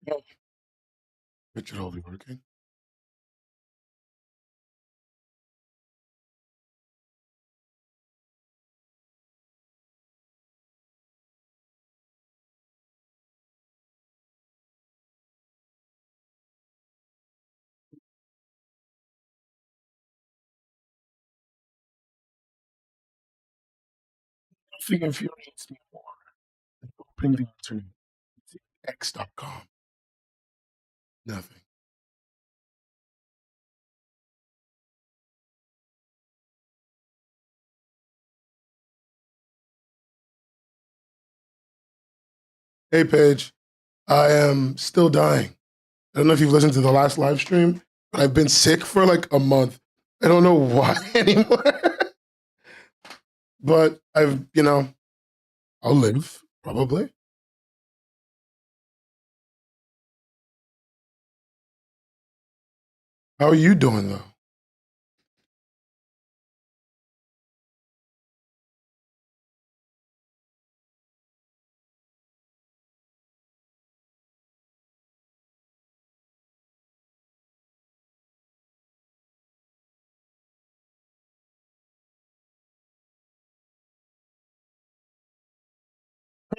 It should all be working. Nothing infuriates me more than opening the internet, x.com. Nothing. Hey, Paige, I am still dying. I don't know if you've listened to the last live stream, but I've been sick for like a month. I don't know why anymore. But I'll live, probably. How are you doing, though?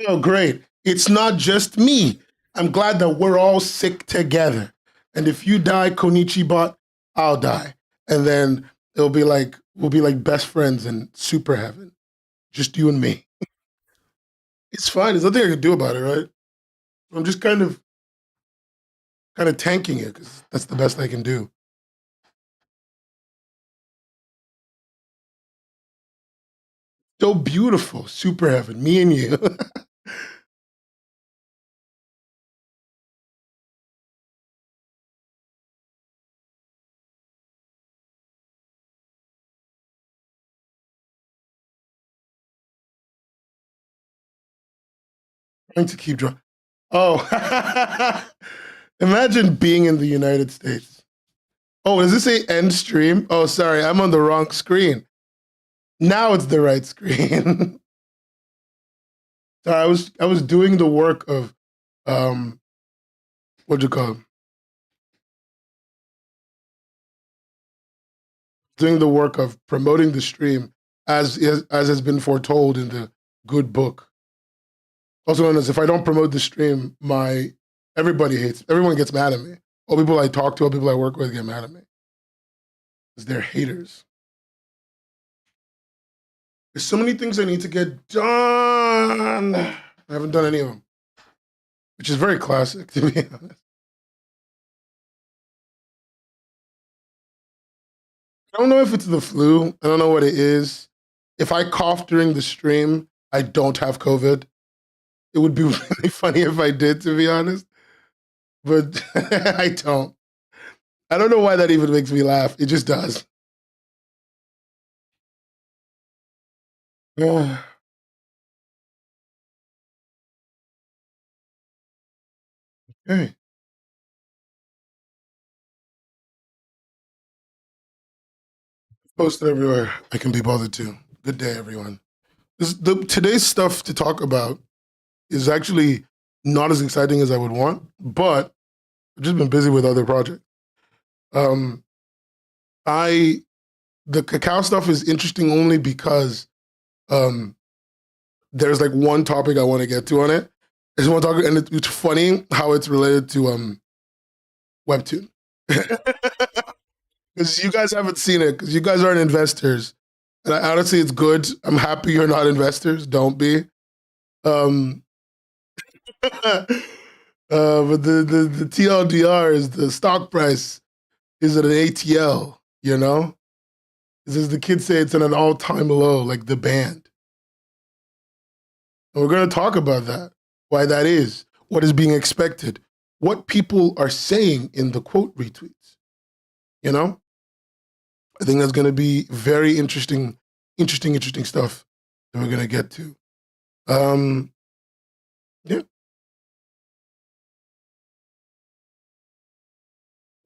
Oh, great. It's not just me. I'm glad that we're all sick together. And if you die, Konichi I'll die. And then we'll be like best friends in super heaven. Just you and me. It's fine. There's nothing I can do about it, right? I'm just kind of tanking it because that's the best I can do. So beautiful, super heaven, me and you. Trying to keep drawing. Oh, imagine being in the United States. Oh, does this say end stream? Oh, sorry, I'm on the wrong screen. Now it's the right screen. So I was doing the work of um what do you call it? Doing the work of promoting the stream as has been foretold in the good book. Also known as if I don't promote the stream, my everyone gets mad at me. All people I talk to, all people I work with get mad at me. Because they're haters. There's so many things I need to get done. I haven't done any of them, which is very classic, to be honest. I don't know if it's the flu. I don't know what it is. If I cough during the stream, I don't have COVID. It would be really funny if I did, to be honest, but I don't. I don't know why that even makes me laugh. It just does. Okay. Posted everywhere. I can be bothered too. Good day, everyone. Today's stuff to talk about is actually not as exciting as I would want, but I've just been busy with other projects. Um, I the Kakao stuff is interesting only because um, there's like one topic I want to get to on it. I just want to talk, and it's funny how it's related to Webtoon. Because you guys haven't seen it, because you guys aren't investors. And honestly, it's good. I'm happy you're not investors. Don't be. Um, but the TLDR is the stock price is at an ATL, you know? As the kids say, it's at an all time low, like the band. And we're going to talk about that, why that is, what is being expected, what people are saying in the quote retweets, you know? I think that's going to be very interesting stuff that we're going to get to. Um, yeah,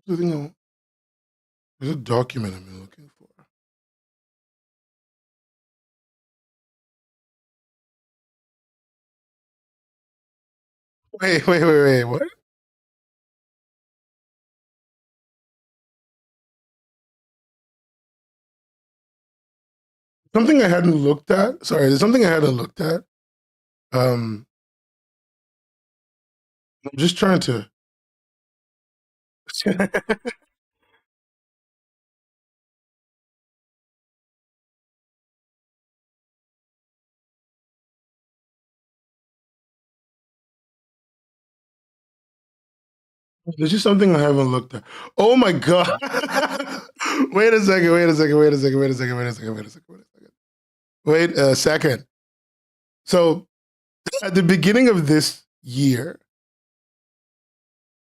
there's a document I've been looking for. Wait, what? something I hadn't looked at. Sorry, there's something I hadn't looked at. I'm just trying to. There's just something I haven't looked at. Oh my god! Wait a second. Wait a second. Wait a second. Wait a second. Wait a second. Wait a second. Wait a second. Wait a second. So at the beginning of this year,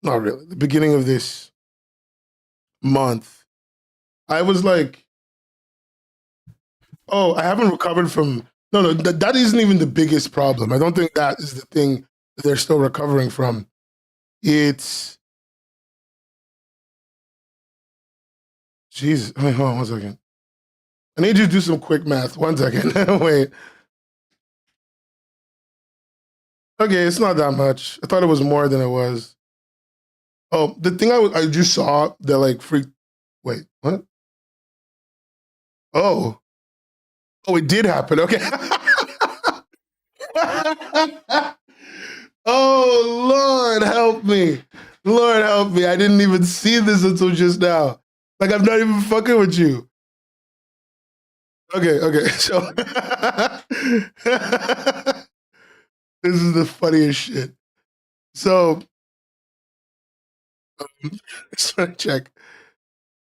not really, the beginning of this month, I was like, oh, I haven't recovered from. No, no, that isn't even the biggest problem. I don't think that is the thing that they're still recovering from. It's. Jesus. Wait, hold on 1 second. I need you to do some quick math. 1 second. Wait. Okay, it's not that much. I thought it was more than it was. Oh, the thing I just saw that like freak. Wait, what? Oh, oh, it did happen. Okay. Oh Lord, help me! Lord, help me! I didn't even see this until just now. Like I'm not even fucking with you. Okay, okay. So this is the funniest shit. So just want to check.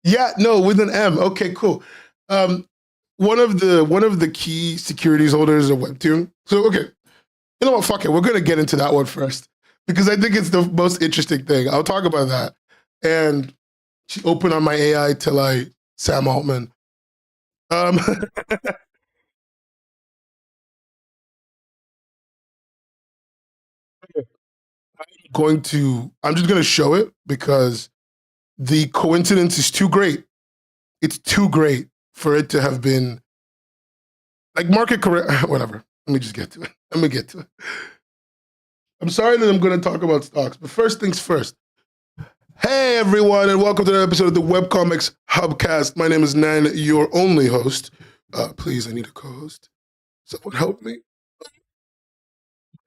Yeah, no, with an M. Okay, cool. Um, one of the key securities holders of Webtoon. So okay, you know what? Fuck it. We're gonna get into that one first because I think it's the most interesting thing. I'll talk about that. And she opened on my AI till Sam Altman. Um, I'm just gonna show it because the coincidence is too great. It's too great for it to have been like market correct. Whatever. Let me just get to it. Let me get to it. I'm sorry that I'm going to talk about stocks, but first things first. Hey everyone, and welcome to another episode of the Webcomics Hubcast. My name is Nan, your only host. Please, I need a co-host. Someone help me.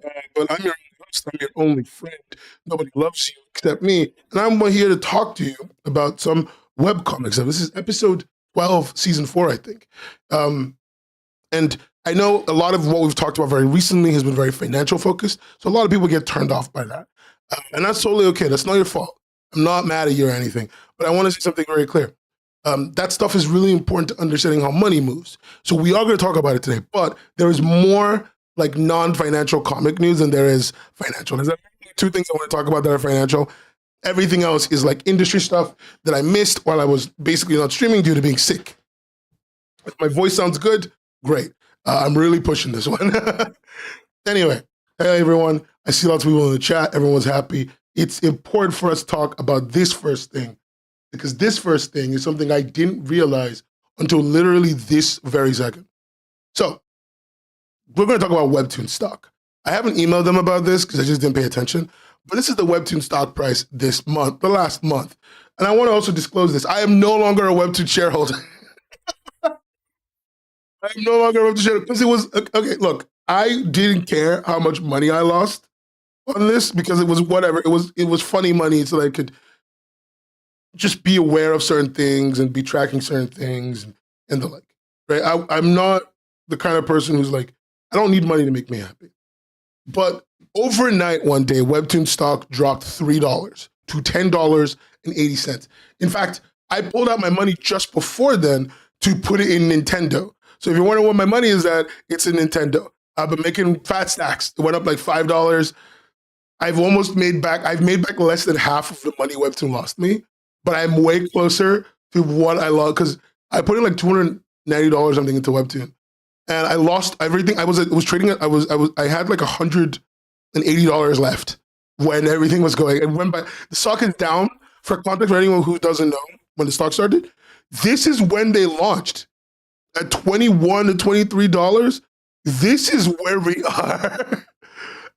But I'm your only host. I'm your only friend. Nobody loves you except me, and I'm here to talk to you about some webcomics. So this is episode 12, season 4, I think. And I know a lot of what we've talked about very recently has been very financial focused, so a lot of people get turned off by that. And that's totally okay. That's not your fault. I'm not mad at you or anything, but I want to say something very clear. That stuff is really important to understanding how money moves. So we are going to talk about it today, but there is more like non-financial comic news than there is financial. There's two things I want to talk about that are financial. Everything else is like industry stuff that I missed while I was basically not streaming due to being sick. If my voice sounds good, great. I'm really pushing this one. Anyway, hey everyone. I see lots of people in the chat. Everyone's happy. It's important for us to talk about this first thing because this first thing is something I didn't realize until literally this very second. So we're going to talk about Webtoon stock. I haven't emailed them about this because I just didn't pay attention, but this is the Webtoon stock price this month, the last month. And I want to also disclose this. I am no longer a Webtoon shareholder. I'm no longer a Webtoon shareholder because it was, okay, look, I didn't care how much money I lost on this because it was whatever. It was funny money so that I could just be aware of certain things and be tracking certain things and the like. Right? I'm not the kind of person who's like, I don't need money to make me happy. But overnight one day, Webtoon stock dropped $3 to $10.80. In fact, I pulled out my money just before then to put it in Nintendo. So if you're wondering what my money is at, it's in Nintendo. I've been making fat stacks. It went up like $5. I've made back less than half of the money Webtoon lost me, but I'm way closer to what I lost because I put in like $290 something into Webtoon, and I lost everything. I was trading it. I had like $180 left when everything was going. And when the stock is down, for context for anyone who doesn't know, when the stock started, this is when they launched at $21 to $23. This is where we are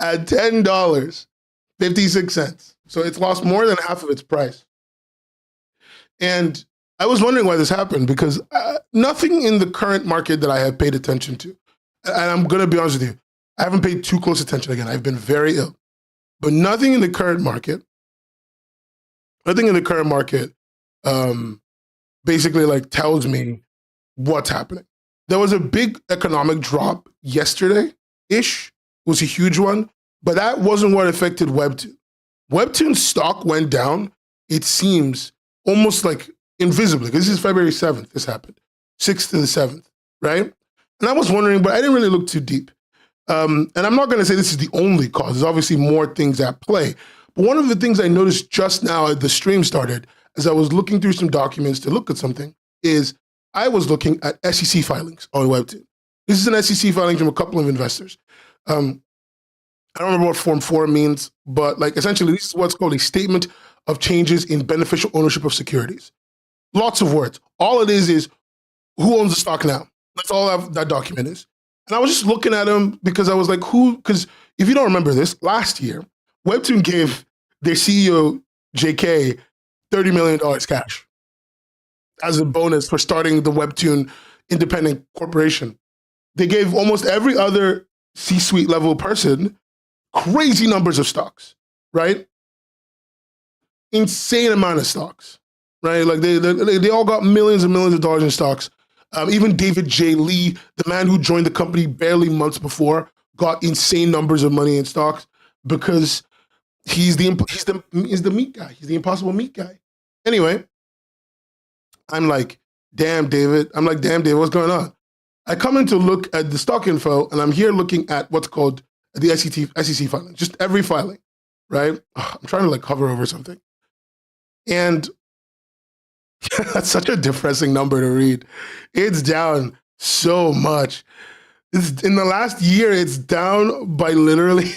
at $10.56. So it's lost more than half of its price. And I was wondering why this happened because nothing in the current market that I have paid attention to, and I'm going to be honest with you, I haven't paid too close attention. Again, I've been very ill, but nothing in the current market, basically like tells me what's happening. There was a big economic drop yesterday-ish. It was a huge one, but that wasn't what affected Webtoon. Webtoon's stock went down, it seems, almost like invisibly, because this is February 7th, this happened, 6th to the 7th, right? And I was wondering, but I didn't really look too deep. And I'm not gonna say this is the only cause, there's obviously more things at play. But one of the things I noticed just now as the stream started, as I was looking through some documents to look at something, is I was looking at SEC filings on Webtoon. This is an SEC filing from a couple of investors. I don't remember what Form 4 means, but like essentially this is what's called a statement of changes in beneficial ownership of securities. Lots of words. All it is who owns the stock now? That's all that document is. And I was just looking at them because I was like, because if you don't remember this, last year, Webtoon gave their CEO, JK, $30 million cash as a bonus for starting the Webtoon independent corporation. They gave almost every other C-suite level person crazy numbers of stocks, right? Insane amount of stocks, right? Like they all got millions and millions of dollars in stocks. Even David J. Lee, the man who joined the company barely months before, got insane numbers of money in stocks because he's the meat guy. He's the impossible meat guy. Anyway, I'm like, damn, David. What's going on? I come in to look at the stock info, and I'm here looking at what's called the SEC filing, just every filing, right? I'm trying to like hover over something. And that's such a depressing number to read. It's down so much. In the last year, it's down by literally,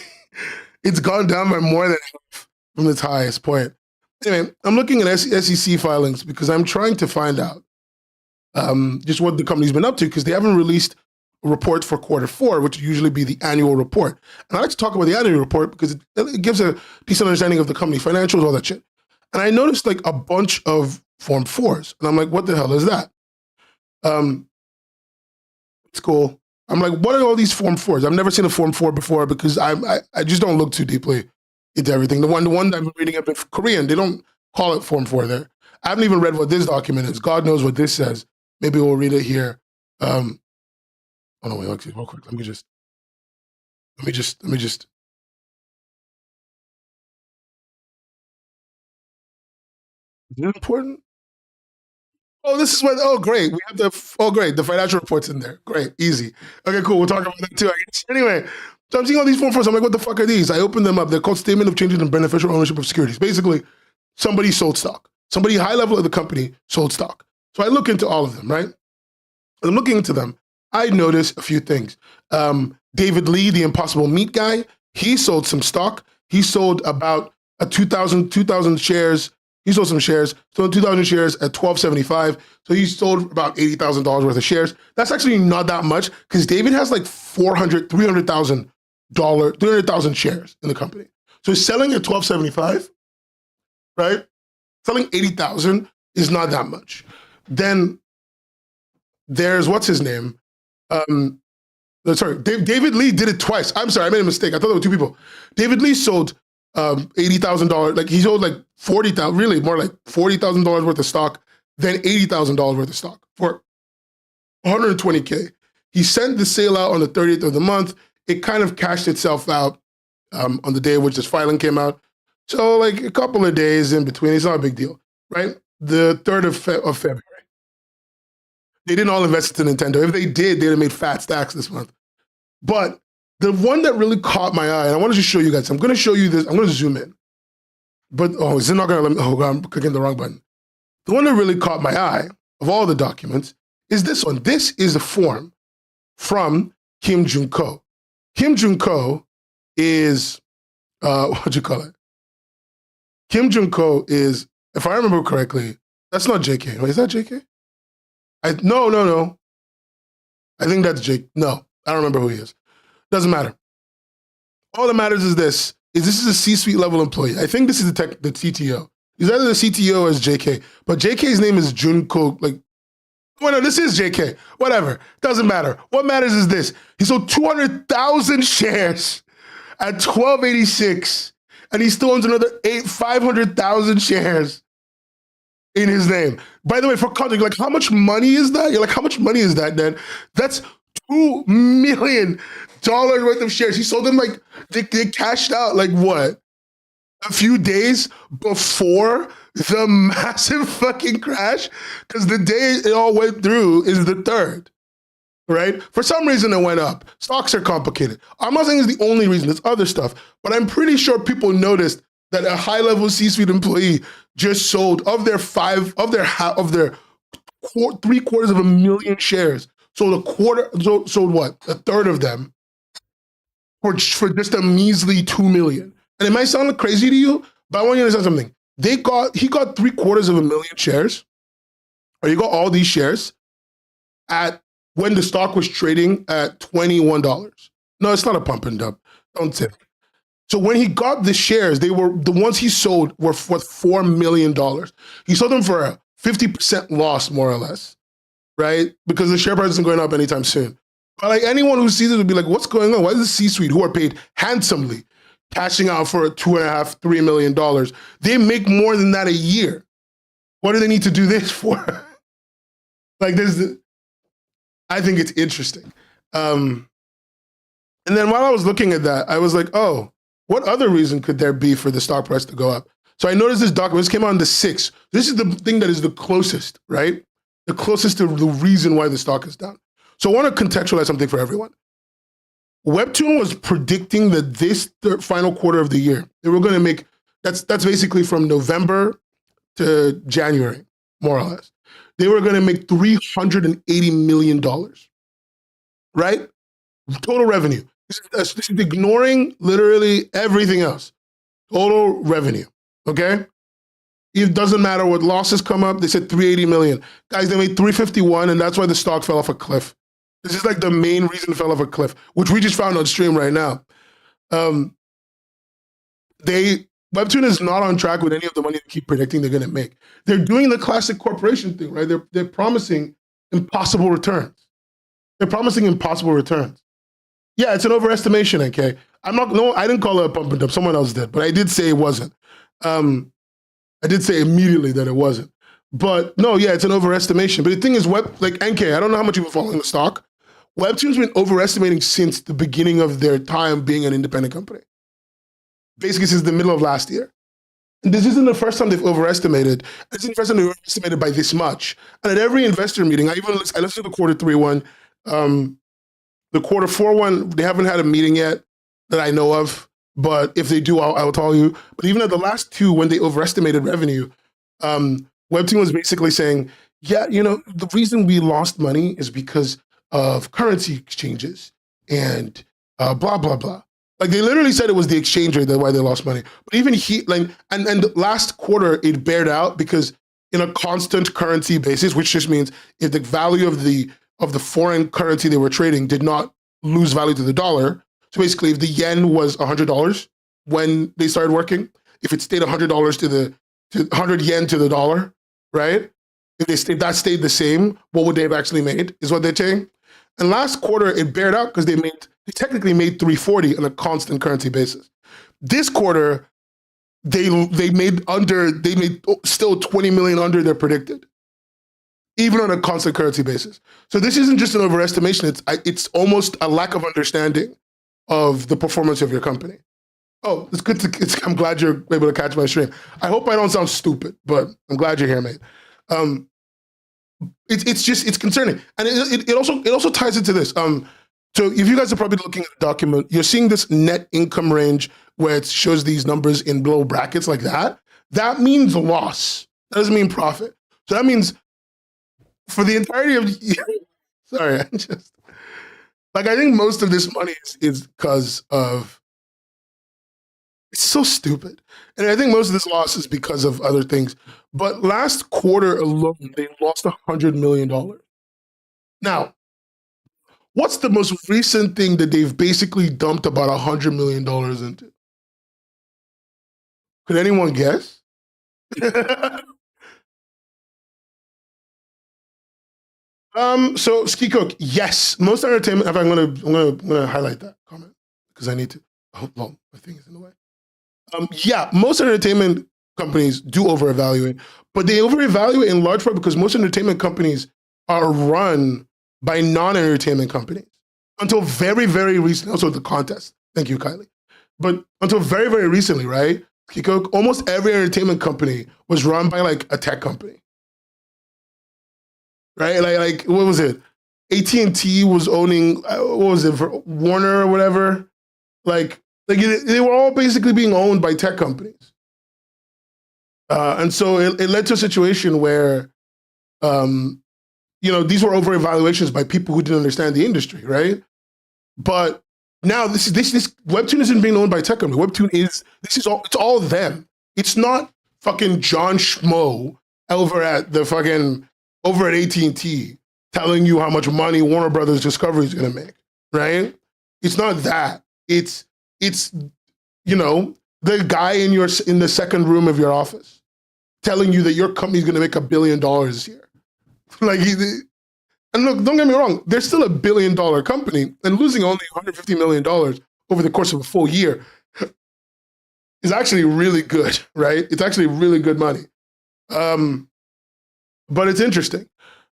it's gone down by more than half from its highest point. Anyway, I'm looking at SEC filings because I'm trying to find out just what the company's been up to because they haven't released a report for Q4, which would usually be the annual report. And I like to talk about the annual report because it gives a decent understanding of the company financials, all that shit. And I noticed like a bunch of Form 4s. And I'm like, what the hell is that? It's cool. I'm like, what are all these Form 4s? I've never seen a Form 4 before because I just don't look too deeply into everything. The one that I've been reading up in Korean, they don't call it Form 4 there. I haven't even read what this document is. God knows what this says. Maybe we'll read it here. Oh no, wait, actually, real quick. Let me just. Is it important? Oh, this is what. Oh, great. We have great. The financial report's in there. Great, easy. Okay, cool. We'll talk about that too, I guess. Anyway, so I'm seeing all these Form 4s. I'm like, what the fuck are these? I open them up. They're called Statement of Changes in Beneficial Ownership of Securities. Basically, somebody sold stock. Somebody high level of the company sold stock. So I look into all of them, right? And I'm looking into them. I notice a few things. David Lee, the impossible meat guy, he sold some stock. He sold about 2,000 shares. He sold some shares, sold 2,000 shares at $12.75. So he sold about $80,000 worth of shares. That's actually not that much because David has like 300,000 shares in the company. So he's selling at $12.75, right? Selling 80,000 is not that much. Then there's what's his name? David Lee did it twice. I'm sorry, I made a mistake. I thought there were two people. David Lee sold $80,000. Like he sold like 40,000, really more like $40,000 worth of stock, then $80,000 worth of stock for 120K. He sent the sale out on the 30th of the month. It kind of cashed itself out on the day in which this filing came out. So like a couple of days in between, it's not a big deal, right? The 3rd of February. They didn't all invest into Nintendo. If they did, they'd have made fat stacks this month. But the one that really caught my eye, and I wanted to show you guys, I'm going to show you this. I'm going to zoom in. But, is it not going to let me? Oh, God, I'm clicking the wrong button. The one that really caught my eye of all the documents is this one. This is a form from Kim Jun-ko. Kim Jun-ko is, what'd you call it? Kim Jun-ko is, if I remember correctly, that's not JK. Wait, is that JK? No. I think that's Jake. No, I don't remember who he is. Doesn't matter. All that matters is this is a C-suite level employee. I think this is the CTO. He's either the CTO or is JK. But JK's name is Junko. Like, well, no, this is JK. Whatever. Doesn't matter. What matters is this. He sold 200,000 shares at 1286, and he still owns another 500,000 shares in his name. By the way, for context, like, how much money is that? You're like, how much money is that, then? That's $2 million worth of shares. He sold them like, they cashed out like what? A few days before the massive fucking crash? Because the day it all went through is the 3rd, right? For some reason it went up. Stocks are complicated. I'm not saying it's the only reason, there's other stuff, but I'm pretty sure people noticed that a high-level C-suite employee just sold of their 750,000 shares. Sold what? A third of them for just a measly $2 million. And it might sound crazy to you, but I want you to understand something. He got 750,000 shares, or he got all these shares at when the stock was trading at $21. No, it's not a pump and dump. Don't say it. So when he got the shares, the ones he sold were for $4 million. He sold them for a 50% loss, more or less, right? Because the share price isn't going up anytime soon. But like anyone who sees it would be like, what's going on? Why is the C-suite, who are paid handsomely, cashing out for $2.5–3 million? They make more than that a year. What do they need to do this for? Like, I think it's interesting. And then while I was looking at that, I was like, oh, what other reason could there be for the stock price to go up? So I noticed this document. This came out on the 6th. This is the thing that is the closest, right? The closest to the reason why the stock is down. So I want to contextualize something for everyone. Webtoon was predicting that this final quarter of the year, they were going to make, that's basically from November to January, more or less. They were going to make $380 million, right? Total revenue. This is ignoring literally everything else. Total revenue, okay? It doesn't matter what losses come up. They said 380 million. Guys, they made 351, and that's why the stock fell off a cliff. This is like the main reason it fell off a cliff, which we just found on stream right now. Webtoon is not on track with any of the money they keep predicting they're going to make. They're doing the classic corporation thing, right? They're promising impossible returns. They're promising impossible returns. Yeah, it's an overestimation, okay? I didn't call it a pump and dump. Someone else did, but I did say it wasn't. I did say immediately that it wasn't. But no, yeah, it's an overestimation. But the thing is, NK, I don't know how much you've been following the stock. Webtoon's been overestimating since the beginning of their time being an independent company. Basically since the middle of last year. And this isn't the first time they've overestimated. This isn't the first time they've overestimated by this much. And at every investor meeting, I listened to the quarter 3 one, the quarter 4 one, they haven't had a meeting yet that I know of. But if they do, I will tell you. But even at the last 2, when they overestimated revenue, Webtoon was basically saying, yeah, the reason we lost money is because of currency exchanges and blah, blah, blah. Like, they literally said it was the exchange rate, that's why they lost money. But even and last quarter, it bared out because in a constant currency basis, which just means if the value of the foreign currency they were trading did not lose value to the dollar. So basically, if the yen was $100 when they started working, if it stayed $100 to 100 yen to the dollar, right? If that stayed the same, what would they have actually made? Is what they're saying. And last quarter, it bared out because they technically made 340 on a constant currency basis. This quarter, they made still 20 million under their predicted, even on a constant currency basis. So this isn't just an overestimation. It's almost a lack of understanding of the performance of your company. Oh, it's good I'm glad you're able to catch my stream. I hope I don't sound stupid, but I'm glad you're here, mate. It's concerning. And it also ties into this. So if you guys are probably looking at the document, you're seeing this net income range where it shows these numbers in below brackets like that. That means loss. That doesn't mean profit. So that means for the entirety of the year, sorry, I think most of this money is because of, it's so stupid. And I think most of this loss is because of other things. But last quarter alone, they lost $100 million. Now, what's the most recent thing that they've basically dumped about $100 million into? Could anyone guess? So Ski Cook, yes, most entertainment. In fact, I'm gonna highlight that comment because I need to. Oh, well, my thing is in the way. Yeah, most entertainment companies do over-evaluate, but they over-evaluate in large part because most entertainment companies are run by non-entertainment companies until very, very recently. Also, the contest. Thank you, Kylie. But until very, very recently, right? Kiko, almost every entertainment company was run by like a tech company, right? Like what was it? AT&T was owning what was it for Warner or whatever? Like they were all basically being owned by tech companies. And so it led to a situation where, these were over evaluations by people who didn't understand the industry, right? But now this Webtoon isn't being owned by tech company. Webtoon it's all them. It's not fucking John Schmo over at AT&T telling you how much money Warner Brothers Discovery is going to make, right? It's not that. It's the guy in the second room of your office telling you that your company's going to make $1 billion this year. And look, don't get me wrong, they're still $1 billion company, and losing only $150 million over the course of a full year is actually really good, right? It's actually really good money. But it's interesting.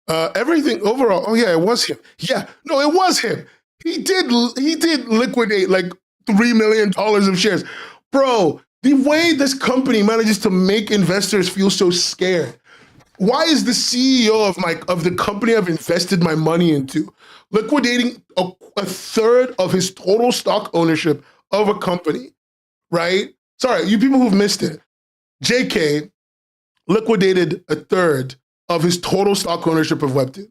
Everything overall, oh yeah, it was him. Yeah, no, it was him. He did liquidate like $3 million of shares. Bro, the way this company manages to make investors feel so scared. Why is the CEO of the company I've invested my money into liquidating a third of his total stock ownership of a company, right? Sorry, you people who've missed it. JK liquidated a third of his total stock ownership of Webtoon,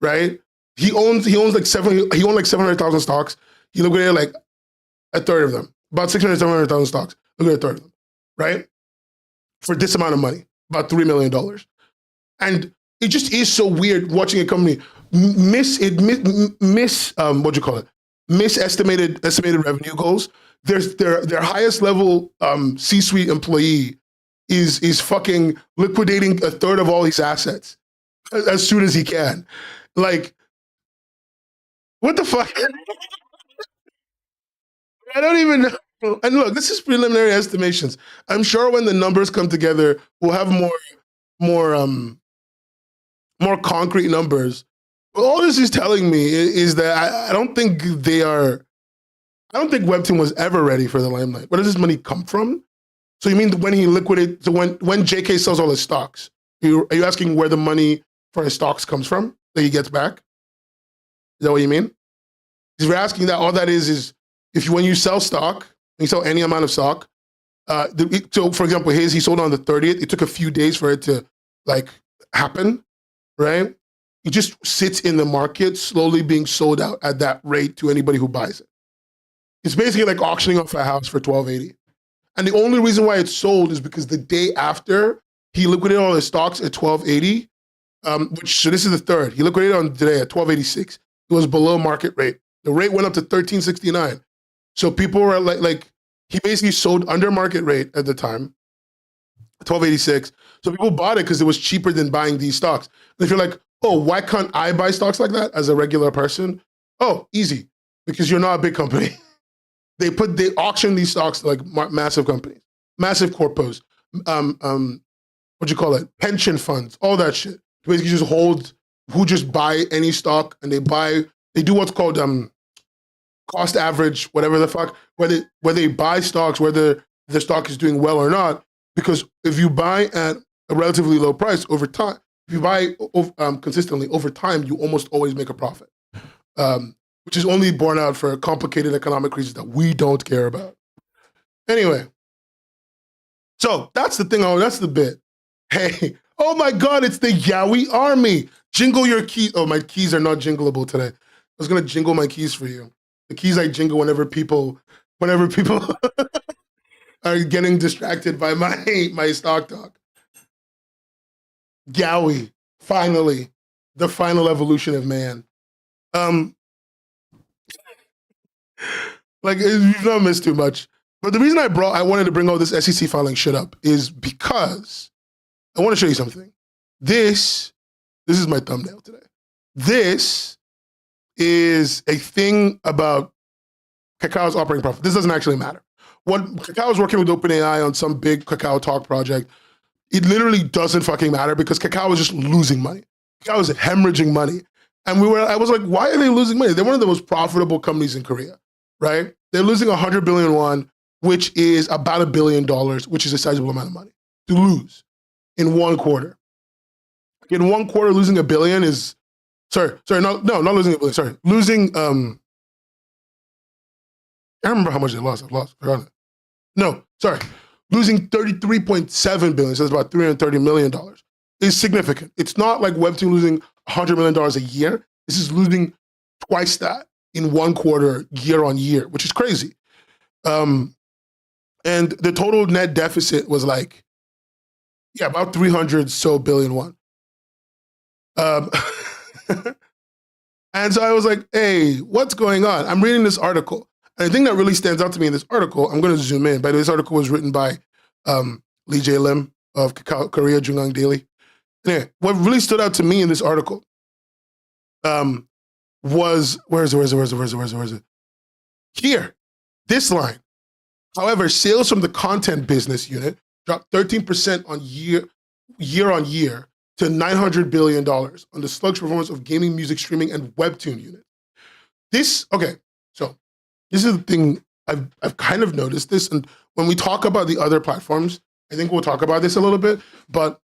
right? He owned like 700,000 stocks. He liquidated like a third of them, about 700,000 stocks. Look at a third of them, right? For this amount of money, about $3 million. And it just is so weird watching a company estimated revenue goals. Their highest level C-suite employee is fucking liquidating a third of all his assets as soon as he can. Like, what the fuck? I don't even know. And look, this is preliminary estimations. I'm sure when the numbers come together, we'll have more concrete numbers. But all this is telling me is that I don't think Webtoon was ever ready for the limelight. Where does this money come from? So you mean when he liquidated, so when JK sells all his stocks, are you asking where the money for his stocks comes from that he gets back? Is that what you mean? Because we're asking that, all that is when you sell stock, you sell any amount of stock, so for example, he sold on the 30th, it took a few days for it to like happen, right? It just sits in the market, slowly being sold out at that rate to anybody who buys it. It's basically like auctioning off a house for $1,280. And the only reason why it's sold is because the day after he liquidated all his stocks at $1,280, so this is the third. He liquidated on today at $1,286. It was below market rate. The rate went up to $1,369. So people were like he basically sold under market rate at the time, $1,286. So people bought it because it was cheaper than buying these stocks. And if you're like, oh, why can't I buy stocks like that as a regular person? Oh, easy, because you're not a big company. They auction these stocks to like massive companies, massive corpos, pension funds, all that shit. Basically just who just buy any stock, and they do what's called cost average, whatever the fuck, where they buy stocks, whether the stock is doing well or not. Because if you buy at a relatively low price over time, if you buy consistently over time, you almost always make a profit, which is only borne out for complicated economic reasons that we don't care about. Anyway, so that's the thing. That's the bit. Hey, oh my God, it's the Yowie army. Jingle your keys. Oh, my keys are not jingleable today. I was gonna jingle my keys for you. The keys I jingle whenever people are getting distracted by my stock talk. Yowie, finally, the final evolution of man. Like you've not missed too much. But the reason I wanted to bring all this SEC filing shit up is because I want to show you something. This is my thumbnail today. This is a thing about Kakao's operating profit. This doesn't actually matter. What Kakao is working with OpenAI on some big Kakao Talk project, it literally doesn't fucking matter because Kakao is just losing money. Kakao is hemorrhaging money. And I was like, why are they losing money? They're one of the most profitable companies in Korea, right? They're losing 100 billion won, which is about $1 billion, which is a sizable amount of money to lose in one quarter. In one quarter, losing $1 billion is, not losing $1 billion, sorry. Losing, I remember how much they lost. Forgot it. No, sorry. Losing 33.7 billion, so it's about $330 million, is significant. It's not like Webtoon losing $100 million a year. This is losing twice that in one quarter, year on year, which is crazy. And the total net deficit was like, about 300 so billion won. And so I was like, hey, what's going on? I'm reading this article. And the thing that really stands out to me in this article, I'm going to zoom in. By the way, this article was written by Lee J. Lim of Kakao, Korea Jungang Daily. Anyway, what really stood out to me in this article was, where is it? Here, this line. However, sales from the content business unit dropped 13% on year on year to $900 billion on the sluggish performance of gaming, music streaming, and Webtoon unit. This is the thing I've kind of noticed this, and when we talk about the other platforms, I think we'll talk about this a little bit, but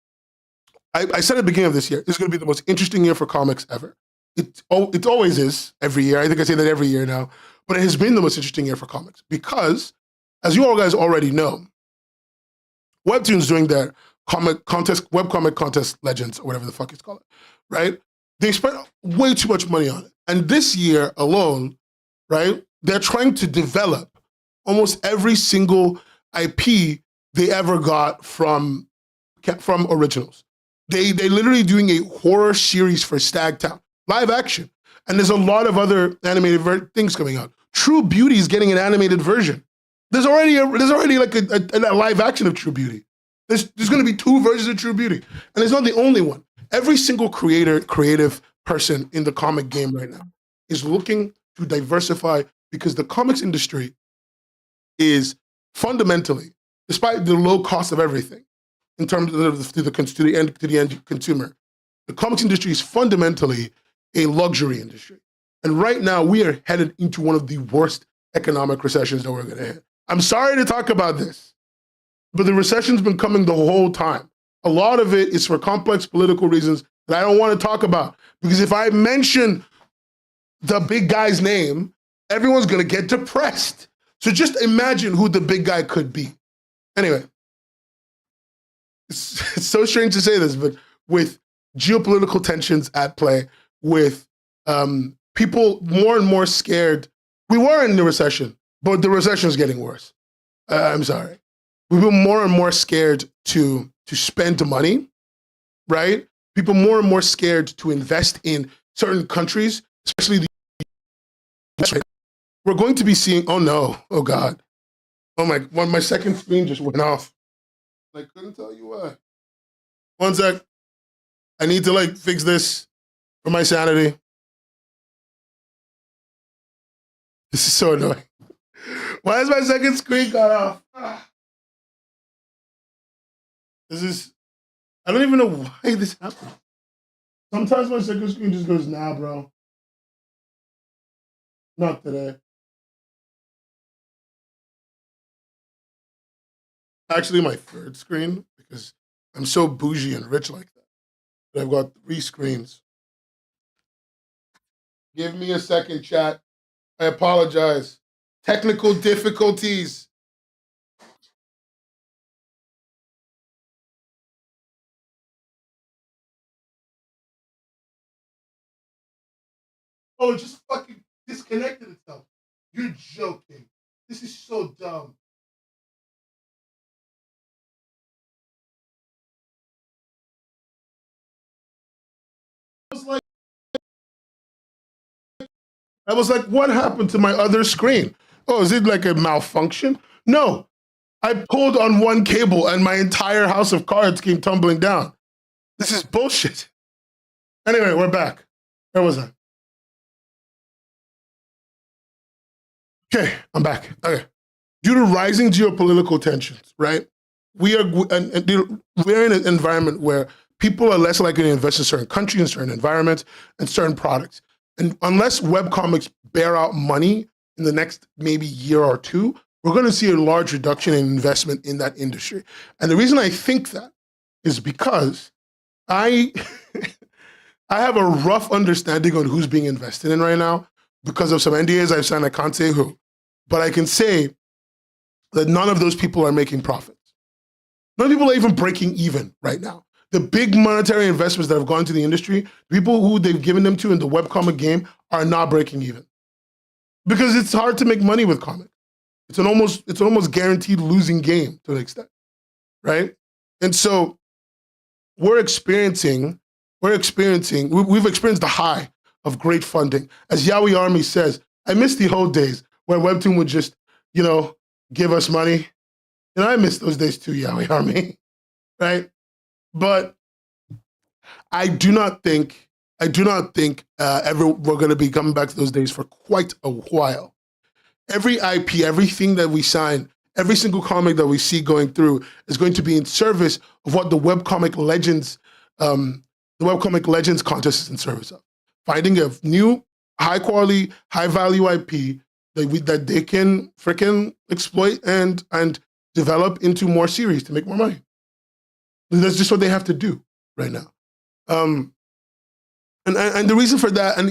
I said at the beginning of this year, this is going to be the most interesting year for comics ever. It always is every year. I think I say that every year now, but it has been the most interesting year for comics because, as you all guys already know, Webtoon's doing their webcomic contest legends, or whatever the fuck it's called, right? They spent way too much money on it. And this year alone, right, they're trying to develop almost every single IP they ever got from originals. They literally doing a horror series for Stagtown, live action. And there's a lot of other animated things coming out. True Beauty is getting an animated version. There's already like a live action of True Beauty. There's going to be 2 versions of True Beauty. And it's not the only one. Every single creative person in the comic game right now is looking to diversify because the comics industry is fundamentally, despite the low cost of everything, in terms of to the end consumer, the comics industry is fundamentally a luxury industry. And right now we are headed into one of the worst economic recessions that we're going to hit. I'm sorry to talk about this, but the recession's been coming the whole time. A lot of it is for complex political reasons that I don't want to talk about. Because if I mention the big guy's name, everyone's going to get depressed. So just imagine who the big guy could be. Anyway, it's so strange to say this, but with geopolitical tensions at play, with people more and more scared, we were in the recession, but the recession is getting worse. I'm sorry. We've been more and more scared to spend money, right? People more and more scared to invest in certain countries, especially the US. We're going to be seeing, oh no, oh God. Oh my second screen just went off. I couldn't tell you why. One sec. I need to fix this for my sanity. This is so annoying. Why is my second screen cut off? I don't even know why this happened. Sometimes my second screen just goes, nah, bro. Not today. Actually, my third screen, because I'm so bougie and rich like that. But I've got 3 screens. Give me a second, chat. I apologize. Technical difficulties. Oh, it just fucking disconnected itself. You're joking. This is so dumb. I was like, what happened to my other screen? Oh, is it like a malfunction? No. I pulled on one cable and my entire house of cards came tumbling down. This is bullshit. Anyway, we're back. Where was I? Okay, I'm back. Okay. Due to rising geopolitical tensions, right? We're in an environment where people are less likely to invest in certain countries, in certain environments, and certain products. And unless webcomics bear out money in the next maybe year or two, we're going to see a large reduction in investment in that industry. And the reason I think that is because I I have a rough understanding on who's being invested in right now because of some NDAs I've signed. I can't say who, but I can say that none of those people are making profits. None of people are even breaking even right now. The big monetary investments that have gone into the industry, people who they've given them to in the webcomic game are not breaking even. Because it's hard to make money with comics. It's an almost guaranteed losing game to an extent, right? And so we've experienced the high of great funding. As Yowie Army says, I miss the old days where Webtoon would just, give us money. And I miss those days too, Yowie Army, right? But I do not think ever we're going to be coming back to those days for quite a while. Every IP, everything that we sign, every single comic that we see going through is going to be in service of what the Webcomic Legends contest is in service of. Finding a new, high quality, high value IP that they can freaking exploit and develop into more series to make more money. And that's just what they have to do right now. And the reason for that, and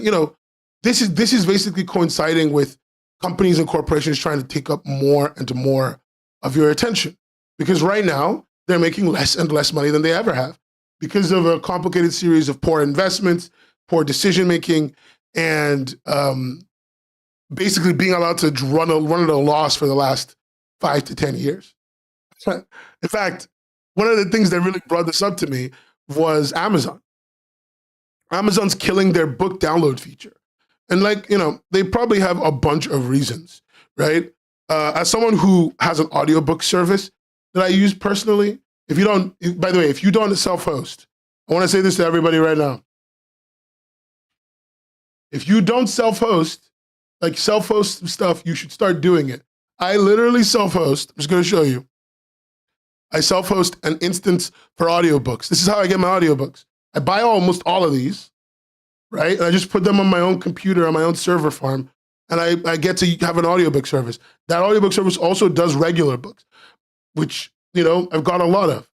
this is basically coinciding with companies and corporations trying to take up more and more of your attention. Because right now, they're making less and less money than they ever have because of a complicated series of poor investments, poor decision-making, and basically being allowed to run at a loss for the last 5 to 10 years. In fact, one of the things that really brought this up to me was Amazon. Amazon's killing their book download feature. And they probably have a bunch of reasons, right? As someone who has an audiobook service that I use personally, if you don't self-host, I want to say this to everybody right now. If you don't self-host stuff, you should start doing it. I literally self-host. I'm just going to show you. I self-host an instance for audiobooks. This is how I get my audiobooks. I buy almost all of these, right? And I just put them on my own computer, on my own server farm, and I get to have an audiobook service. That audiobook service also does regular books, which, I've got a lot of.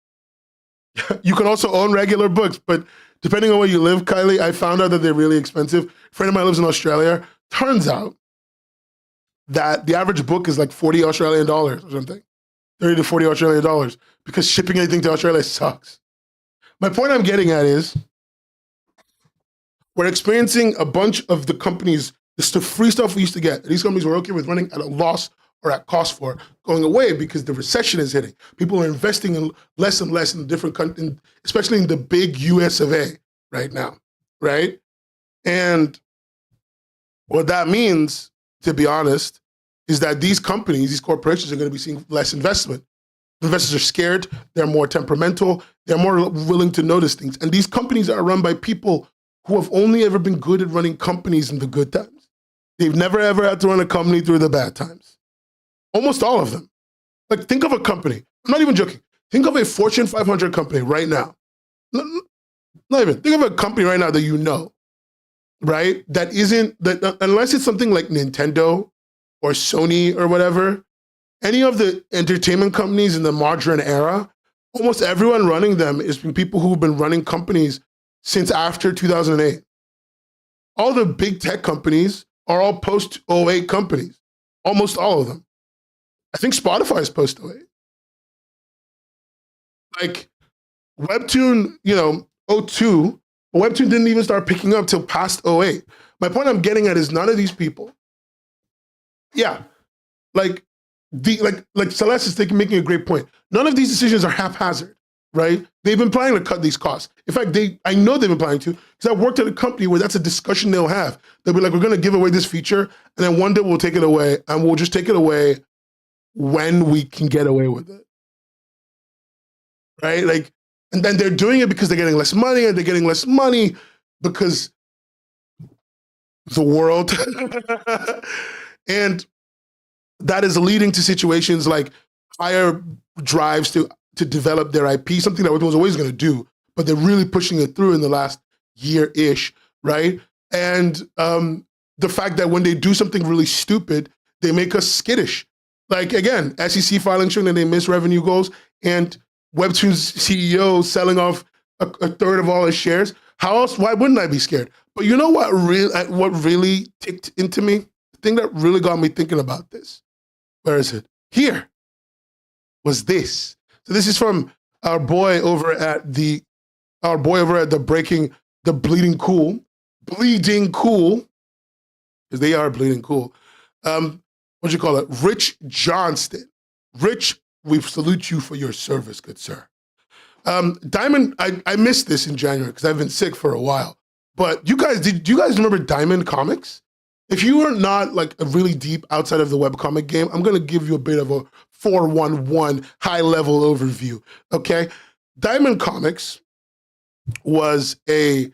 You can also own regular books, but depending on where you live, Kylie, I found out that they're really expensive. A friend of mine lives in Australia. Turns out that the average book is like 40 Australian dollars or something, 30 to 40 Australian dollars, because shipping anything to Australia sucks. My point I'm getting at is we're experiencing a bunch of the companies, the free stuff we used to get, these companies were okay with running at a loss or at cost for going away because the recession is hitting. People are investing in less and less in different countries, especially in the big US of A right now, right? And what that means, to be honest, is that these companies, these corporations are going to be seeing less investment. Investors are scared, they're more temperamental, they're more willing to notice things. And these companies are run by people who have only ever been good at running companies in the good times. They've never ever had to run a company through the bad times. Almost all of them. Think of a company. I'm not even joking. Think of a Fortune 500 company right now. Not even. Think of a company right now that right? That isn't, unless it's something like Nintendo or Sony or whatever, any of the entertainment companies in the modern era, almost everyone running them is people who've been running companies since after 2008. All the big tech companies are all post-08 companies. Almost all of them. I think Spotify is post-08. Webtoon, 02, Webtoon didn't even start picking up till past 08. My point I'm getting at is none of these people, Celeste is making a great point. None of these decisions are haphazard, right? They've been planning to cut these costs. In fact, I know they've been planning to, because I worked at a company where that's a discussion they'll have. They'll be like, we're going to give away this feature, and then one day we'll take it away, and we'll just take it away when we can get away with it, right? Like, and then they're doing it because they're getting less money, and they're getting less money because the world, and that is leading to situations like higher drives to develop their IP, something that Webtoon was always going to do, but they're really pushing it through in the last year-ish, right? And the fact that when they do something really stupid, they make us skittish. Like, again, SEC filing showing that they miss revenue goals, and Webtoon's CEO selling off a third of all his shares. How else? Why wouldn't I be scared? But you know what really ticked into me? The thing that really got me thinking about this. Where is it? Here was this. So this is from our boy over at the Bleeding Cool, because they are bleeding cool. What you call it? Rich Johnston. Rich, we salute you for your service, good sir. Diamond, I missed this in January because I've been sick for a while. But do you guys remember Diamond Comics? If you are not like really deep outside of the webcomic game, I'm gonna give you a bit of a 411 high level overview. Okay, Diamond Comics was the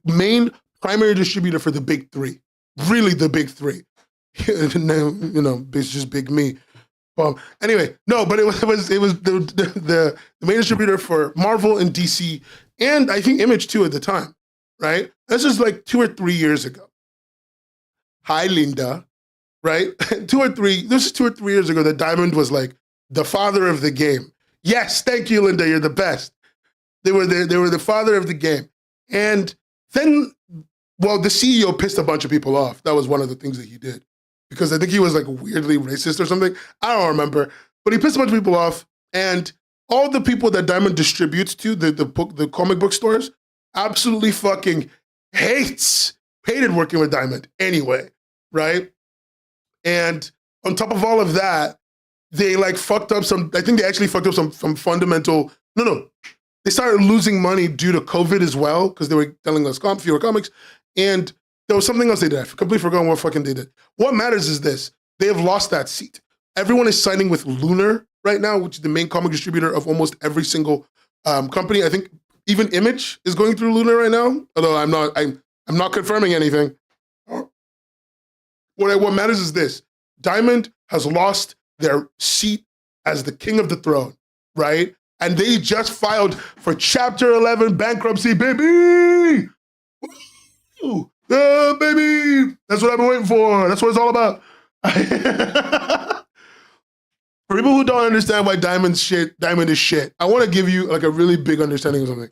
main primary distributor for the big three, really the big three. It's just big me. Anyway, no, but it was the main distributor for Marvel and DC, and I think Image too at the time, right? This is like 2 or 3 years ago. Hi, Linda, right? 2 or 3 years ago that Diamond was like the father of the game. Yes, thank you, Linda, you're the best. They were the father of the game. And then, well, the CEO pissed a bunch of people off. That was one of the things that he did. Because I think he was like weirdly racist or something. I don't remember. But he pissed a bunch of people off. And all the people that Diamond distributes to, the comic book stores, absolutely fucking hated working with Diamond anyway, right? And on top of all of that, they like fucked up some, I think they actually fucked up some fundamental, they started losing money due to COVID as well, because they were selling us fewer comics. And there was something else they did. I completely forgot what fucking they did. What matters is this. They have lost that seat. Everyone is signing with Lunar right now, which is the main comic distributor of almost every single company. I think even Image is going through Lunar right now, although I'm not confirming anything. What matters is this. Diamond has lost their seat as the king of the throne, right? And they just filed for Chapter 11 bankruptcy, baby! Yeah, baby! That's what I've been waiting for. That's what it's all about. For people who don't understand why Diamond is shit, I want to give you like a really big understanding of something.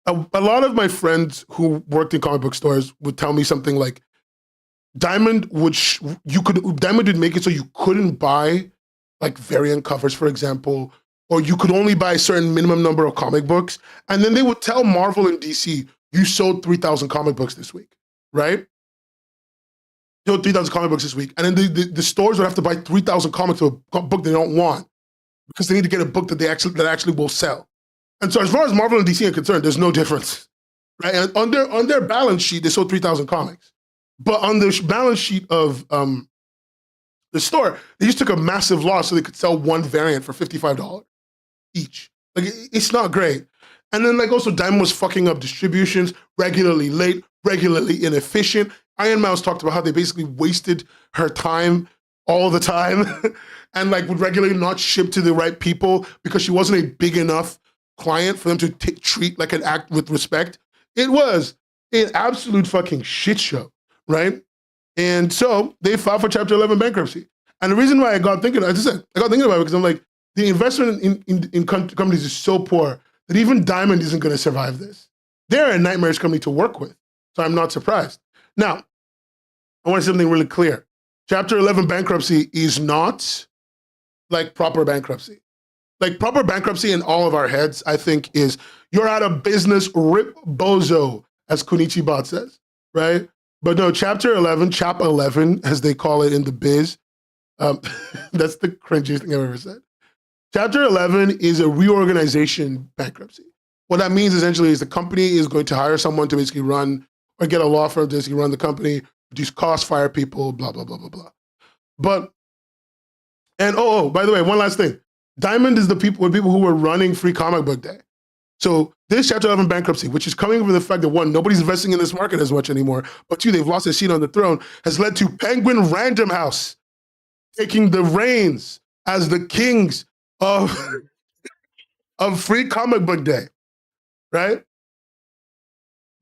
A lot of my friends who worked in comic book stores would tell me something like, Diamond would make it so you couldn't buy like variant covers, for example, or you could only buy a certain minimum number of comic books. And then they would tell Marvel and DC, you sold 3,000 comic books this week, right? You sold 3,000 comic books this week. And then the stores would have to buy 3,000 comics of a book they don't want because they need to get a book that that actually will sell. And so as far as Marvel and DC are concerned, there's no difference, right? And on their balance sheet, they sold 3,000 comics. But on the balance sheet of the store, they just took a massive loss so they could sell one variant for $55 each. Like, it's not great. And then like also Diamond was fucking up distributions, regularly late, regularly inefficient. Iron Mouse talked about how they basically wasted her time all the time and like would regularly not ship to the right people because she wasn't a big enough client for them to treat like an act with respect. It was an absolute fucking shit show, right? And so they filed for Chapter 11 bankruptcy. And the reason why I got thinking, as I said, I got thinking about it because I'm like, the investment in companies is so poor that even Diamond isn't going to survive this. They're a nightmarish company to work with, so I'm not surprised. Now, I want to say something really clear. Chapter 11 bankruptcy is not like proper bankruptcy. Like proper bankruptcy in all of our heads, I think, is you're out of business, rip bozo, as Kunichi Bot says, right? But no, Chapter 11, Chap 11, as they call it in the biz, that's the cringiest thing I've ever said. Chapter 11 is a reorganization bankruptcy. What that means essentially is the company is going to hire someone to basically run, or get a law firm to basically run the company, reduce costs, fire people, blah, blah, blah, blah, blah. But And by the way, one last thing. Diamond is the people who were running Free Comic Book Day. So this Chapter 11 bankruptcy, which is coming from the fact that one, nobody's investing in this market as much anymore, but two, they've lost their seat on the throne, has led to Penguin Random House taking the reins as the kings of Free Comic Book Day, right?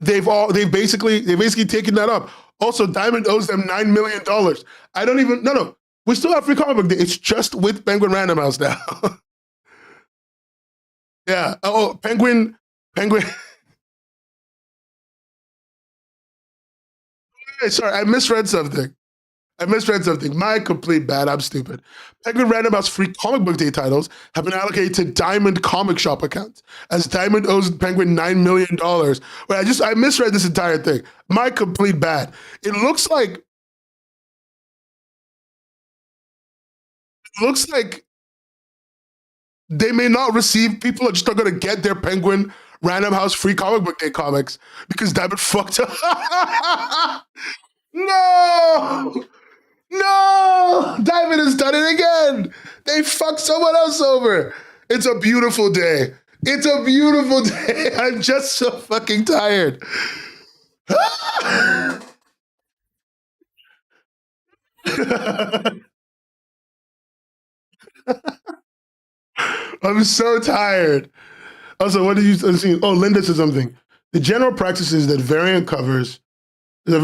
They've basically taken that up. Also, Diamond owes them $9 million. I don't even no. We still have Free Comic Book Day. It's just with Penguin Random House now. Yeah. Oh, Penguin. Sorry, I misread something. My complete bad. I'm stupid. Penguin Random House Free Comic Book Day titles have been allocated to Diamond Comic Shop accounts, as Diamond owes Penguin $9 million. Wait, I misread this entire thing. My complete bad. It looks like they may not receive. People are just not going to get their Penguin Random House Free Comic Book Day comics because Diamond fucked up. No! No! Diamond has done it again. They fucked someone else over. It's a beautiful day. It's a beautiful day. I'm just so fucking tired. I'm so tired. Also, what did you see? Oh, Linda said something. The general practice is that variant covers where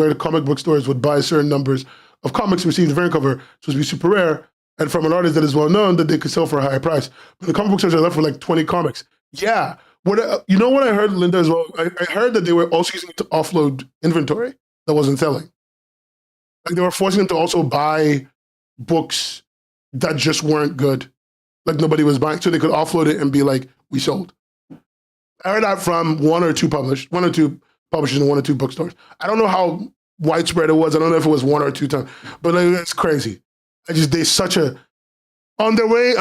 the comic book stores would buy certain numbers of comics, receive the variant cover, supposed to be super rare, and from an artist that is well known that they could sell for a higher price. But the comic book stores are left with like 20 comics. Yeah. You know what I heard, Linda, as well? I heard that they were also using it to offload inventory that wasn't selling. Like they were forcing them to also buy books that just weren't good. Like nobody was buying, so they could offload it and be like, we sold. I heard that from one or two publishers and one or two bookstores. I don't know how widespread it was. I don't know if it was one or two times, but like, it's crazy. They such a on their way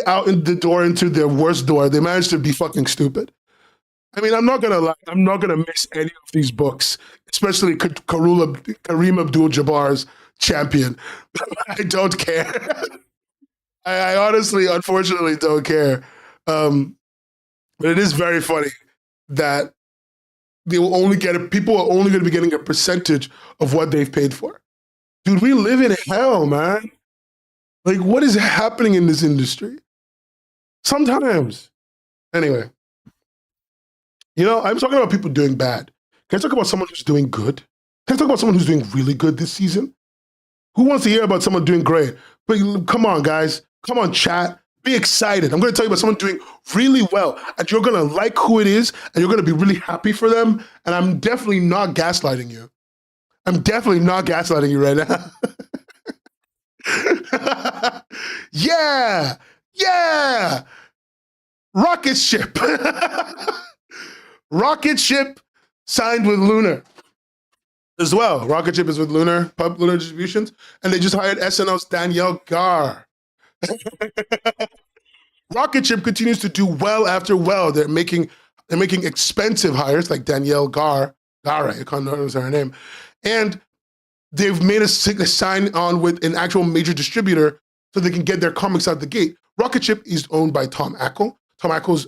out in the door into their worst door. They managed to be fucking stupid. I mean, I'm not gonna lie. I'm not gonna miss any of these books, especially Kareem Abdul-Jabbar's Champion. I don't care. I honestly, unfortunately, don't care. But it is very funny that people are only going to be getting a percentage of what they've paid for. Dude, we live in hell, man. Like, what is happening in this industry? Sometimes. Anyway, I'm talking about people doing bad. Can I talk about someone who's doing good? Can I talk about someone who's doing really good this season? Who wants to hear about someone doing great? But come on, guys. Come on, chat. Be excited. I'm going to tell you about someone doing really well, and you're going to like who it is, and you're going to be really happy for them, and I'm definitely not gaslighting you. I'm definitely not gaslighting you right now. Yeah! Rocketship. Rocketship signed with Lunar as well. Rocketship is with Lunar Distributions, and they just hired SNL's Danielle Gar. Rocketship continues to do well after well. They're making expensive hires like Danielle Gar. I can't remember her name, and they've made a sign on with an actual major distributor so they can get their comics out the gate. Rocketship is owned by Tom Ackle. Tom Ackle's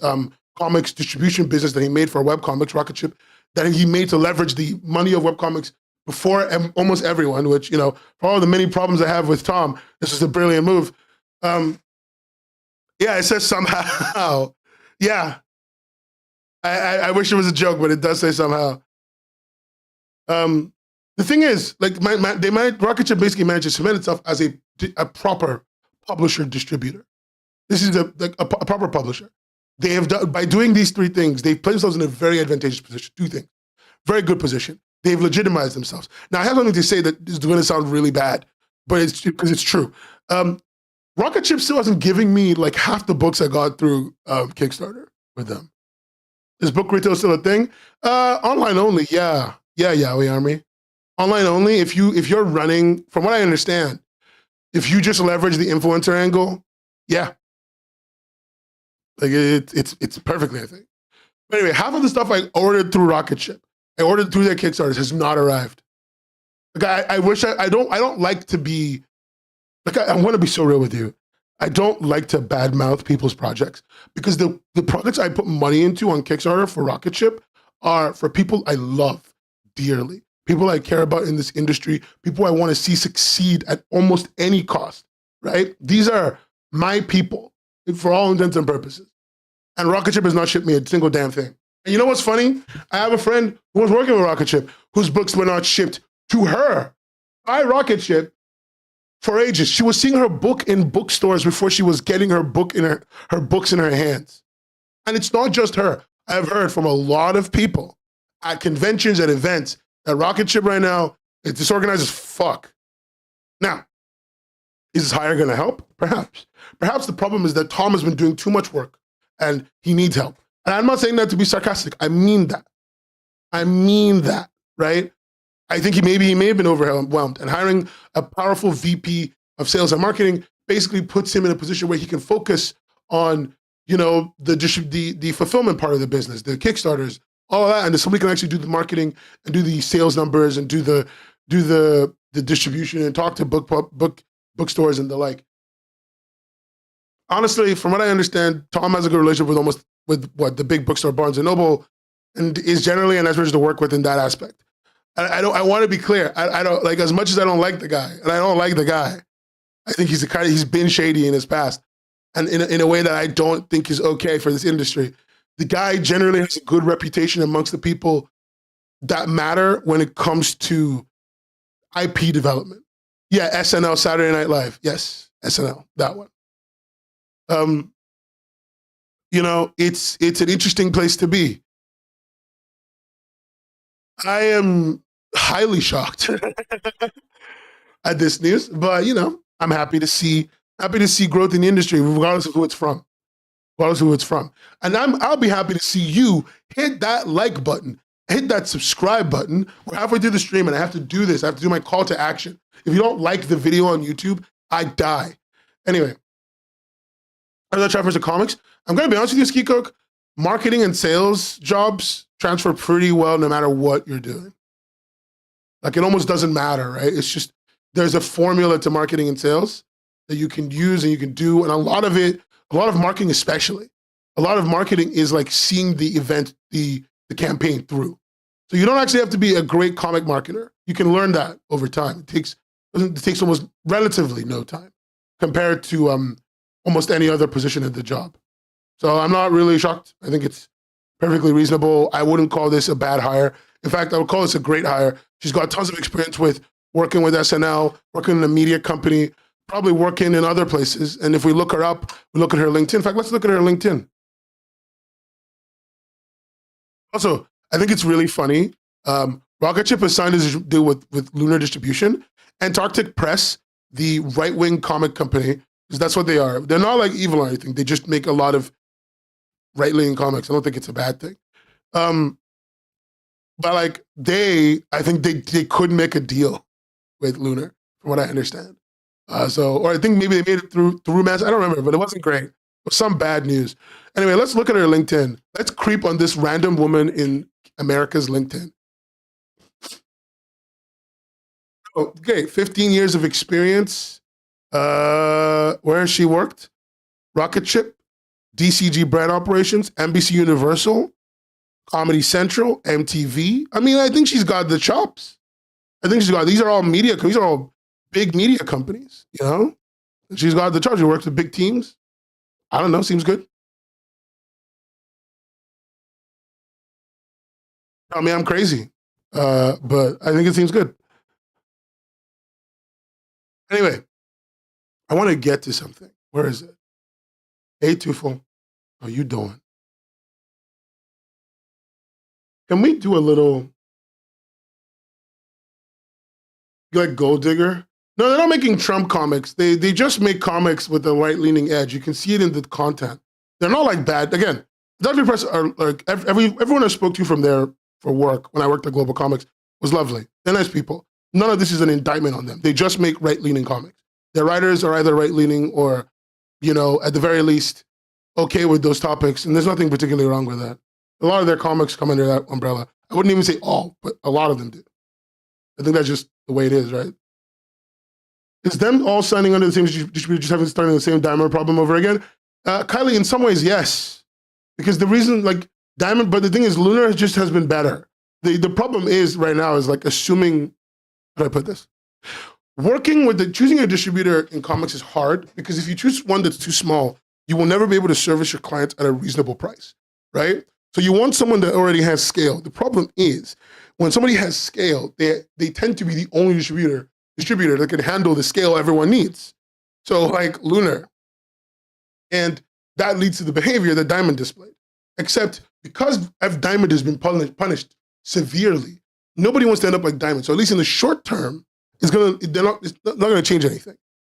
comics distribution business that he made for webcomics, Rocketship, that he made to leverage the money of webcomics before almost everyone. Which for all the many problems I have with Tom, this is a brilliant move. Yeah, it says somehow. Yeah. I wish it was a joke, but it does say somehow. The thing is, like, Rocketship basically managed to cement itself as a proper publisher distributor. This is a proper publisher. They have done, by doing these three things, they've placed themselves in a very advantageous position. Two things. Very good position. They've legitimized themselves. Now, I have something to say that is going to sound really bad, but it's because it's true. Rocketship still hasn't given me like half the books I got through Kickstarter with them. Is book retail still a thing? Online only, yeah, we army. Online only. If you're running, from what I understand, if you just leverage the influencer angle, yeah, like it's perfectly, I think. But anyway, half of the stuff I ordered through Rocketship, I ordered through their Kickstarters, has not arrived. Like I wish I don't like to be Like I want to be so real with you. I don't like to badmouth people's projects because the projects I put money into on Kickstarter for Rocketship are for people I love dearly, people I care about in this industry, people I want to see succeed at almost any cost, right? These are my people for all intents and purposes. And Rocketship has not shipped me a single damn thing. And you know what's funny? I have a friend who was working with Rocketship whose books were not shipped to her by Rocketship for ages. She was seeing her book in bookstores before she was getting her book in her books in her hands. And it's not just her. I've heard from a lot of people at conventions and events that Rocketship right now is disorganized as fuck. Now, is this hire going to help? Perhaps. Perhaps the problem is that Tom has been doing too much work and he needs help. And I'm not saying that to be sarcastic. I mean that. I mean that, right? I think he may have been overwhelmed, and hiring a powerful VP of sales and marketing basically puts him in a position where he can focus on, you know, the fulfillment part of the business, the Kickstarters, all of that, and somebody can actually do the marketing and do the sales numbers and do the distribution and talk to bookstores and the like. Honestly, from what I understand, Tom has a good relationship with the big bookstore Barnes and Noble, and is generally a nice person to work with in that aspect. I want to be clear. I don't like, as much as I don't like the guy, and I don't like the guy, I think he's been shady in his past, and in a way that I don't think is okay for this industry. The guy generally has a good reputation amongst the people that matter when it comes to IP development. Yeah, SNL, Saturday Night Live. Yes, SNL, that one. You know, it's an interesting place to be. I am highly shocked at this news, but you know, I'm happy to see growth in the industry, regardless of who it's from. Regardless of who it's from. And I'll be happy to see you hit that like button, hit that subscribe button. We're halfway through the stream and I have to do this. I have to do my call to action. If you don't like the video on YouTube, I die. Anyway, as I transfer to comics, I'm gonna be honest with you, Ski Cook, marketing and sales jobs transfer pretty well no matter what you're doing. Like it almost doesn't matter, right? It's just, there's a formula to marketing and sales that you can use and you can do. And a lot of marketing especially, a lot of marketing is like seeing the event, the campaign through. So you don't actually have to be a great comic marketer. You can learn that over time. It takes almost relatively no time compared to almost any other position in the job. So I'm not really shocked. I think it's perfectly reasonable. I wouldn't call this a bad hire. In fact, I would call this a great hire. She's got tons of experience with working with SNL, working in a media company, probably working in other places. And if we look her up, we look at her LinkedIn. In fact, let's look at her LinkedIn. Also, I think it's really funny. Rocketship has signed a deal with Lunar Distribution, Antarctic Press, the right-wing comic company, because that's what they are. They're not like evil or anything. They just make a lot of right-leaning comics. I don't think it's a bad thing. But like I think they could make a deal with Lunar, from what I understand. Or I think maybe they made it through Mass. I don't remember, but it wasn't great. It was some bad news. Anyway, let's look at her LinkedIn. Let's creep on this random woman in America's LinkedIn. Okay, 15 years of experience. Where has she worked? Rocketship, DCG Brand Operations, NBC Universal, Comedy Central, MTV. I mean, I think she's got the chops. These are all big media companies, you know? She's got the chops. She works with big teams. I don't know, seems good. I mean, I'm crazy, but I think it seems good. Anyway, I want to get to something. Where is it? Hey, Tufel, how you doing? Can we do a little, like, Gold Digger? No, they're not making Trump comics. They just make comics with a right-leaning edge. You can see it in the content. They're not like bad. Again, Dr. Press are like everyone I spoke to from there for work when I worked at Global Comics was lovely. They're nice people. None of this is an indictment on them. They just make right-leaning comics. Their writers are either right-leaning or, you know, at the very least, okay with those topics. And there's nothing particularly wrong with that. A lot of their comics come under that umbrella. I wouldn't even say all, but a lot of them do. I think that's just the way it is, right? Is them all signing under the same distributor just having starting the same Diamond problem over again? Kylie, in some ways, yes. Because the reason, like, Diamond, but the thing is, Lunar just has been better. The problem is right now is like assuming, how do I put this? Choosing a distributor in comics is hard because if you choose one that's too small, you will never be able to service your clients at a reasonable price, right? So you want someone that already has scale. The problem is when somebody has scale, they tend to be the only distributor that can handle the scale everyone needs. So like Lunar. And that leads to the behavior that Diamond displayed. Except because Diamond has been punished severely, nobody wants to end up like Diamond. So at least in the short term, it's not going to change anything.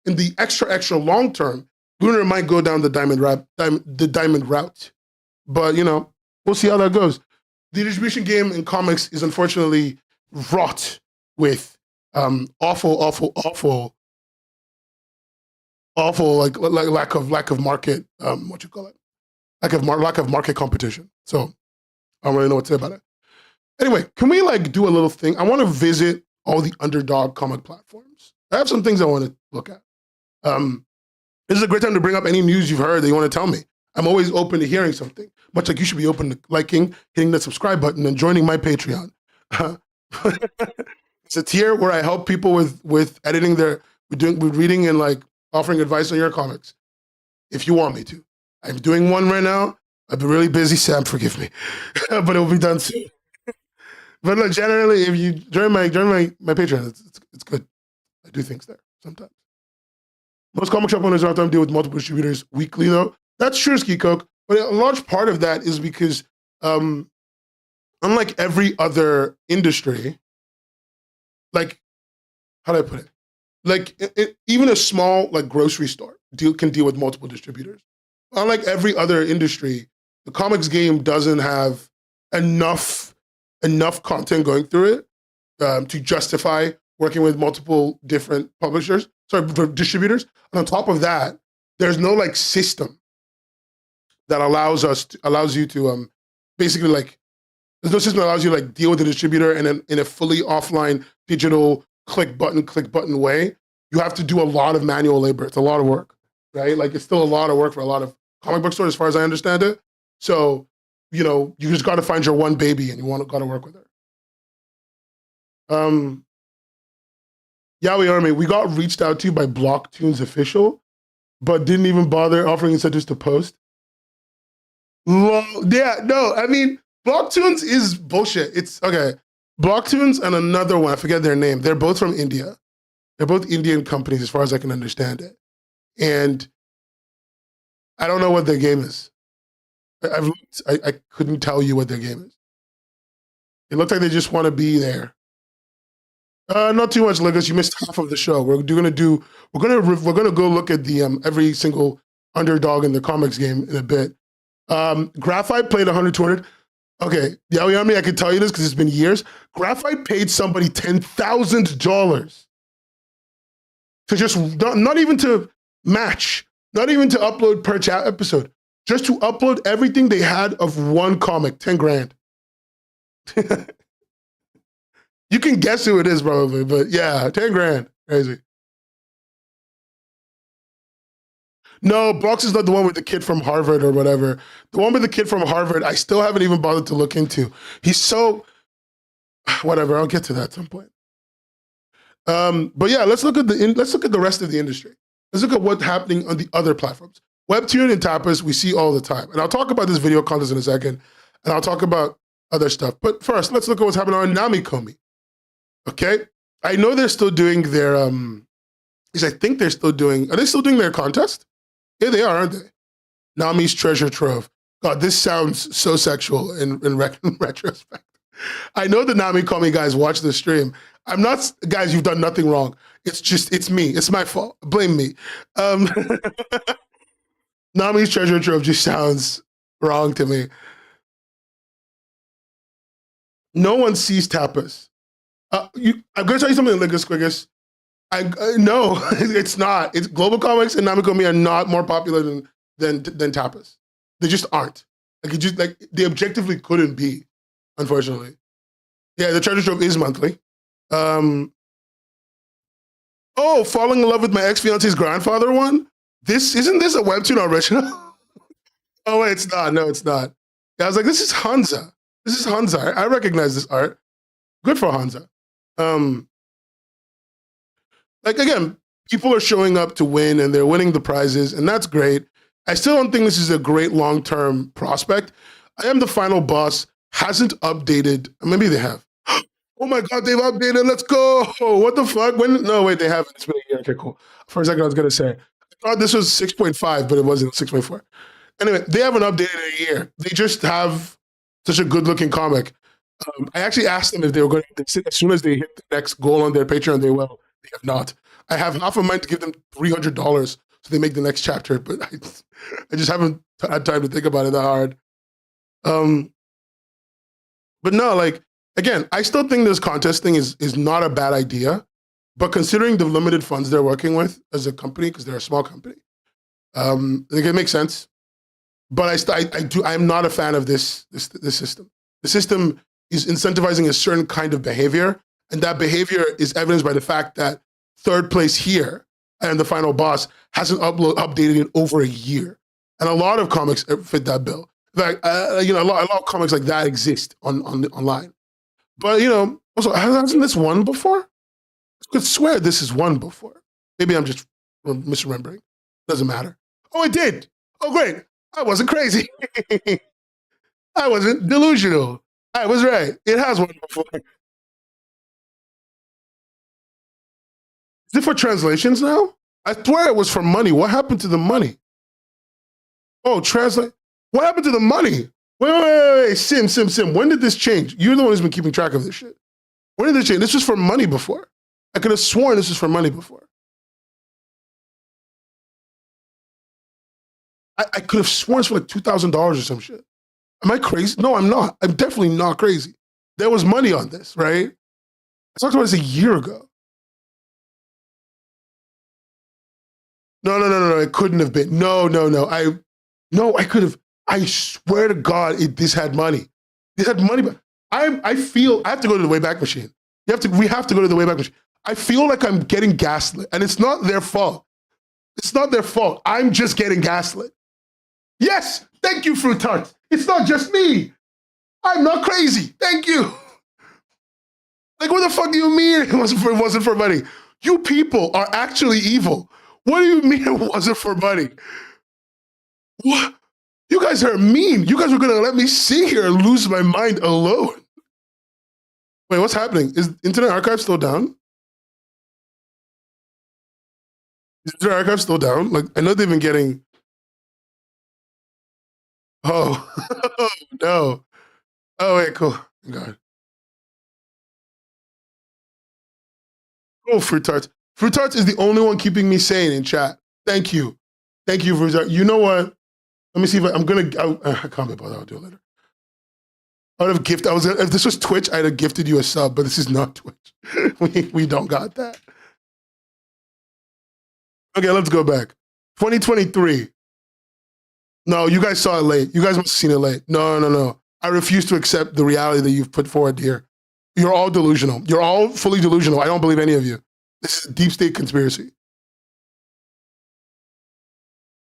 In the extra long term, Lunar might go down the Diamond route. But, we'll see how that goes. The distribution game in comics is unfortunately wrought with awful like lack of market lack of market competition. So I don't really know what to say about it. Anyway, can we like do a little thing? I want to visit all the underdog comic platforms. I have some things I want to look at. This is a great time to bring up any news you've heard that you want to tell me. I'm always open to hearing something, much like you should be open to liking, hitting the subscribe button, and joining my Patreon. It's a tier where I help people with editing with reading and like offering advice on your comics. If you want me to. I'm doing one right now. I've been really busy, Sam, forgive me. But it will be done soon. But look, generally, if you join my Patreon, it's good. I do things there sometimes. Most comic shop owners don't have time to deal with multiple distributors weekly, though. That's true, Ski Coke. But a large part of that is because, unlike every other industry, like, how do I put it? Like, even a small, like, grocery store can deal with multiple distributors. Unlike every other industry, the comics game doesn't have enough content going through it to justify working with multiple different distributors. And on top of that, there's no like system that allows you to basically like, there's no system that allows you to like deal with the distributor and then in a fully offline digital click button way. You have to do a lot of manual labor. It's a lot of work, right? Like it's still a lot of work for a lot of comic book stores as far as I understand it. So, you just got to find your one baby and you got to work with her. Yaoi Army, we got reached out to by Blocktoon's official, but didn't even bother offering incentives to post. Yeah, no, I mean, Blocktoons is bullshit. It's, okay, Blocktoons and another one, I forget their name. They're both from India. They're both Indian companies as far as I can understand it. And I don't know what their game is. I couldn't tell you what their game is. It looks like they just want to be there. Not too much, Lucas. You missed half of the show. We're gonna go look at the every single underdog in the comics game in a bit. Graphite played 100, 200. Okay, Yaoi Army, I can tell you this because it's been years. Graphite paid somebody $10,000 to just not even to match, not even to upload per chat episode, just to upload everything they had of one comic, 10 grand. You can guess who it is probably, but yeah, 10 grand, crazy. No, Brox is not the one with the kid from Harvard or whatever. The one with the kid from Harvard, I still haven't even bothered to look into. He's so, whatever, I'll get to that at some point. But yeah, let's look at the rest of the industry. Let's look at what's happening on the other platforms. Webtoon and Tapas, we see all the time. And I'll talk about this video contest in a second, and I'll talk about other stuff. But first, let's look at what's happening on Namikomi. Okay? I know they're still doing their, are they still doing their contest? Yeah, they are, aren't they? Nami's Treasure Trove. God, this sounds so sexual in retrospect. I know the Namikomi guys watch the stream. Guys, you've done nothing wrong. It's me. It's my fault. Blame me. Nami's Treasure Trove just sounds wrong to me. No one sees Tapas. I'm going to tell you something, Lingus Quiggus. No, it's not. It's Global Comics and Namikomi are not more popular than Tapas. They just aren't. They objectively couldn't be, unfortunately. Yeah, the Treasure Trove is monthly. Oh, falling in love with my ex fiance's grandfather one. This isn't this a webtoon original? Oh wait, it's not. No, it's not. Yeah, I was like, this is Hansa. This is Hansa. I recognize this art. Good for Hansa. Um, like again, people are showing up to win and they're winning the prizes, and that's great. I still don't think this is a great long term prospect. I am the final boss hasn't updated. Maybe they have. Oh my god, they've updated. Let's go. What the fuck? When? No, wait, they haven't. It's been a year. Okay, cool. For a second, I was gonna say I thought this was 6.5, but it wasn't 6.4. Anyway, they haven't updated in a year. They just have such a good looking comic. I actually asked them if they were going to, as soon as they hit the next goal on their Patreon, they will. They have not. I have half a mind to give them $300 so they make the next chapter, but I just haven't had time to think about it that hard. Um, but no, like again, I still think this contest thing is not a bad idea, but considering the limited funds they're working with as a company, because they're a small company, I think it makes sense. But I'm not a fan of this system. The system is incentivizing a certain kind of behavior, and that behavior is evidenced by the fact that third place here and the final boss hasn't updated in over a year, and a lot of comics fit that bill. In fact, a lot of comics like that exist online. But also hasn't this won before? I could swear this has won before. Maybe I'm just misremembering. Doesn't matter. Oh, it did. Oh, great. I wasn't crazy. I wasn't delusional. I was right. It has won before. Is it for translations now? I swear it was for money. What happened to the money? Oh, translate. What happened to the money? Wait. Sim. When did this change? You're the one who's been keeping track of this shit. When did this change? This was for money before. I could have sworn this was for money before. I could have sworn it's for like $2,000 or some shit. Am I crazy? No, I'm not. I'm definitely not crazy. There was money on this, right? I talked about this a year ago. No. It couldn't have been. No. I could have. I swear to God, this had money. This had money. But I feel I have to go to the Wayback Machine. We have to go to the Wayback Machine. I feel like I'm getting gaslit, and it's not their fault. It's not their fault. I'm just getting gaslit. Yes, thank you, Fruit Tarts. It's not just me. I'm not crazy. Thank you. Like, what the fuck do you mean it wasn't for money? You people are actually evil. What do you mean it wasn't for money? What? You guys are mean. You guys are gonna let me sit here and lose my mind alone. Wait, what's happening? Is Internet Archive still down? Is Internet Archive still down? Like, I know they've been getting. Oh, oh no. Oh wait, cool. God. Oh, Fruit Tarts. Fruit Tarts is the only one keeping me sane in chat. Thank you. Thank you, Fruit Tarts. You know what? Let me see if I'm gonna. I can't be bothered. I'll do it later. I would have gifted. If this was Twitch, I'd have gifted you a sub, but this is not Twitch. we don't got that. Okay, let's go back. 2023. No, you guys saw it late. You guys must have seen it late. No. I refuse to accept the reality that you've put forward here. You're all delusional. You're all fully delusional. I don't believe any of you. This is a deep state conspiracy.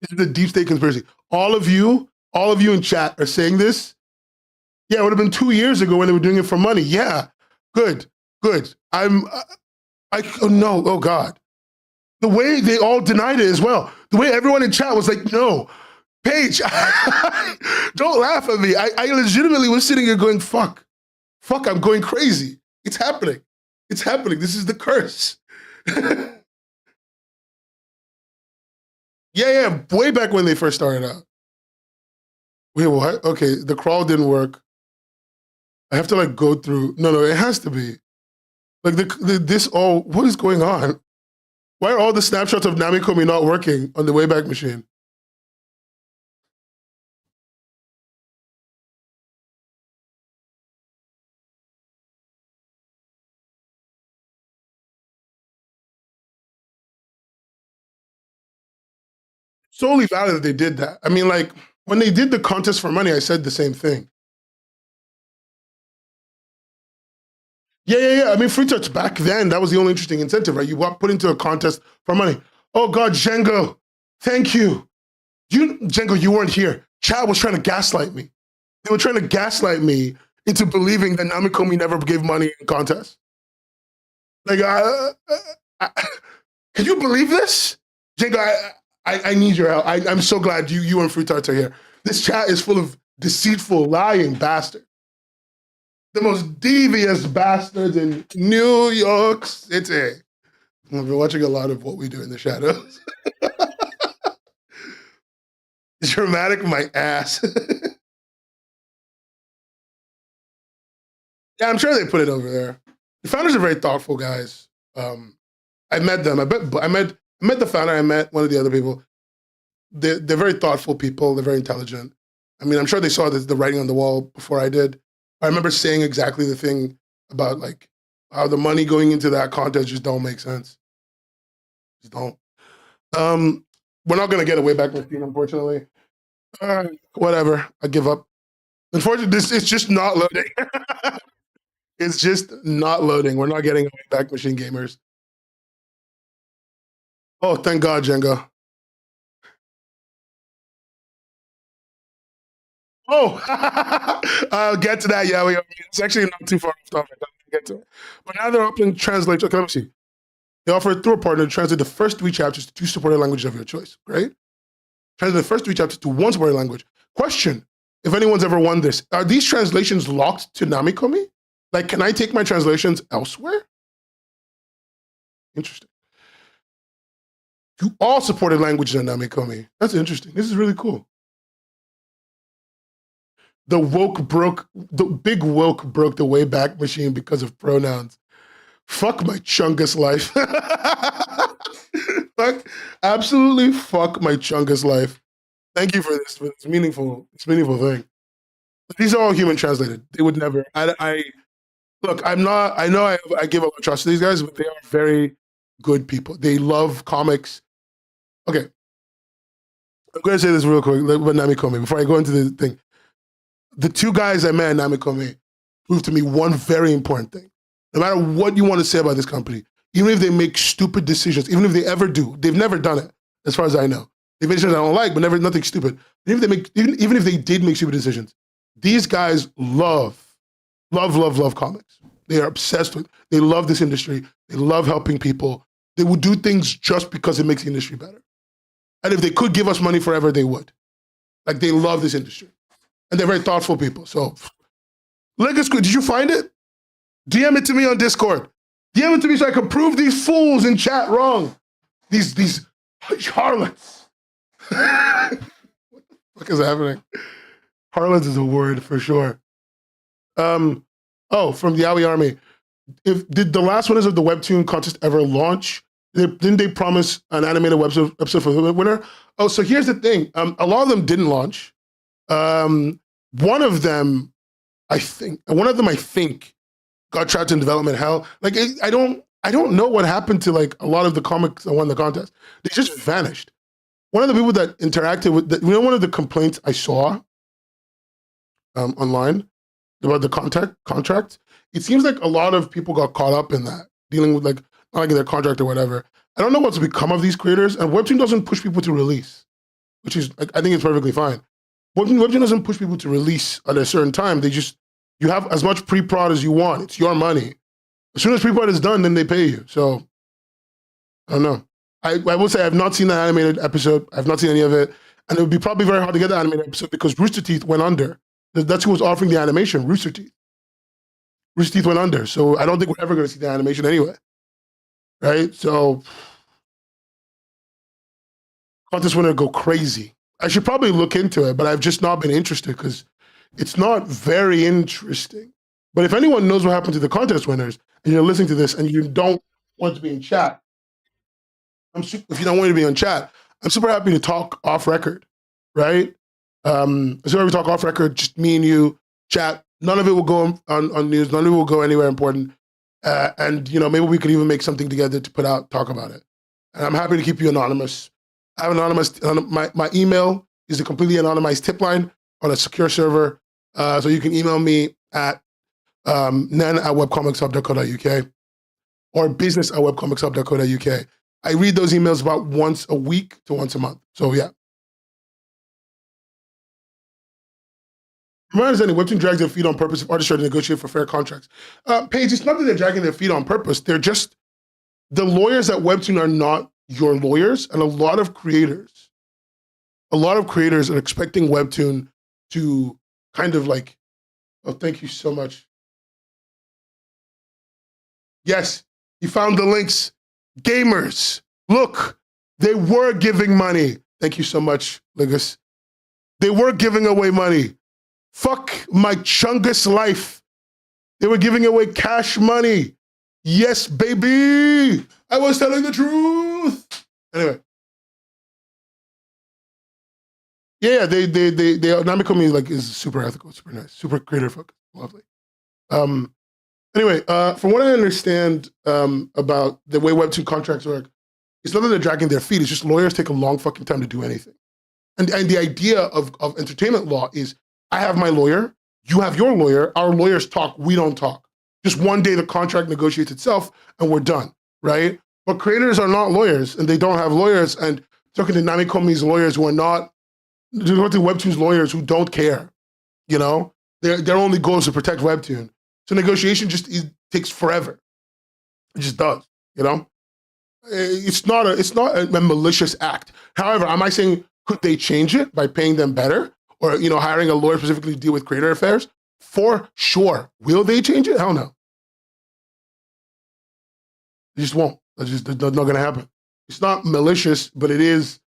This is a deep state conspiracy. All of you in chat are saying this. Yeah, it would have been 2 years ago when they were doing it for money. Yeah, good. Oh no, oh God. The way they all denied it as well. The way everyone in chat was like, no, Paige, don't laugh at me. I legitimately was sitting here going, fuck, I'm going crazy. It's happening. This is the curse. Yeah, way back when they first started out. Wait, what? Okay, the crawl didn't work. I have to like go through. No, it has to be. Like this all. What is going on? Why are all the snapshots of Namikomi not working on the Wayback Machine? Solely valid that they did that. I mean, like when they did the contest for money, I said the same thing. Yeah. I mean, free touch back then, that was the only interesting incentive, right? You put into a contest for money. Oh God, Django, thank you. Django, you weren't here. Chat was trying to gaslight me. They were trying to gaslight me into believing that Namikomi never gave money in contests. Like, can you believe this? Django, I need your help. I'm so glad you and Free Tarts are here. This chat is full of deceitful, lying bastards. The most devious bastards in New York City. I've been watching a lot of What We Do in the Shadows. Dramatic my ass. Yeah, I'm sure they put it over there. The founders are very thoughtful guys. I met them. I met the founder. I met one of the other people. They're very thoughtful people. They're very intelligent. I mean, I'm sure they saw the writing on the wall before I did. I remember saying exactly the thing about like how the money going into that contest just don't make sense. Just don't. We're not gonna get a Wayback Machine, unfortunately. Whatever. I give up. Unfortunately, it's just not loading. It's just not loading. We're not getting a Wayback Machine, gamers. Oh, thank God, Jenga. Oh, I'll get to that. Yeah, it's actually not too far off topic. I'll get to it. But now they're offering translate. Okay, let me see. They offer through a partner to translate the first 3 chapters to 2 supported languages of your choice. Great. Translate the first 3 chapters to 1 supported language. Question: if anyone's ever won this, are these translations locked to Namikomi? Like, can I take my translations elsewhere? Interesting. To all supported languages in Namikomi. That's interesting. This is really cool. The big woke broke the Wayback Machine because of pronouns. Fuck my Chungus life. Absolutely fuck my Chungus life. Thank you for this meaningful thing. These are all human translated. They would never. Look. I know I give a lot of trust to these guys, but they are very good people. They love comics. Okay, I'm going to say this real quick with Namikomi before I go into the thing. The 2 guys I met at Namikomi proved to me one very important thing. No matter what you want to say about this company, even if they make stupid decisions, even if they ever do, they've never done it, as far as I know. They've made decisions I don't like, but nothing stupid. Even if they did make stupid decisions, these guys love comics. They are obsessed with. They love this industry. They love helping people. They would do things just because it makes the industry better. And if they could give us money forever, they would. Like, they love this industry. And they're very thoughtful people. So, Legacy, did you find it? DM it to me on Discord. DM it to me so I can prove these fools in chat wrong. These harlots. What the fuck is happening? Harlots is a word for sure. From the Yaoi Army. Did the last winners of the Webtoon contest ever launch? Didn't they promise an animated episode for the winner? Oh, so here's the thing. A lot of them didn't launch. One of them, I think, got trapped in development hell. Like, I don't know what happened to like a lot of the comics that won the contest. They just vanished. One of the people that interacted with, one of the complaints I saw online about the contract, it seems like a lot of people got caught up in that, dealing with like not liking their contract or whatever. I don't know what's become of these creators, and Webtoon doesn't push people to release, which is, I think it's perfectly fine. Webtoon doesn't push people to release at a certain time. You have as much pre-prod as you want. It's your money. As soon as pre-prod is done, then they pay you. So, I don't know. I will say I have not seen that animated episode. I have not seen any of it. And it would be probably very hard to get the animated episode because Rooster Teeth went under. That's who was offering the animation, Rooster Teeth. Rooster Teeth went under. So I don't think we're ever going to see the animation anyway. Right? So, contest winner go crazy. I should probably look into it, but I've just not been interested because it's not very interesting. But if anyone knows what happened to the contest winners and you're listening to this and you don't want to be in chat, if you don't want to be on chat, I'm super happy to talk off record, right? So we talk off record, just me and you, chat. None of it will go on news. None of it will go anywhere important. And maybe we could even make something together to put out, talk about it. And I'm happy to keep you anonymous. I have anonymous. My email is a completely anonymized tip line on a secure server. So you can email me at Nan at webcomicshub.co.uk or business at webcomicshub.co.uk. I read those emails about once a week to once a month. So yeah. From my understanding, Webtoon drags their feet on purpose if artists try to negotiate for fair contracts. Paige, it's not that they're dragging their feet on purpose. They're just, the lawyers at Webtoon are not your lawyers, and a lot of creators are expecting Webtoon to kind of like, oh, thank you so much. Yes, you found the links. Gamers, look, they were giving money. Thank you so much, Ligus. They were giving away money. Fuck my Chungus life. They were giving away cash money. Yes, baby. I was telling the truth. Anyway. Yeah, they Namiko me like is super ethical, super nice, super creator focused, lovely. Anyway, from what I understand about the way Webtoon contracts work, it's not that they're dragging their feet. It's just lawyers take a long fucking time to do anything. And the idea of entertainment law is, I have my lawyer, you have your lawyer, our lawyers talk, we don't talk. Just one day the contract negotiates itself and we're done, right? But creators are not lawyers and they don't have lawyers. And talking to Nami Komi's lawyers who are not, talking to Webtoon's lawyers who don't care, you know? Their only goal is to protect Webtoon. So negotiation just takes forever. It just does, you know? It's not a malicious act. However, am I saying, could they change it by paying them better? Or, you know, hiring a lawyer specifically to deal with creator affairs? For sure. Will they change it? Hell no. They just won't. That's not going to happen. It's not malicious, but it's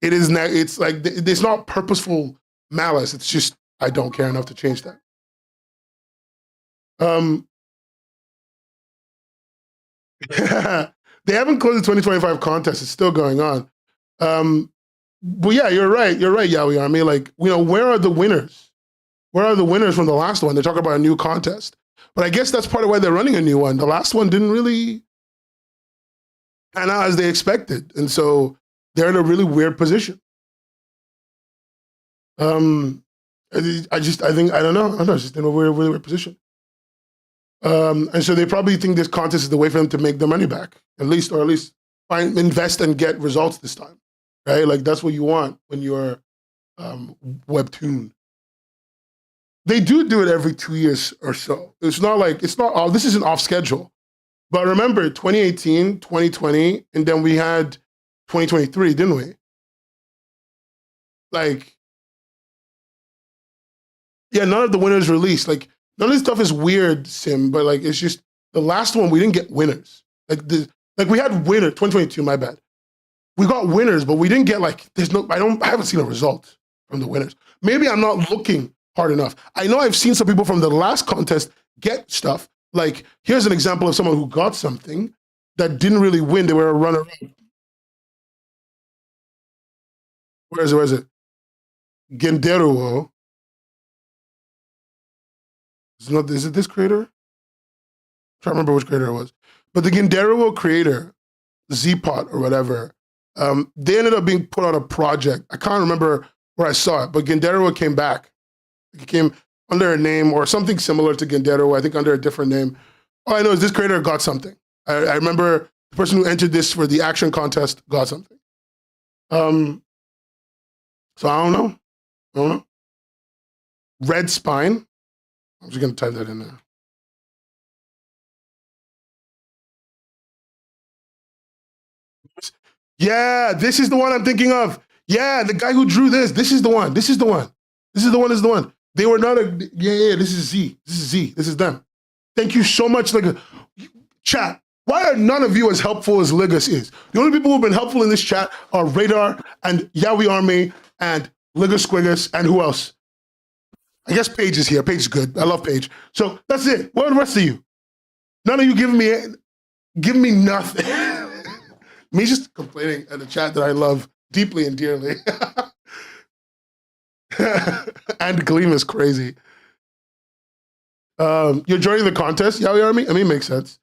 like, it's not purposeful malice. It's just, I don't care enough to change that. They haven't closed the 2025 contest. It's still going on. But yeah, you're right, Yaoi Army. Like, you know, where are the winners? Where are the winners from the last one? They talk about a new contest. But I guess that's part of why they're running a new one. The last one didn't really pan out as they expected. And so they're in a really weird position. I don't know. I don't know. It's just in a really weird position. And so they probably think this contest is the way for them to make their money back, or at least invest and get results this time, right? Like that's what you want when you're Webtoon. They do it every 2 years or so. This isn't off schedule. But remember 2018, 2020, and then we had 2023, didn't we? Like, yeah, none of the winners released. Like, none of this stuff is weird, Sim, but like it's just the last one we didn't get winners. Like we had winner 2022, my bad. We got winners, but we didn't get I haven't seen a result from the winners. Maybe I'm not looking hard enough. I know I've seen some people from the last contest get stuff. Like, here's an example of someone who got something that didn't really win. They were a runner-up. Where is it? Genderuo. Is it this creator? I'm trying to remember which creator it was. But the Genderuo creator, Zpot or whatever, they ended up being put on a project. I can't remember where I saw it, but Genderuo came back. It came under a name or something similar to Genderuo, I think under a different name. All I know is this creator got something. I remember the person who entered this for the action contest got something. So I don't know. Red Spine. I'm just going to type that in there. Yeah, this is the one I'm thinking of. Yeah, the guy who drew this. This is the one. They were not this is Z. This is them. Thank you so much. Chat, why are none of you as helpful as Ligus is? The only people who've been helpful in this chat are Radar and Yaoi Army and Ligus Squigus and who else? I guess Paige is here. Paige is good. I love Paige. So that's it. What are the rest of you? None of you giving me nothing. Me just complaining at the chat that I love deeply and dearly. And Gleam is crazy. You're joining the contest, Yaoi Army? I mean, it makes sense.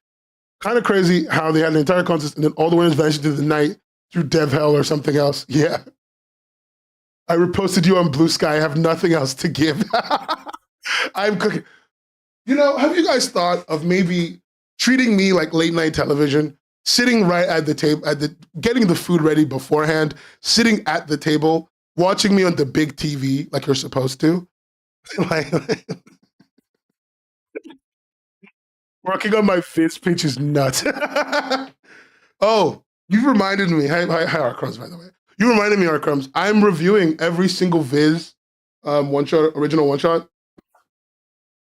Kind of crazy how they had an entire contest and then all the winners vanished into the night through dev hell or something else. Yeah. I reposted you on Blue Sky. I have nothing else to give. I'm cooking. Have you guys thought of maybe treating me like late night television, sitting right at the table, getting the food ready beforehand, sitting at the table, watching me on the big TV like you're supposed to, like working on my fist pitch is nuts. Oh, you reminded me. Hi, Arcrums, by the way. You reminded me, Arcrums. I'm reviewing every single Viz one shot, original one shot.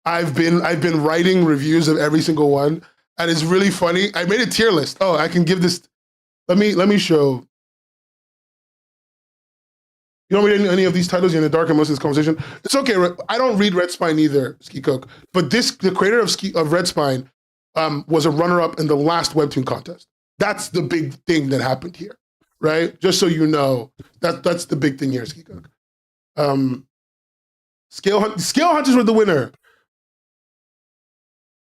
I've been writing reviews of every single one, and it's really funny. I made a tier list. Oh, I can give this. Let me show. You don't read any of these titles. You're in the dark and most of this conversation. It's okay. I don't read Red Spine either, Ski Cook. But the creator of Red Spine was a runner-up in the last Webtoon contest. That's the big thing that happened here, right? Just so you know, that's the big thing here, Ski Cook. Scale Hunters were the winner.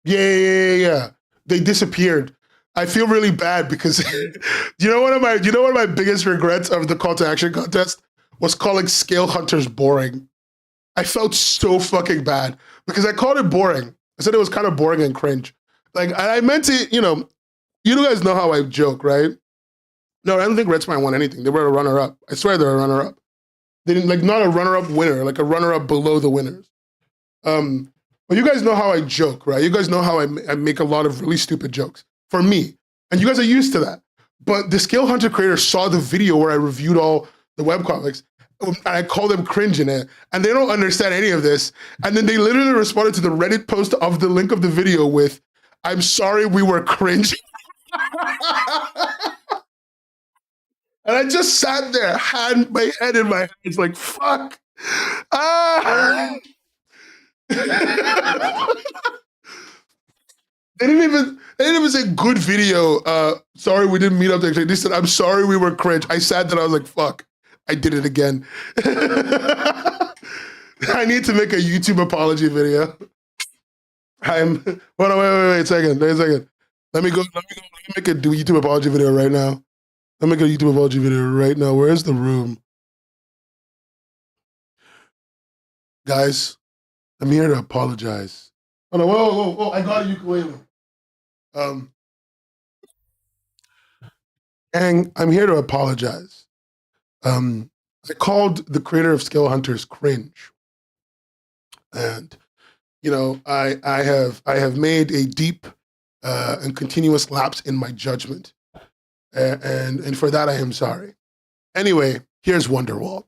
Yeah. They disappeared. I feel really bad because one of my biggest regrets of the call to action contest was calling Scale Hunters boring. I felt so fucking bad because I called it boring. I said it was kind of boring and cringe. Like I meant to, you guys know how I joke, right? No, I don't think Red Spine won anything. They were a runner-up. I swear they're a runner-up. They didn't not a runner-up winner, like a runner-up below the winners. But you guys know how I joke, right? You guys know how I make a lot of really stupid jokes for me, and you guys are used to that. But the Scale Hunter creator saw the video where I reviewed all the webcomics, and I called them cringe in it, and they don't understand any of this. And then they literally responded to the Reddit post of the link of the video with, "I'm sorry we were cringe." And I just sat there, had my head in my hands, like, fuck. Ah. They didn't even say good video. Sorry we didn't meet up there. They said, "I'm sorry we were cringe." I sat there, I was like, fuck, I did it again. I need to make a YouTube apology video. Hold on, wait a second. Let me make a YouTube apology video right now. Let me make a YouTube apology video right now. Where's the room? Guys, I'm here to apologize. Oh, no, whoa, I got a ukulele. And I'm here to apologize. I called the creator of Scale Hunters cringe. And, I have made a deep and continuous lapse in my judgment. And for that, I am sorry. Anyway, here's Wonderwall.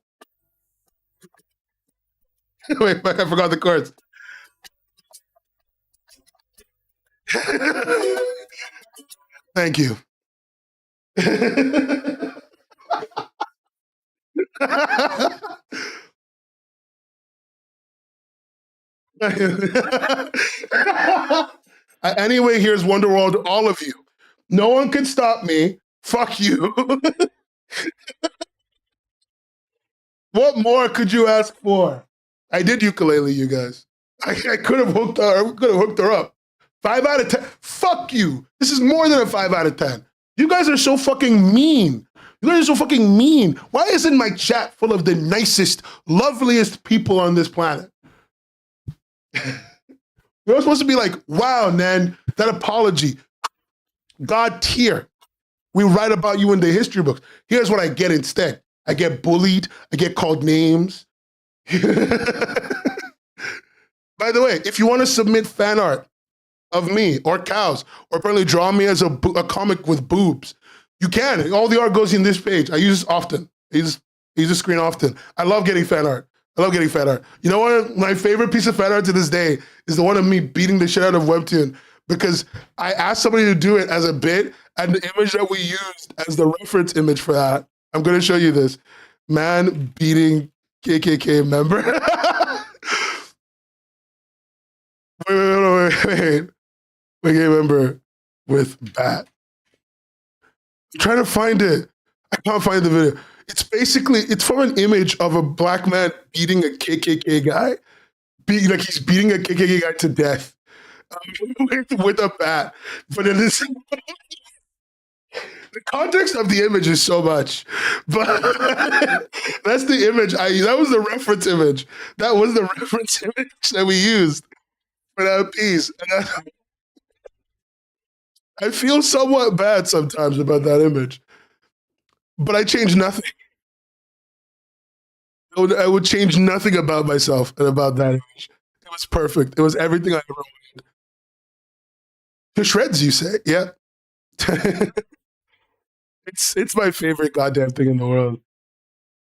Wait, I forgot the chords. Thank you. Anyway, here's Wonderworld to all of you. No one can stop me. Fuck you. What more could you ask for? I did ukulele, you guys. I could have hooked her up. 5 out of 10. Fuck you. This is more than a 5 out of 10. You guys are so fucking mean. You guys are so fucking mean. Why isn't my chat full of the nicest, loveliest people on this planet? You're supposed to be like, wow, Nan, that apology. God tier. We write about you in the history books. Here's what I get instead. I get bullied. I get called names. By the way, if you want to submit fan art of me or cows, or apparently draw me as a comic with boobs, you can. All the art goes in this page. I use this often. I use the screen often. I love getting fan art. You know what? My favorite piece of fan art to this day is the one of me beating the shit out of Webtoon, because I asked somebody to do it as a bit, and the image that we used as the reference image for that, I'm going to show you this. Man beating KKK member. Wait. KKK member with bat. I'm trying to find it. I can't find the video. It's from an image of a black man beating a KKK guy. He's beating a KKK guy to death with a bat. But it is... The context of the image is so much, but that's the image that was the reference image. That was the reference image that we used. without peas. And I feel somewhat bad sometimes about that image, but I change nothing. I would change nothing about myself and about that image. It was perfect. It was everything I ever wanted. To shreds, you say? Yeah. it's my favorite goddamn thing in the world.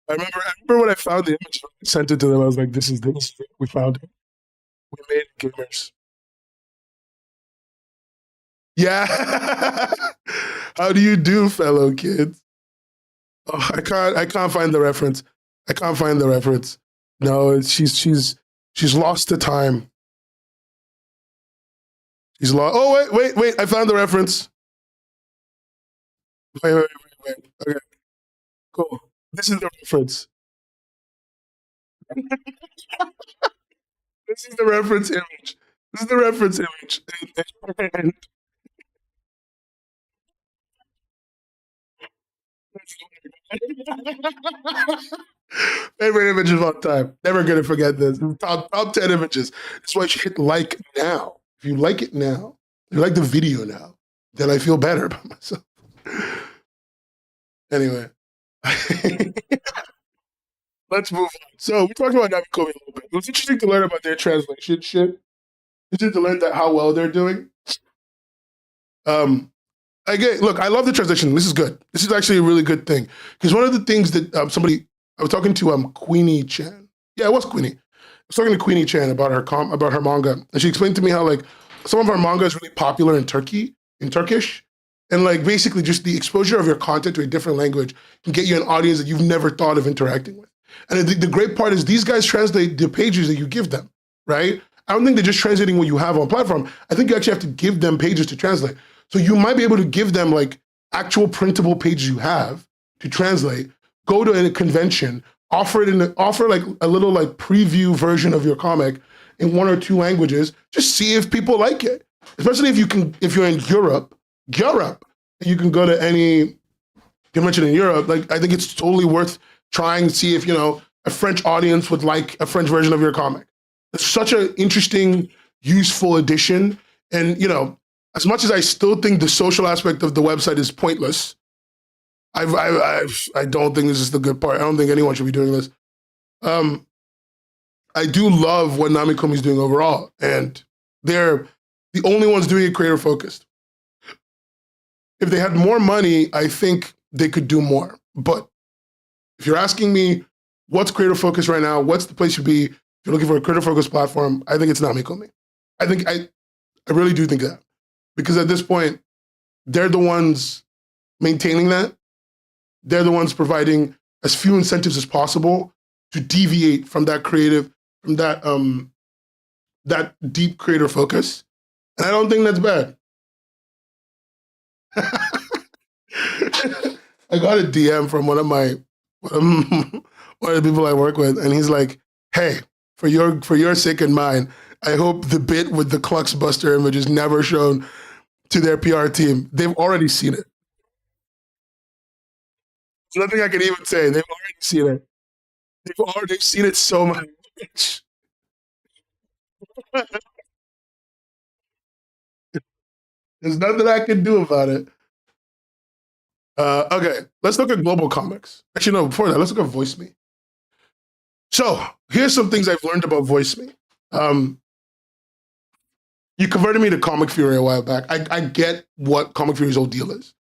I remember when I found the image, I sent it to them. I was like, "This is this. We found it. We made it, gamers." Yeah. How do you do, fellow kids? Oh, I can't find the reference. I can't find the reference. No, she's lost the time. She's lost. Oh wait! I found the reference. Wait. Okay, cool. This is the reference. This is the reference image. This is the reference image. And favorite image of all time. Never gonna forget this. Top 10 images. That's why you should hit like now. If you like it now, if you like the video now, then I feel better about myself. Anyway. Let's move on. So we talked about Navi Kobe a little bit. It was interesting to learn about their translation shit. Interesting to learn that how well they're doing. Um, look, I love the translation. This is good. This is actually a really good thing because one of the things that I was talking to Queenie Chan. Yeah, it was Queenie. I was talking to Queenie Chan about about her manga, and she explained to me how like some of her manga is really popular in Turkish, and like basically just the exposure of your content to a different language can get you an audience that you've never thought of interacting with. And the great part is these guys translate the pages that you give them, right? I don't think they're just translating what you have on platform. I think you actually have to give them pages to translate. So you might be able to give them like actual printable pages you have to translate, go to a convention, offer like a little like preview version of your comic in one or two languages, just see if people like it. Especially if you're in Europe, and you can go to any convention in Europe, like I think it's totally worth trying to see if, a French audience would like a French version of your comic. It's such an interesting, useful addition. And, as much as I still think the social aspect of the website is pointless, I don't think this is the good part. I don't think anyone should be doing this. I do love what Namikomi is doing overall, and they're the only ones doing it creator focused. If they had more money, I think they could do more. But if you're asking me what's creator focused right now, what's the place to be if you're looking for a creator focused platform, I think it's Namikomi. I really do think that. Because at this point, they're the ones maintaining that. They're the ones providing as few incentives as possible to deviate from that that deep creator focus. And I don't think that's bad. I got a DM from one of the people I work with, and he's like, "Hey, for your sake and mine, I hope the bit with the Cluxbuster image is never shown to their PR team. They've already seen it. There's nothing I can even say. They've already seen it. They've seen it so much. There's nothing I can do about it." Okay, let's look at global comics. Actually, no, before that, let's look at VoiceMe. So here's some things I've learned about VoiceMe. You converted me to Comic Fury a while back. I get what Comic Fury's whole deal is.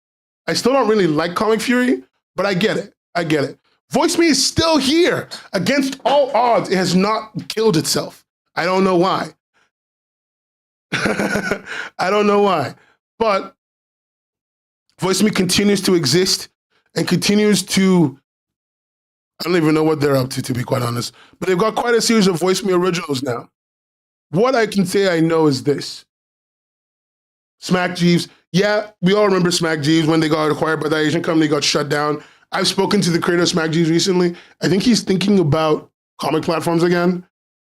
I still don't really like Comic Fury, but I get it. VoiceMe is still here. Against all odds, it has not killed itself. I don't know why. I don't know why. But VoiceMe continues to exist and continues to, I don't even know what they're up to be quite honest. But they've got quite a series of VoiceMe originals now. What I can say I know is this. Smack Jeeves. Yeah, we all remember Smack Jeeves when they got acquired by the Asian company, got shut down. I've spoken to the creator of Smack Jeeves recently. I think he's thinking about comic platforms again.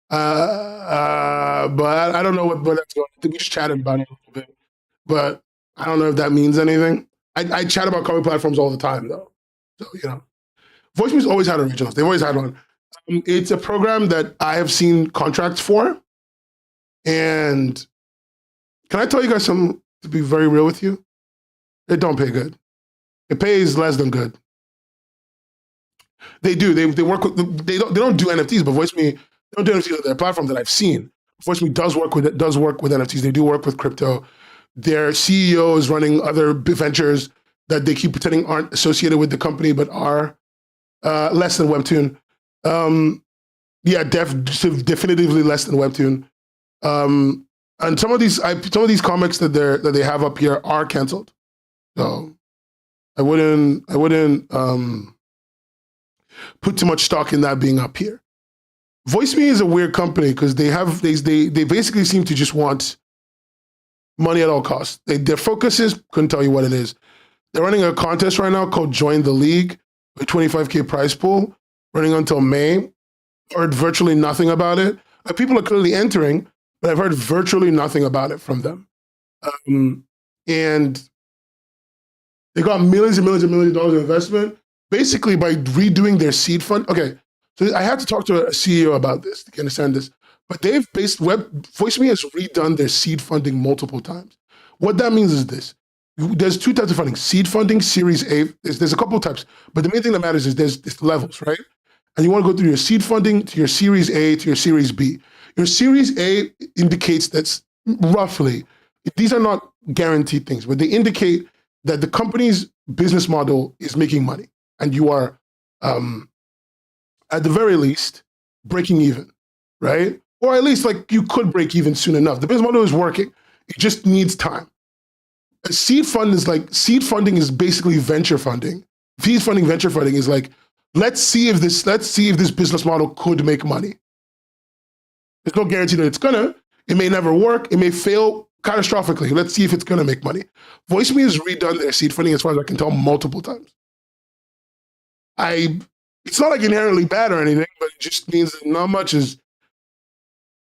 But I don't know what that's going. I think we just chatted about it a little bit. But I don't know if that means anything. I chat about comic platforms all the time, though. So, VoiceMe's always had originals. They've always had one. It's a program that I have seen contracts for. And can I tell you guys something, to be very real with you? It don't pay good. It pays less than good. They do. They work with, they don't do NFTs, but VoiceMe, they don't do NFTs on their platform that I've seen. VoiceMe does work with NFTs. They do work with crypto. Their CEO is running other ventures that they keep pretending aren't associated with the company, but are less than Webtoon. Yeah, definitively less than Webtoon. And some of these comics that they have up here are canceled. So I wouldn't put too much stock in that being up here. VoiceMe is a weird company because they basically seem to just want money at all costs. Their focus is, couldn't tell you what it is. They're running a contest right now called Join the League, a 25K prize pool, running until May. Heard virtually nothing about it. People are clearly entering, but I've heard virtually nothing about it from them. And they got millions and millions and millions of dollars of investment, basically by redoing their seed fund. Okay, so I had to talk to a CEO about this to understand this. But VoiceMe has redone their seed funding multiple times. What that means is this. There's two types of funding: seed funding, Series A. There's a couple of types, but the main thing that matters is there's levels, right? And you want to go through your seed funding to your Series A to your Series B. Your Series A indicates that's roughly, these are not guaranteed things, but they indicate that the company's business model is making money and you are, at the very least, breaking even, right? Or at least like you could break even soon enough. The business model is working. It just needs time. A seed funding is basically venture funding. Seed funding, venture funding is like, let's see if this business model could make money. There's no guarantee that it's gonna. It may never work. It may fail catastrophically. Let's see if it's gonna make money. VoiceMe has redone their seed funding, as far as I can tell, multiple times. It's not like inherently bad or anything, but it just means that not much is.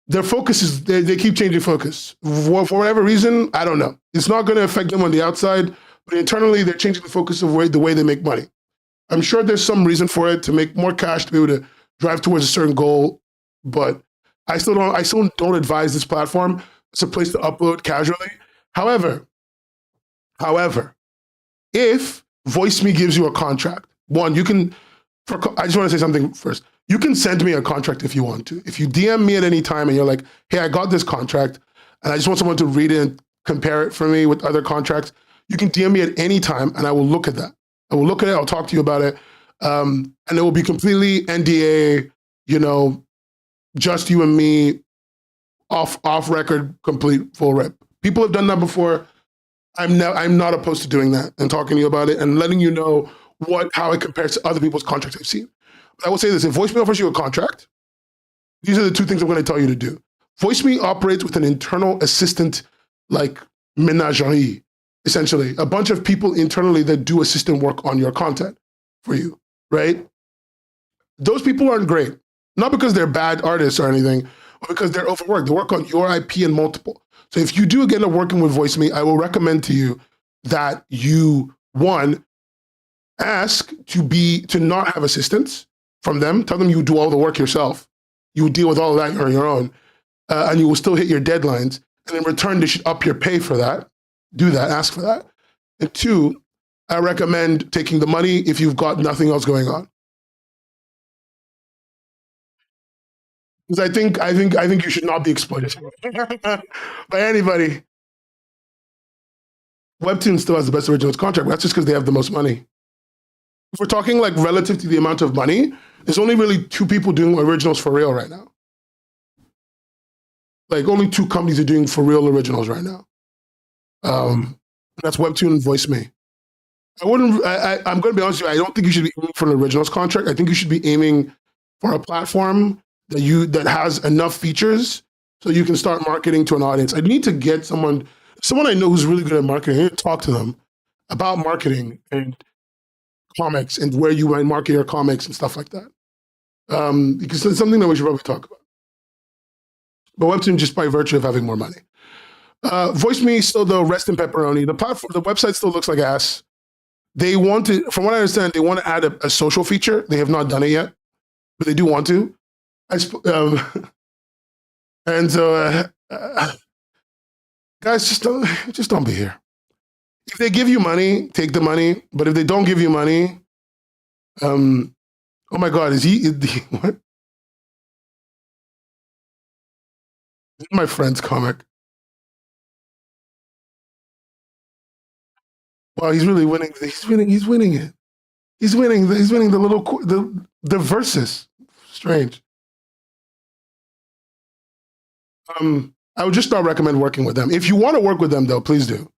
Their focus is they keep changing focus for whatever reason. I don't know. It's not going to affect them on the outside, but internally they're changing the focus of the way they make money. I'm sure there's some reason for it, to make more cash, to be able to drive towards a certain goal. But I still don't advise this platform. It's a place to upload casually. However, if VoiceMe gives you a contract, one, you can. I just want to say something first. You can send me a contract if you want to. If you DM me at any time and you're like, hey, I got this contract and I just want someone to read it and compare it for me with other contracts, you can DM me at any time and I will look at that. I will look at it, I'll talk to you about it. And it will be completely NDA, just you and me, off record, complete, full rep. People have done that before. I'm not opposed to doing that and talking to you about it and letting you know how it compares to other people's contracts I've seen. I will say this, if VoiceMe offers you a contract, these are the two things I'm going to tell you to do. VoiceMe operates with an internal assistant, like menagerie, essentially. A bunch of people internally that do assistant work on your content for you, right? Those people aren't great. Not because they're bad artists or anything, but because they're overworked. They work on your IP and multiple. So if you do end up working with VoiceMe, I will recommend to you that you, one, ask to not have assistants from them. Tell them you do all the work yourself. You deal with all of that on your own, and you will still hit your deadlines. And in return, they should up your pay for that. Do that, ask for that. And two, I recommend taking the money if you've got nothing else going on. Because I think you should not be exploited by anybody. Webtoon still has the best originals contract, but that's just because they have the most money. If we're talking like relative to the amount of money, there's only really 2 people doing originals for real right now. Like only 2 companies are doing for real originals right now. That's Webtoon and VoiceMe. I'm going to be honest with you, I don't think you should be aiming for an originals contract. I think you should be aiming for a platform that has enough features so you can start marketing to an audience. I need to get someone I know who's really good at marketing. I need to talk to them about marketing and comics and where you might market your comics and stuff like that. Because it's something that we should probably talk about. But Webtoon, just by virtue of having more money. VoiceMe still, though, rest in pepperoni. The website still looks like ass. From what I understand, they want to add a social feature. They have not done it yet, but they do want to. And so, guys, just don't be here. If they give you money, take the money. But if they don't give you money, oh my God, is he what? This is my friend's comic. Wow, he's really winning. He's winning. He's winning it. He's winning. He's winning the little the verses. Strange. I would just not recommend working with them. If you want to work with them, though, please do.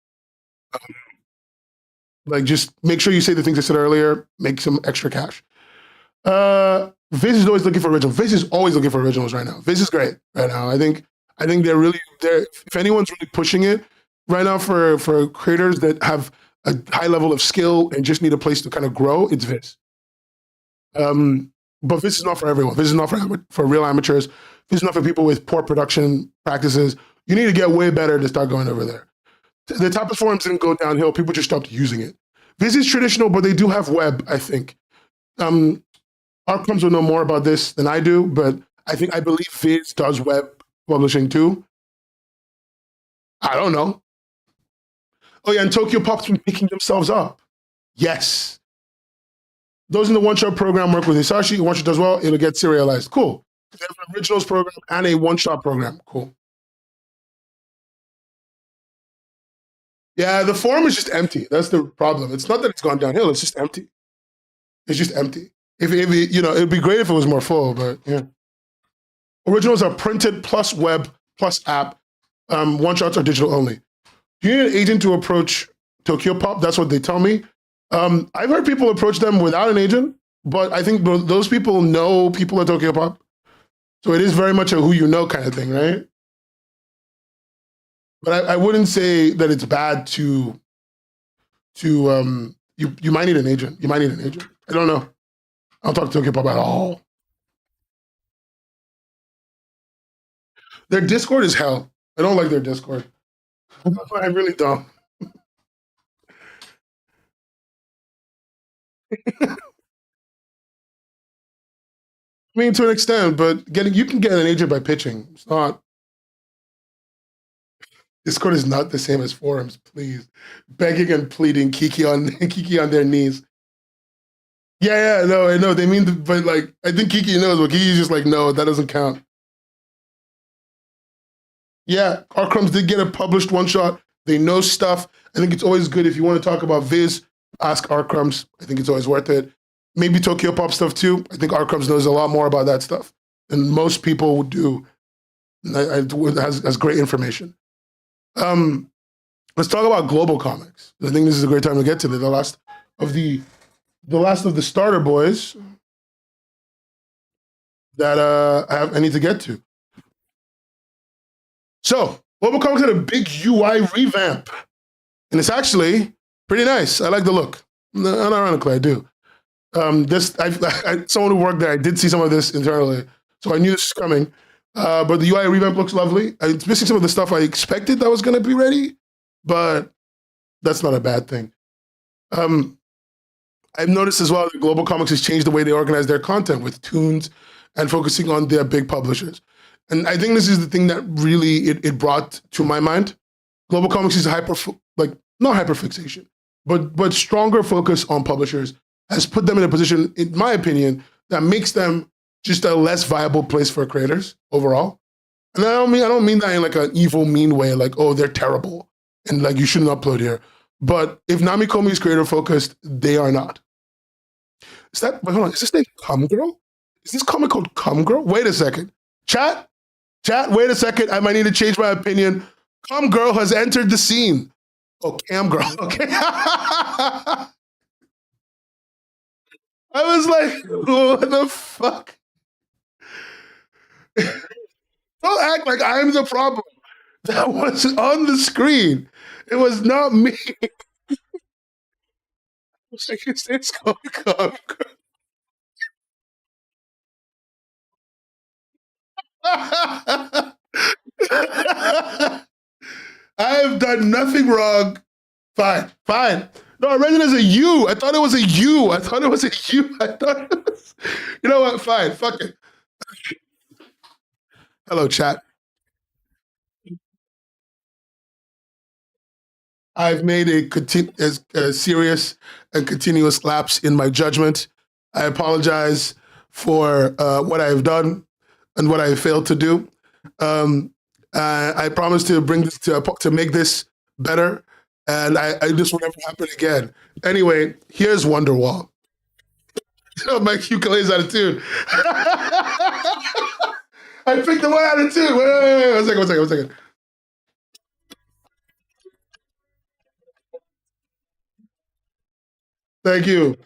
Like, just make sure you say the things I said earlier. Make some extra cash. Viz is always looking for originals. Viz is always looking for originals right now. Viz is great right now. I think they're really there. If anyone's really pushing it right now for creators that have a high level of skill and just need a place to kind of grow, it's Viz. But Viz is not for everyone. Viz is not for real amateurs. Viz is not for people with poor production practices. You need to get way better to start going over there. The Tapas forums didn't go downhill. People just stopped using it. Viz is traditional, but they do have web, I think. Outcomes will know more about this than I do, but I believe Viz does web publishing too. I don't know. Oh yeah, and Tokyo Pop's been picking themselves up. Yes. Those in the one-shot program work with Hisashi. One-shot does well, it'll get serialized. Cool. They have an originals program and a one-shot program. Cool. Yeah, the forum is just empty. That's the problem. It's not that it's gone downhill. It's just empty. It's just empty. If it'd be great if it was more full, but yeah. Originals are printed plus web plus app. One shots are digital only. Do you need an agent to approach Tokyo Pop? That's what they tell me. I've heard people approach them without an agent, but I think those people know people at Tokyo Pop. So it is very much a who you know kind of thing, right? But I wouldn't say that it's bad to you might need an agent. You might need an agent. I don't know. I don't talk to Tokyo Pop at all. Their Discord is hell. I don't like their Discord. I really don't. I mean, to an extent, but you can get an agent by pitching. It's not. Discord is not the same as forums. Please, begging and pleading, Kiki on Kiki on their knees. Yeah, no, I know. They mean, but like, I think Kiki knows, but Kiki's just like, no, that doesn't count. Yeah, our Crumbs did get a published one shot. They know stuff. I think it's always good if you want to talk about Viz, ask our Crumbs. I think it's always worth it. Maybe Tokyo Pop stuff too. I think our Crumbs knows a lot more about that stuff than most people would do. Has great information. Let's talk about global comics. I think this is a great time to get to the last of the starter boys that I need to get to. So, Global Comics had a big UI revamp, and it's actually pretty nice. I like the look. Unironically, I do. Someone who worked there, I did see some of this internally, so I knew this was coming. But the UI revamp looks lovely. It's missing some of the stuff I expected that was going to be ready, but that's not a bad thing. I've noticed as well that Global Comics has changed the way they organize their content with tunes and focusing on their big publishers. And I think this is the thing that really it brought to my mind. Global Comics is not hyperfixation, but stronger focus on publishers has put them in a position, in my opinion, that makes them just a less viable place for creators overall. And I don't mean that in like an evil, mean way, like, oh, they're terrible and like you shouldn't upload here. But if Namikomi is creator focused, they are not. Hold on, is this name Come Girl? Is this comic called Come Girl? Wait a second. Chat, wait a second. I might need to change my opinion. Come Girl has entered the scene. Oh, Cam Girl. Okay. I was like, what the fuck? Don't act like I'm the problem. That was on the screen. It was not me. It's like, it's called Come Girl. I have done nothing wrong. Fine. No, I read it as a U. I thought it was a U. I thought it was a U. I thought it was. You know what? Fine. Fuck it. Hello, chat. I've made a serious and continuous lapse in my judgment. I apologize for what I have done and what I have failed to do. I promise to bring this to make this better, and I this will never happen again. Anyway, here's Wonderwall. My ukulele's out of tune. I picked the one out of tune. Wait, one second. Thank you.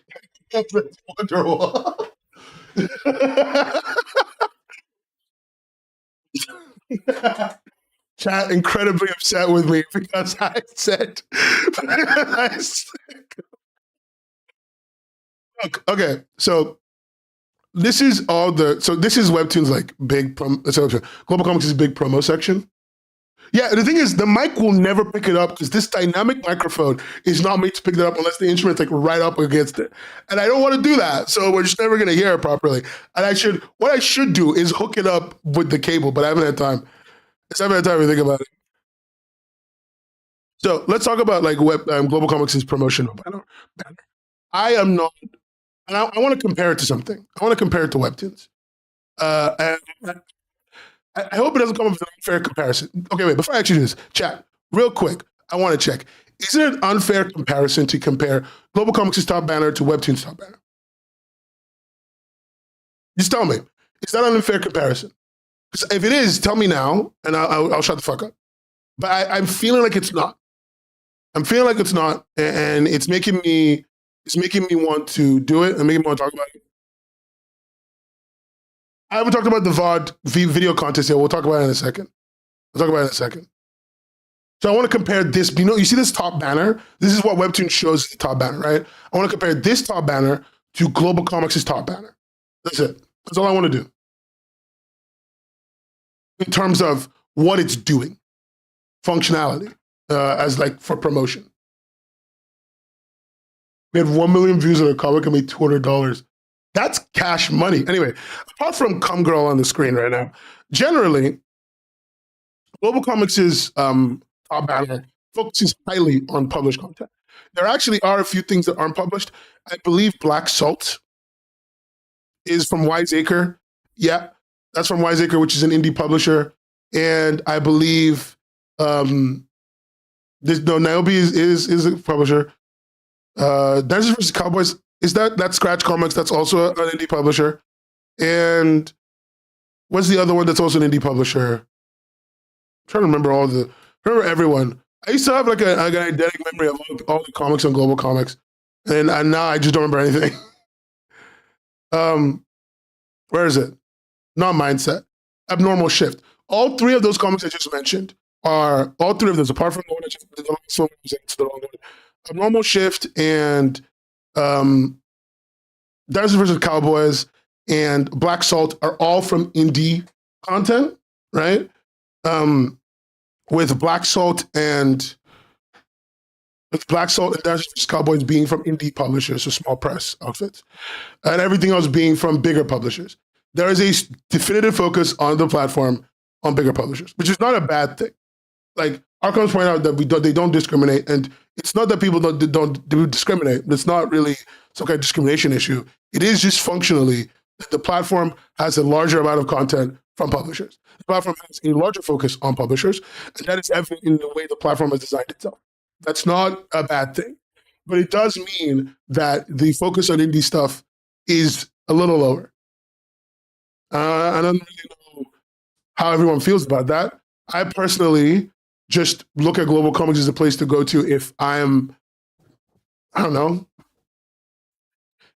Wonderwall. Chat incredibly upset with me because I said. Okay, so this is this is Webtoon's like big Global Comics' big promo section. Yeah, the thing is, the mic will never pick it up because this dynamic microphone is not made to pick it up unless the instrument's like right up against it, and I don't want to do that. So we're just never going to hear it properly. And what I should do is hook it up with the cable, but I haven't had time. I haven't had time to think about it. So let's talk about like Global Comics' promotional banner. I am not, and I want to compare it to something. I want to compare it to Webtoons. And I hope it doesn't come up with an unfair comparison. Okay, wait, before I actually do this, chat, real quick, I want to check. Is it an unfair comparison to compare Global Comics' top banner to Webtoon's top banner? Just tell me. Is that an unfair comparison? Because if it is, tell me now, and I'll shut the fuck up. But I'm feeling like it's not. I'm feeling like it's not, and it's making me want to do it and making me want to talk about it. I haven't talked about the VOD video contest yet. We'll talk about it in a second. So I want to compare this. You see this top banner? This is what Webtoon shows as the top banner, right? I want to compare this top banner to Global Comics' top banner. That's it. That's all I want to do. In terms of what it's doing, functionality, as like for promotion. We had 1 million views on a comic and made $200. That's cash money. Anyway, apart from Come Girl on the screen right now, generally, Global Comics' top banner focuses highly on published content. There actually are a few things that aren't published. I believe Black Salt is from Wiseacre. Yeah, that's from Wiseacre, which is an indie publisher. And I believe Niobe is a publisher. Dinosaurs vs. Cowboys, is that Scratch Comics? That's also an indie publisher. And what's the other one that's also an indie publisher? I'm trying to remember everyone. I used to have like an eidetic memory of all the comics on Global Comics, and now I just don't remember anything. Where is it? Not Mindset. Abnormal Shift. All three of those comics I just mentioned all three of those, apart from the one I just the last one, it's the wrong one. Abnormal Shift and Dinosaurs vs. Cowboys and Black Salt are all from indie content, right? With Black Salt and Dinosaurs vs. Cowboys being from indie publishers, so small press outfits, and everything else being from bigger publishers. There is a definitive focus on the platform on bigger publishers, which is not a bad thing. Like Arkhams point out that they don't discriminate, and it's not that people don't discriminate. It's not really some kind of discrimination issue. It is just functionally that the platform has a larger amount of content from publishers. The platform has a larger focus on publishers, and that is evident in the way the platform has designed itself. That's not a bad thing, but it does mean that the focus on indie stuff is a little lower. I don't really know how everyone feels about that. I personally just look at Global Comics as a place to go to if I don't know,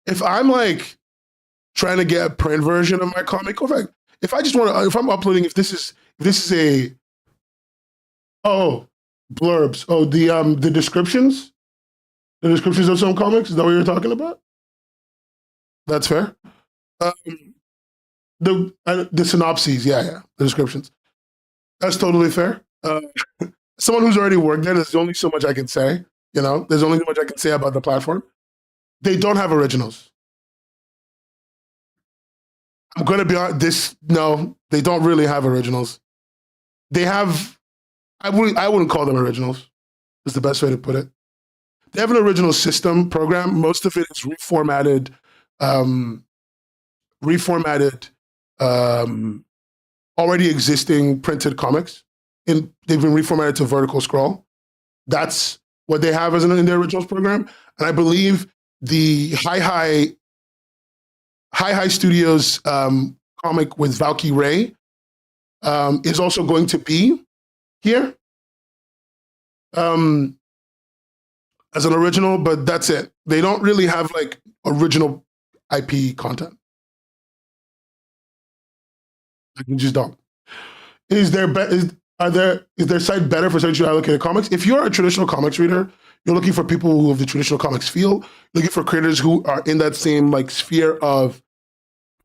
if I'm like trying to get a print version of my comic, or if I just want to, if I'm uploading, if this is blurbs, the descriptions of some comics, is that what you're talking about? That's fair. The synopses, yeah, the descriptions. That's totally fair. Someone who's already worked there, there's only so much I can say. There's only so much I can say about the platform. They don't have originals. I'm going to be honest. No, they don't really have originals. They have. I wouldn't call them originals. is the best way to put it. They have an original system program. Most of it is reformatted, um, reformatted, um, already existing printed comics. They've been reformatted to vertical scroll. That's what they have as in their originals program. And I believe the Hi Studios comic with Valky Ray is also going to be here as an original, but that's it. They don't really have like original IP content. Like, you just don't. Is their site better for centrally allocated comics? If you're a traditional comics reader, you're looking for people who have the traditional comics feel, looking for creators who are in that same like sphere of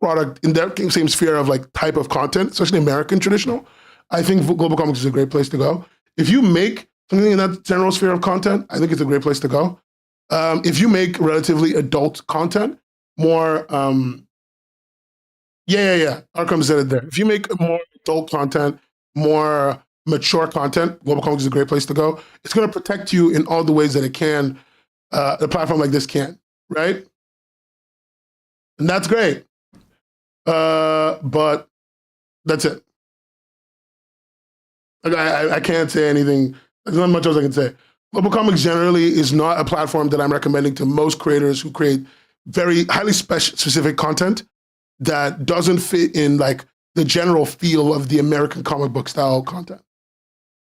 product, in that same sphere of like type of content, especially American traditional. I think Global Comics is a great place to go. If you make something in that general sphere of content, I think it's a great place to go. If you make relatively adult content, more, Arkham said it there. If you make more adult content, more mature content, Global Comics is a great place to go. It's going to protect you in all the ways that it can, a platform like this can, right? And that's great. But that's it. I can't say anything. There's not much else I can say. Global Comics generally is not a platform that I'm recommending to most creators who create very highly specific content that doesn't fit in like the general feel of the American comic book style content.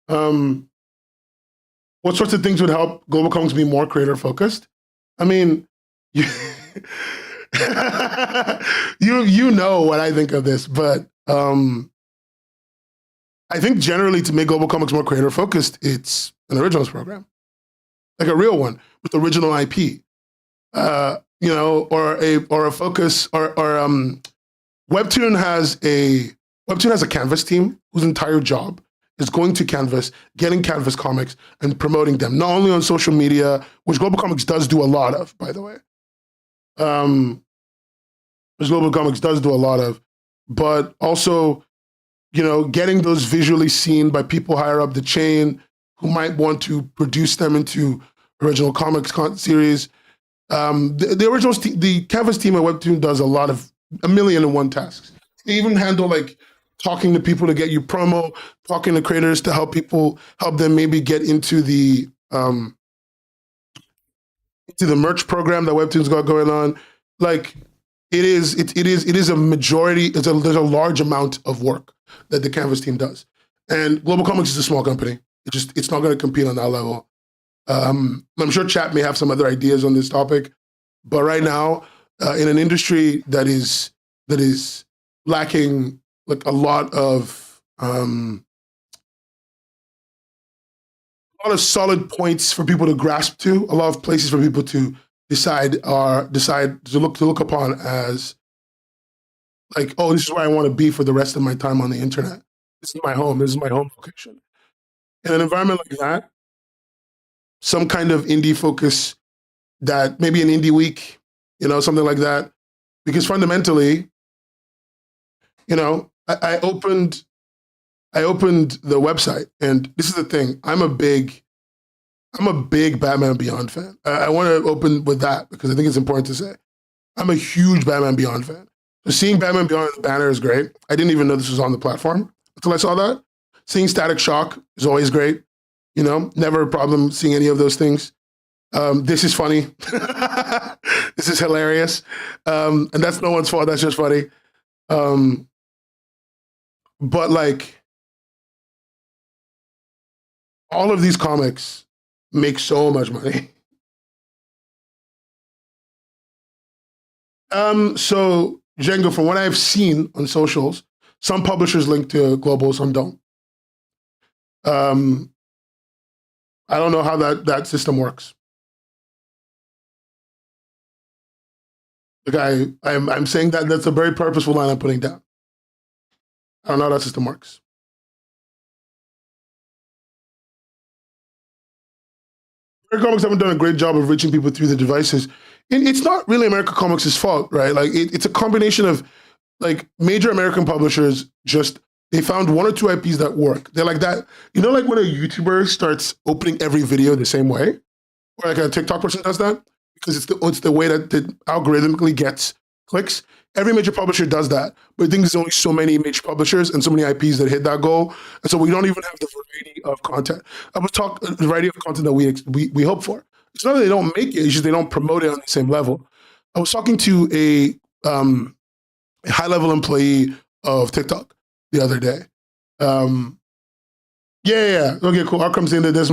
What sorts of things would help Global Comics be more creator focused? I mean, you, you know what I think of this, but I think generally to make Global Comics more creator focused, it's an originals program, like a real one with original IP, or a focus or Webtoon has a Canvas team whose entire job is going to Canvas, getting Canvas comics and promoting them, not only on social media, which Global Comics does do a lot of, by the way. Which Global Comics does do a lot of, but also, getting those visually seen by people higher up the chain who might want to produce them into original comics series. The originals, the Canvas team at Webtoon does a lot of 1,000,001 tasks. They even handle like talking to people to get you promo, talking to creators to help them maybe get into the merch program that Webtoon's got going on. Like it is a majority. There's a large amount of work that the Canvas team does, and Global Comics is a small company. It's not going to compete on that level. I'm sure Chat may have some other ideas on this topic, but right now, in an industry that is lacking like a lot of solid points for people to grasp to, a lot of places for people to decide to look upon as like, oh, this is where I want to be for the rest of my time on the internet. This is my home. This is my home location. In an environment like that, some kind of indie focus, that maybe an indie week, something like that. Because fundamentally, I opened the website, and this is the thing. I'm a big Batman Beyond fan. I want to open with that because I think it's important to say. I'm a huge Batman Beyond fan. So seeing Batman Beyond the banner is great. I didn't even know this was on the platform until I saw that. Seeing Static Shock is always great. Never a problem seeing any of those things. This is funny. This is hilarious. And that's no one's fault. That's just funny. But like, all of these comics make so much money. So Django, from what I've seen on socials, some publishers link to Global, some don't. I don't know how that system works. Like I'm saying that's a very purposeful line I'm putting down. I don't know how that system works. American Comics haven't done a great job of reaching people through the devices. And it's not really American Comics' fault, right? Like it's a combination of like major American publishers just They found one or two IPs that work. They're like that. You know, like when a YouTuber starts opening every video the same way, or like a TikTok person does that, because it's the way that it algorithmically gets clicks. Every major publisher does that, but I think there's only so many major publishers and so many IPs that hit that goal, and so we don't even have the variety of content. I was talking the variety of content that we hope for. It's not that they don't make it; it's just they don't promote it on the same level. I was talking to a high-level employee of TikTok the other day. Yeah. Okay, cool. Out comes in that there's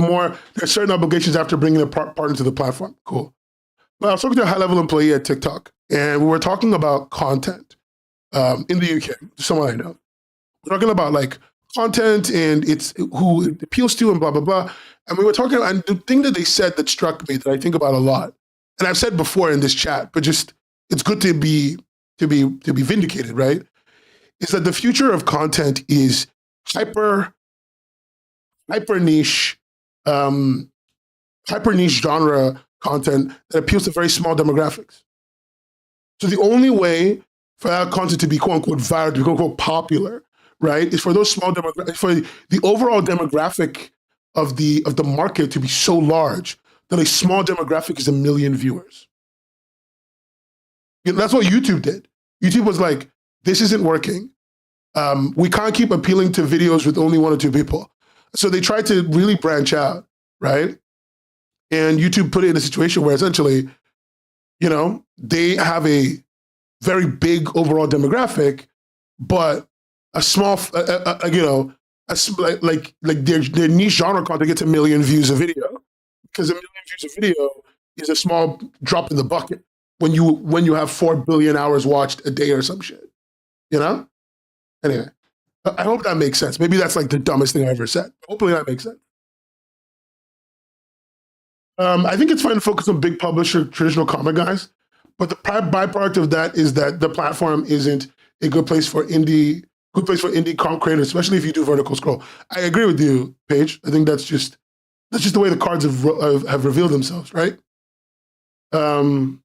certain obligations after bringing a partner to the platform. Cool. But I was talking to a high-level employee at TikTok, and we were talking about content in the UK, someone I know. We're talking about like content and it's who it appeals to and blah, blah, blah. And we were talking about, and the thing that they said that struck me that I think about a lot, and I've said before in this chat, but just it's good to be vindicated, right? Is that the future of content is hyper niche, hyper niche genre content that appeals to very small demographics. So the only way for that content to be quote unquote viral, to be quote unquote popular, right, is for those small demographics, for the overall demographic of the market to be so large that a small demographic is 1 million viewers. You know, that's what YouTube did. YouTube was like, this isn't working. We can't keep appealing to videos with only 1 or 2 people. So they tried to really branch out, right? And YouTube put it in a situation where essentially, you know, they have a very big overall demographic, but a small, you know, like their niche genre content gets 1 million views a video, because 1 million views a video is a small drop in the bucket when you have 4 billion hours watched a day or some shit, you know? Anyway, I hope that makes sense. Maybe that's like the dumbest thing I ever said. Hopefully that makes sense. I think it's fine to focus on big publisher, traditional comic guys, but the byproduct of that is that the platform isn't a good place for indie comic creators, especially if you do vertical scroll. I agree with you, Paige. I think that's just the way the cards have revealed themselves, right? I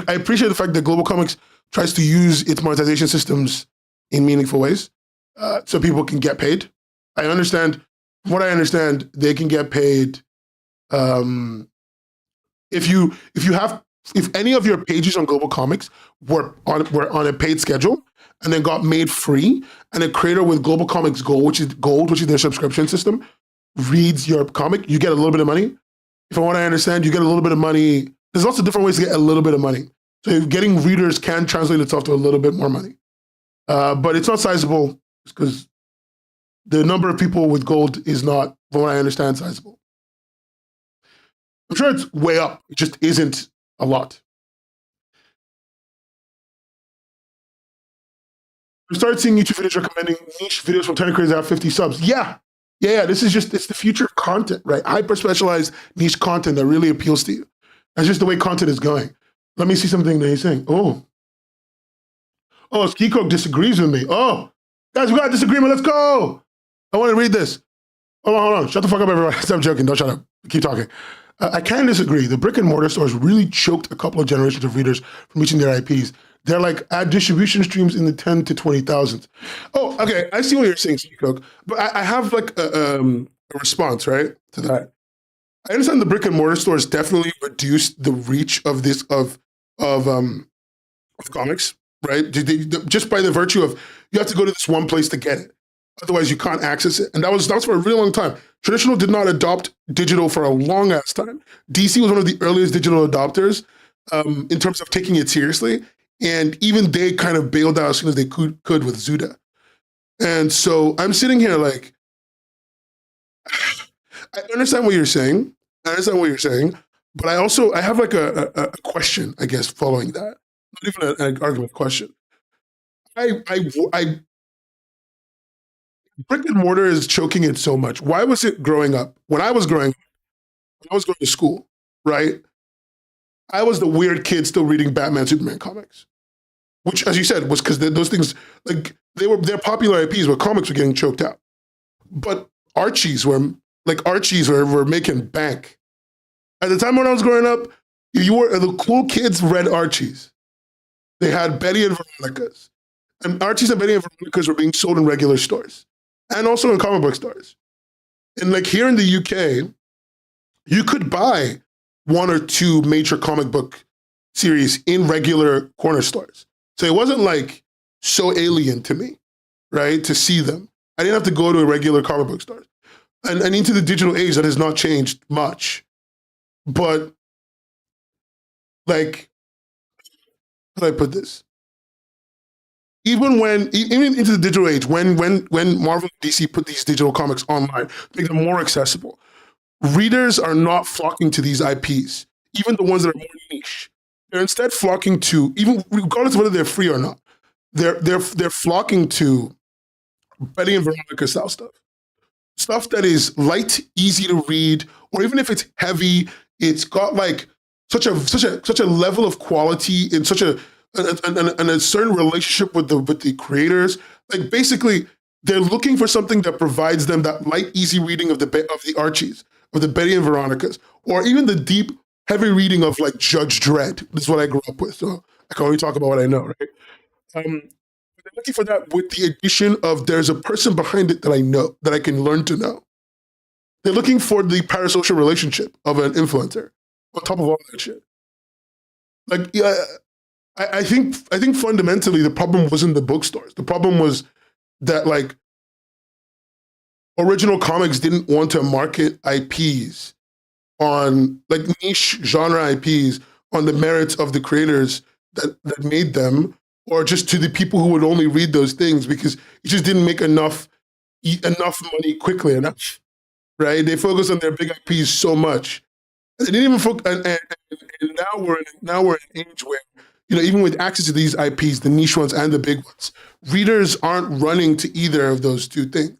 appreciate the fact that Global Comics tries to use its monetization systems in meaningful ways, so people can get paid. I understand. From what I understand, they can get paid if any of your pages on Global Comics were on a paid schedule and then got made free, and a creator with Global Comics Gold, which is their subscription system, reads your comic, you get a little bit of money. From what I understand, you get a little bit of money. There's lots of different ways to get a little bit of money. So getting readers can translate itself to a little bit more money. But it's not sizable because the number of people with gold is not, from what I understand, sizable. I'm sure it's way up. It just isn't a lot. We started seeing YouTube videos recommending niche videos from 10 creators that have 50 subs. Yeah. This is it's the future of content, right? Hyper specialized niche content that really appeals to you. That's just the way content is going. Let me see something that he's saying. Oh, Skiko disagrees with me. Oh, guys, we got a disagreement. Let's go. I want to read this. Hold on. Shut the fuck up, everyone. Stop joking. Don't shut up. Keep talking. I can disagree. The brick and mortar stores really choked a couple of generations of readers from reaching their IPs. They're like at distribution streams in the 10 to 20,000s. Oh, okay. I see what you're saying, Skiko. But I have like a response, right, to that. I understand the brick and mortar stores definitely reduced the reach of comics, right? Just by the virtue of you have to go to this one place to get it. Otherwise, you can't access it. And that was for a really long time. Traditional did not adopt digital for a long ass time. DC was one of the earliest digital adopters in terms of taking it seriously. And even they kind of bailed out as soon as they could with Zuda. And so I'm sitting here like, I understand what you're saying. But I have like a question, I guess, following that. Not even an argument, question. Brick and mortar is choking it so much. Why was it growing up? When I was going to school, right? I was the weird kid still reading Batman, Superman comics, which, as you said, was because those things, like they're popular IPs where comics were getting choked out. But Archies were making bank. At the time when I was growing up, the cool kids read Archies. They had Betty and Veronica's. And Archie's and Betty and Veronica's were being sold in regular stores and also in comic book stores. And like here in the UK, you could buy one or two major comic book series in regular corner stores. So it wasn't like so alien to me, right? To see them. I didn't have to go to a regular comic book store. And into the digital age, that has not changed much. But like, how do I put this? Even into the digital age, when Marvel and DC put these digital comics online, make them more accessible, readers are not flocking to these IPs, even the ones that are more niche. They're instead flocking to, even regardless of whether they're free or not, they're flocking to Betty and Veronica style stuff that is light, easy to read, or even if it's heavy, it's got like such a level of quality and such a certain relationship with the creators. Like basically, they're looking for something that provides them that light, easy reading of the Archies, of the Betty and Veronicas, or even the deep, heavy reading of like Judge Dredd. This is what I grew up with, so I can only talk about what I know, right? They're looking for that with the addition of there's a person behind it that I know, that I can learn to know. They're looking for the parasocial relationship of an influencer on top of all that shit. Like, yeah, I think fundamentally the problem wasn't the bookstores. The problem was that like original comics didn't want to market IPs on like niche genre IPs on the merits of the creators that made them, or just to the people who would only read those things because it just didn't make enough money quickly enough, right? They focused on their big IPs so much. They didn't even focus, and now we're in an age where, you know, even with access to these IPs, the niche ones and the big ones, readers aren't running to either of those two things.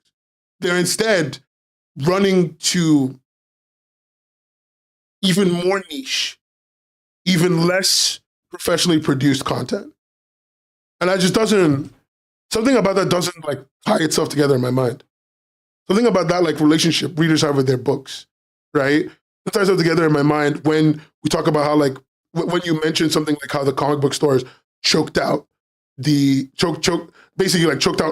They're instead running to even more niche, even less professionally produced content. And something about that doesn't like tie itself together in my mind. Something about that like relationship readers have with their books, right? It ties itself together in my mind when we talk about how like, when you mention something like how the comic book stores choked out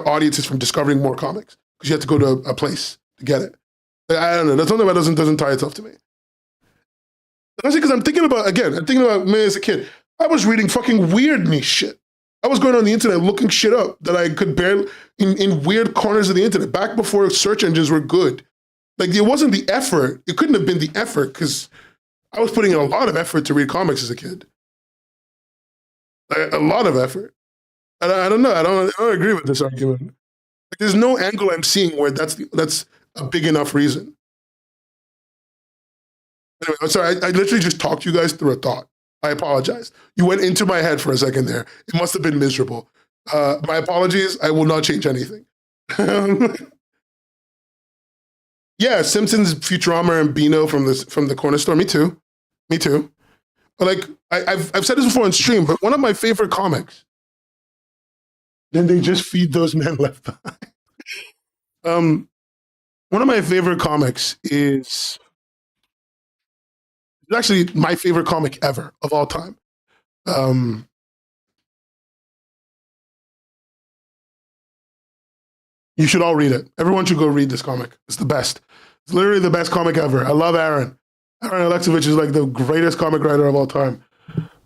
audiences from discovering more comics because you had to go to a place to get it. Like, I don't know. That's something that doesn't tie itself to me. Especially because I'm thinking about me as a kid. I was reading fucking weird niche shit. I was going on the internet looking shit up that I could barely, in weird corners of the internet, back before search engines were good. Like, it wasn't the effort. It couldn't have been the effort because I was putting in a lot of effort to read comics as a kid. Like, a lot of effort. And I don't know. I don't agree with this argument. Like, there's no angle I'm seeing where that's a big enough reason. Anyway, I'm sorry. I literally just talked you guys through a thought. I apologize. You went into my head for a second there. It must have been miserable. My apologies. I will not change anything. Yeah, Simpsons, Futurama, and Beano from the corner store. Me too. But like I've said this before on stream, but one of my favorite comics. Then they just feed those men left behind. One of my favorite comics is actually my favorite comic ever of all time. You should all read it. Everyone should go read this comic. It's the best. It's literally the best comic ever. I love Aaron. Aaron Alexovich is like the greatest comic writer of all time.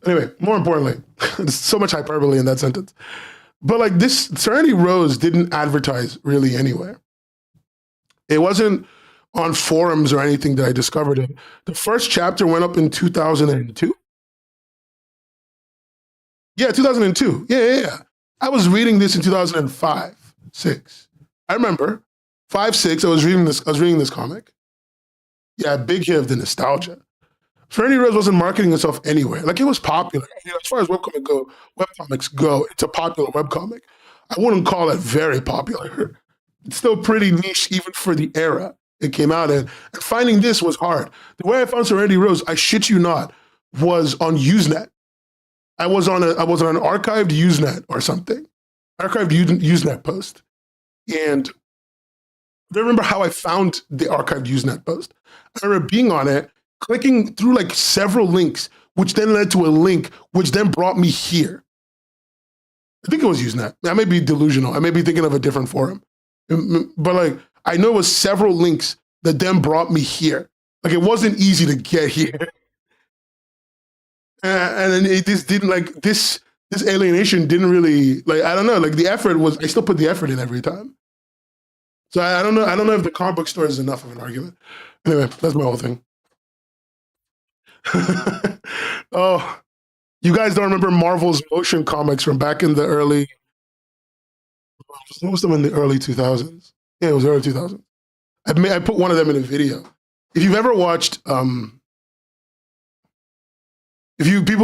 Anyway, more importantly, there's so much hyperbole in that sentence. But like this, Serenity Rose didn't advertise really anywhere. It wasn't on forums or anything that I discovered it. The first chapter went up in 2002. Yeah, 2002. Yeah. I was reading this in 2005, 6. I remember 5, 6. I was reading this comic. Yeah, big hit of the nostalgia. Serenity Rose wasn't marketing itself anywhere. Like, it was popular. You know, as far as webcomics go, it's a popular webcomic. I wouldn't call it very popular. It's still pretty niche even for the era it came out in. And finding this was hard. The way I found Serenity Rose, I shit you not, was on Usenet. I was on an archived Usenet or something. Archived Usenet post. And I don't remember how I found the archived Usenet post. I remember being on it, clicking through like several links, which then led to a link, which then brought me here. I think it was Usenet. I may be delusional. I may be thinking of a different forum. But like, I know it was several links that then brought me here. Like, it wasn't easy to get here. And then it just didn't like this alienation didn't really like, I don't know, like the effort was, I still put the effort in every time. So I don't know. I don't know if the comic book store is enough of an argument. Anyway, that's my whole thing. Oh, you guys don't remember Marvel's motion comics from back in the early, most of them in the early 2000s. Yeah, it was early 2000s. I put one of them in a video. If you've ever watched, people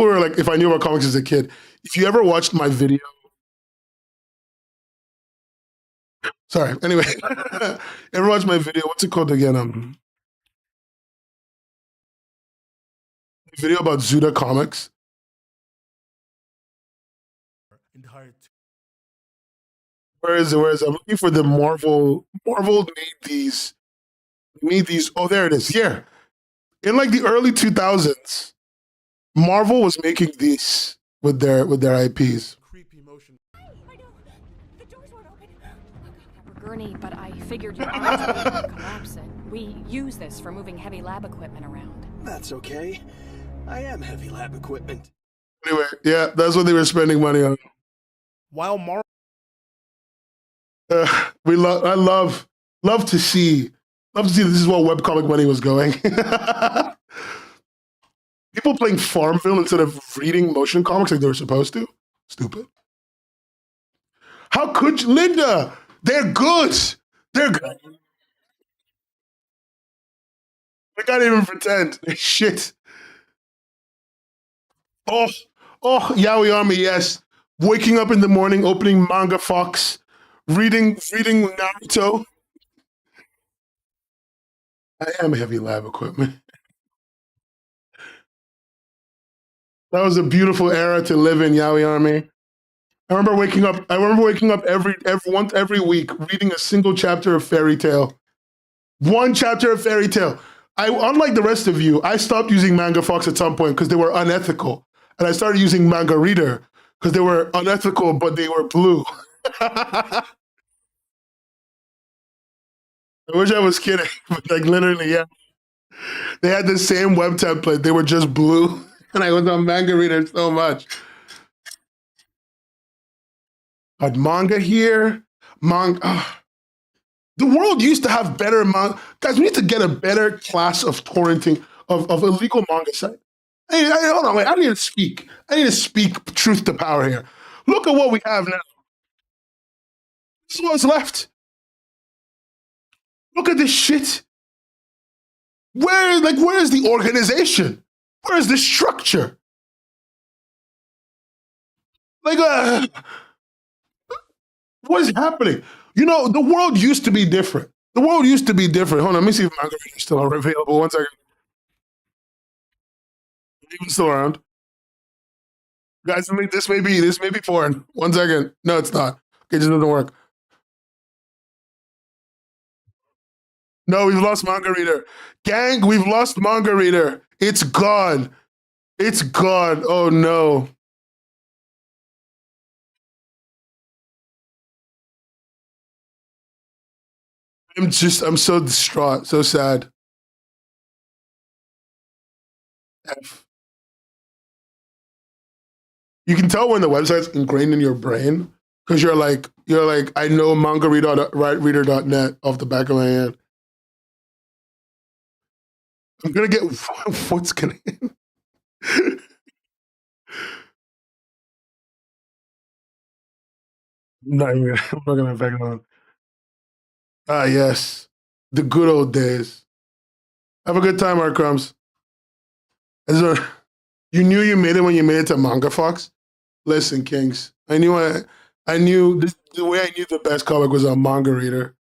were like, if I knew about comics as a kid, if you ever watched my video, sorry, anyway, ever watched my video, what's it called again? Video about Zuda Comics. Where is it? I'm looking for the Marvel. Marvel made these. Oh, there it is. Here, in like the early 2000s, Marvel was making these with their IPs. Creepy motion. I know. The doors won't open. Gurney, but I figured your arms would collapse it. We use this for moving heavy lab equipment around. That's okay. I am heavy lab equipment. Anyway, yeah, that's what they were spending money on. While Marvel, I love to see this is what webcomic money was going. People playing Farmville instead of reading motion comics like they were supposed to. Stupid. How could you, Linda? They're good. They're good. I can't even pretend. Shit. Oh, Yaoi Army, yes. Waking up in the morning, opening Manga Fox, reading Naruto. I am heavy lab equipment. That was a beautiful era to live in, Yaoi Army. I remember waking up every week reading a single chapter of Fairy Tail. One chapter of Fairy Tail. Unlike the rest of you, I stopped using Manga Fox at some point because they were unethical. And I started using Manga Reader because they were unethical, but they were blue. I wish I was kidding, but like literally, yeah. They had the same web template. They were just blue. And I was on Manga Reader so much. But manga here, manga. The world used to have better manga. Guys, we need to get a better class of torrenting, of illegal manga site. Hold on, wait. I need to speak. I need to speak truth to power here. Look at what we have now. This is what's left. Look at this shit. Where is the organization? Where is the structure? Like, what is happening? You know, the world used to be different. The world used to be different. Hold on, let me see if Manga Reader is still available. One second. Even still around. Guys, this may be foreign. One second. No, it's not. Okay, it just doesn't work. No, we've lost Manga Reader. Gang, we've lost Manga Reader. It's gone. It's gone. Oh no. I'm so distraught, so sad. F. You can tell when the website's ingrained in your brain because you're like, I know mangareader.net off the back of my hand. I'm gonna get what's gonna. I'm not gonna back on. Ah, yes, the good old days. Have a good time, Art Crumbs. You knew you made it when you made it to Manga Fox. Listen, Kings, I knew the way I knew the best comic was on Manga Reader.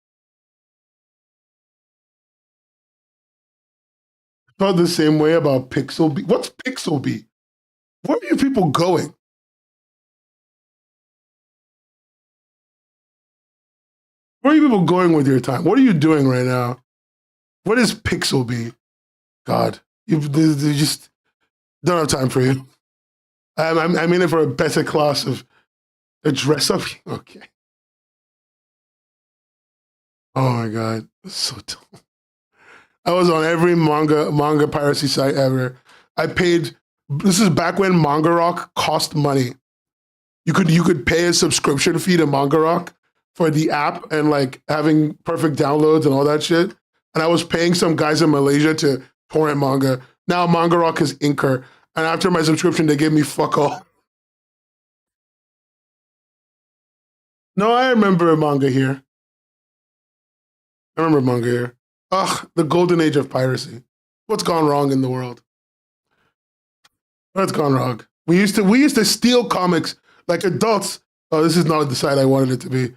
I felt the same way about Pixel B. What's Pixel B? Where are you people going? Where are you people going with your time? What are you doing right now? What is Pixel B? God, they just don't have time for you. I'm in it for a better class of A dress up? Okay. Oh my god, that's so dumb. I was on every manga piracy site ever. I paid. This is back when Manga Rock cost money. You could pay a subscription fee to Manga Rock for the app and like having perfect downloads and all that shit. And I was paying some guys in Malaysia to torrent manga. Now Manga Rock is Inker, and after my subscription, they gave me fuck all. No, I remember manga here. I remember manga here. Ugh, the golden age of piracy. What's gone wrong in the world? What's gone wrong? We used to steal comics like adults. Oh, this is not the site I wanted it to be.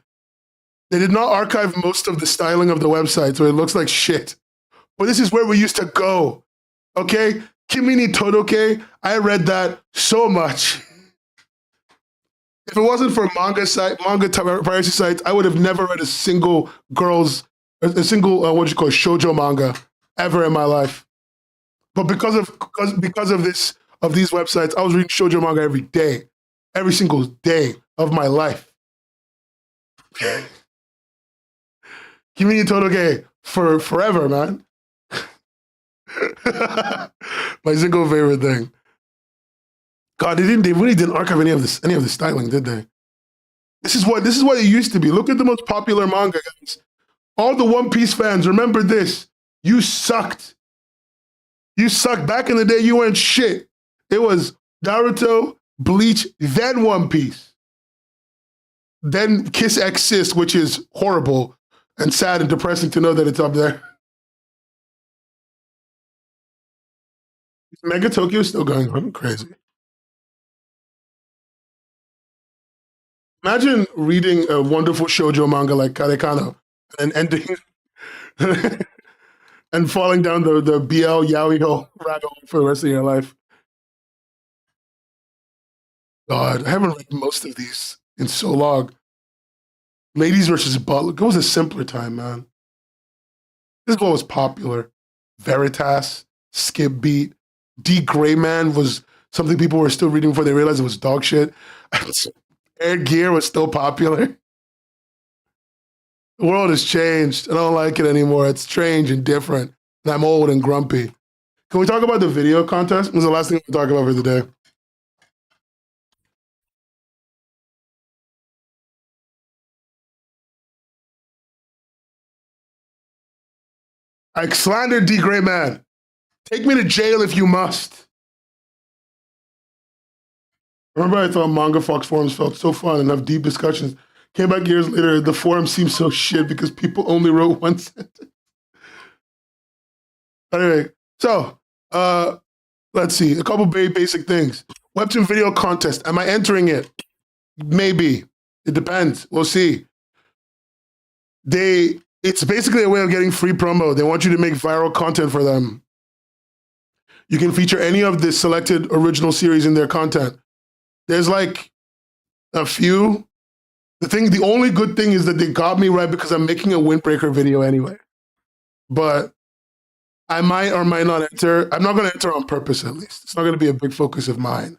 They did not archive most of the styling of the website, so it looks like shit. But this is where we used to go. Okay? Kimi ni Todoke, I read that so much. If it wasn't for manga piracy sites, I would have never read a single what do you call it, shoujo manga ever in my life. But because of these websites, I was reading shoujo manga every day, every single day of my life. Kimi ni Todoke for forever, man. My single favorite thing. God, they really didn't archive any of the styling, did they? This is what it used to be. Look at the most popular manga, guys. All the One Piece fans, remember this. You sucked. You sucked. Back in the day, you weren't shit. It was Naruto, Bleach, then One Piece. Then Kiss X Sis, which is horrible and sad and depressing to know that it's up there. Mega Tokyo is still going on. Crazy. Imagine reading a wonderful shoujo manga like Karekano and ending and falling down the BL yaoi hole rabbit hole for the rest of your life. God, I haven't read most of these in so long. Ladies versus Butler. It was a simpler time, man. This is what was popular. Veritas, Skip Beat, D. Gray Man was something people were still reading before they realized it was dog shit. Air Gear was still popular. The world has changed. I don't like it anymore. It's strange and different. And I'm old and grumpy. Can we talk about the video contest? It was the last thing we talk about for the day. I slandered D. Gray Man. Take me to jail if you must. Remember I thought Manga Fox forums felt so fun and have deep discussions. Came back years later, the forum seems so shit because people only wrote one sentence. Anyway, so let's see. A couple basic things. Webtoon video contest. Am I entering it? Maybe. It depends. We'll see. It's basically a way of getting free promo. They want you to make viral content for them. You can feature any of the selected original series in their content. There's like a few. The only good thing is that they got me right because I'm making a Windbreaker video anyway. But I might or might not enter. I'm not going to enter on purpose, at least. It's not going to be a big focus of mine.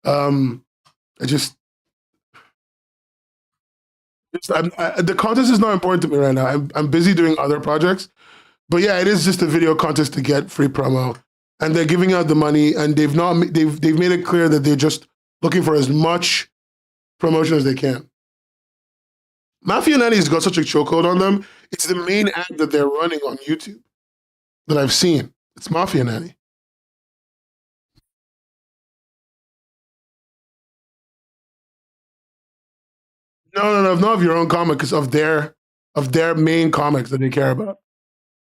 The contest is not important to me right now. I'm busy doing other projects. But yeah, it is just a video contest to get free promo. And they're giving out the money, and they've made it clear that they're just looking for as much promotion as they can. Mafia Nanny's got such a chokehold on them. It's the main ad that they're running on YouTube that I've seen. It's Mafia Nanny. No, not of your own comic, because of their main comics that they care about.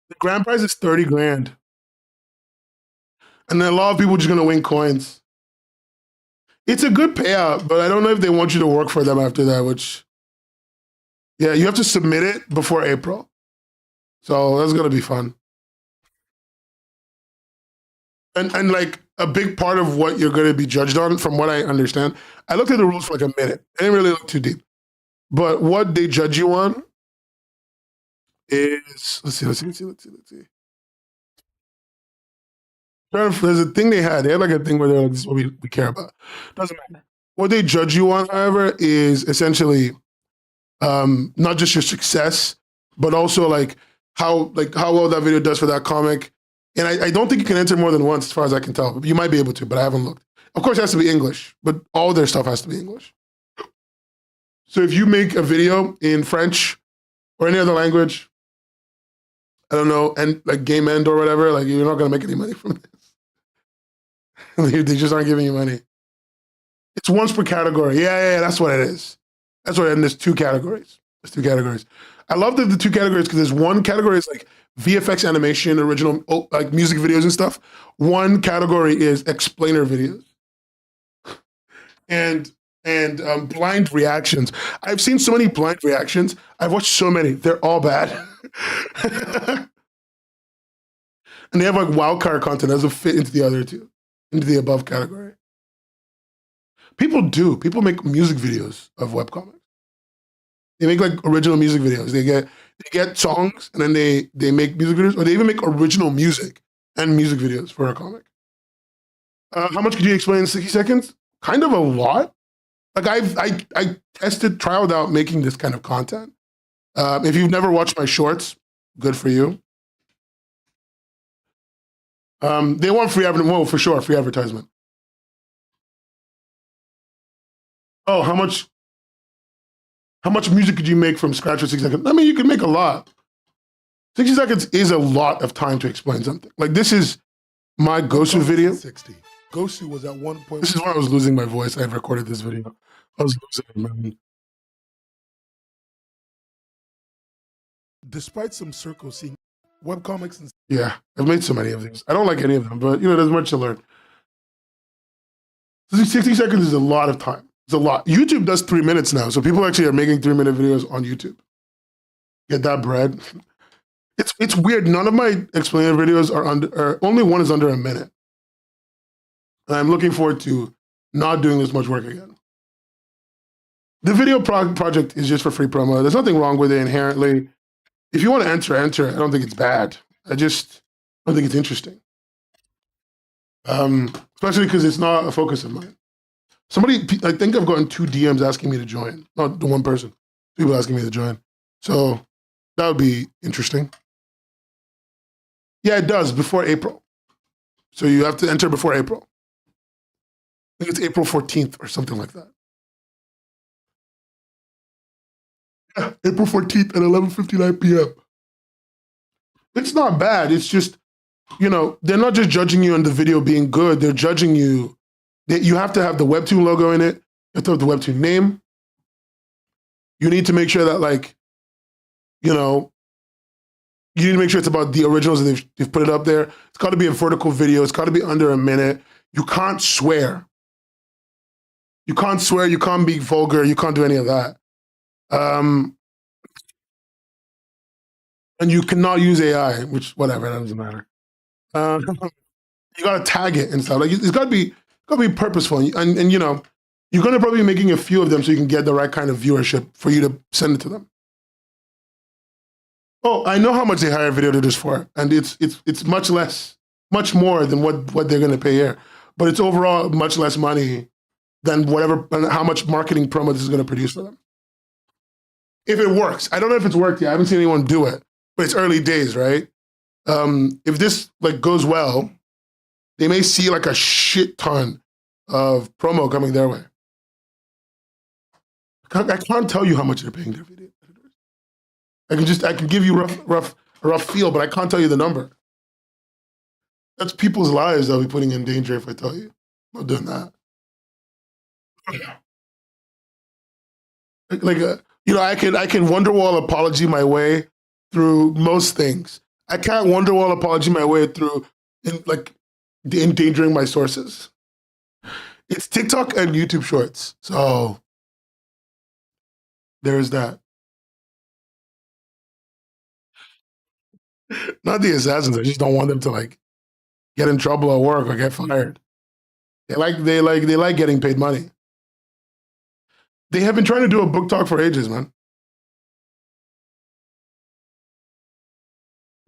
The grand prize is 30 grand. And then a lot of people are just gonna win coins. It's a good payout, but I don't know if they want you to work for them after that, which, yeah, you have to submit it before April. So that's gonna be fun. And like a big part of what you're gonna be judged on, from what I understand, I looked at the rules for like a minute. I didn't really look too deep. But what they judge you on is, let's see. There's a thing they had. They had like a thing where they're like, this is what we care about. Doesn't matter. What they judge you on, however, is essentially not just your success, but also like how well that video does for that comic. And I don't think you can enter more than once, as far as I can tell. You might be able to, but I haven't looked. Of course, it has to be English, but all their stuff has to be English. So if you make a video in French or any other language, I don't know, and like Game End or whatever, like you're not gonna make any money from this. They just aren't giving you money. It's once per category. Yeah, that's what it is. That's what it is. And there's two categories. I love the two categories because there's one category is like VFX animation, original like music videos and stuff. One category is explainer videos. And blind reactions. I've seen so many blind reactions. I've watched so many. They're all bad. And they have like wildcard content that doesn't fit into the other two, into the above category. People make music videos of webcomics. They make like original music videos. They get songs and then they make music videos, or they even make original music and music videos for a comic. How much could you explain in 60 seconds? Kind of a lot. Like I trialed out making this kind of content. If you've never watched my shorts, good for you. They want free advertisement. Well, for sure, free advertisement. Oh, how much music could you make from scratch for 60 seconds? I mean, you could make a lot. 60 seconds is a lot of time to explain something. Like this is my Gosu video. 60. Gosu was at one point. This is why I was losing my voice. I had recorded this video. I was losing it, man. Despite some circles seeing webcomics and Yeah, I've made so many of these. I don't like any of them, but there's much to learn. 60 seconds is a lot of time. It's a lot. YouTube does 3 minutes now, so people actually are making 3-minute videos on YouTube. Get that bread. It's weird. None of my explainer videos are under. Only one is under a minute. And I'm looking forward to not doing this much work again. The video project is just for free promo. There's nothing wrong with it inherently. If you want to enter. I don't think it's bad. I don't think it's interesting. Especially because it's not a focus of mine. I think I've gotten 2 DMs asking me to join. Not the one person. People asking me to join. So that would be interesting. Yeah, it does, before April. So you have to enter before April. I think it's April 14th or something like that. Yeah, April 14th at 11:59 p.m. It's not bad. It's just, they're not just judging you on the video being good. They're judging you. You have to have the Webtoon logo in it. You have to have the Webtoon name. You need to make sure that, you need to make sure it's about the originals and they've put it up there. It's got to be a vertical video. It's got to be under a minute. You can't swear. You can't be vulgar. You can't do any of that. And you cannot use AI, which, whatever, that doesn't matter. You got to tag it and stuff. It's got to be purposeful. And you're going to probably be making a few of them so you can get the right kind of viewership for you to send it to them. Oh, I know how much they hire video editors for, and it's much more than what they're going to pay here. But it's overall much less money than how much marketing promo this is going to produce for them. If it works. I don't know if it's worked yet. I haven't seen anyone do it, but it's early days, right? If this goes well, they may see a shit ton of promo coming their way. I can't tell you how much they're paying their video editors. I can give you a rough feel, but I can't tell you the number. That's people's lives I'll be putting in danger if I tell you. I'm not doing that. I can Wonderwall apology my way through most things. I can't Wonderwall apology my way through endangering my sources. It's TikTok and YouTube Shorts. So there's that. Not the assassins. I just don't want them to get in trouble at work or get fired. They like getting paid money. They have been trying to do a book talk for ages, man.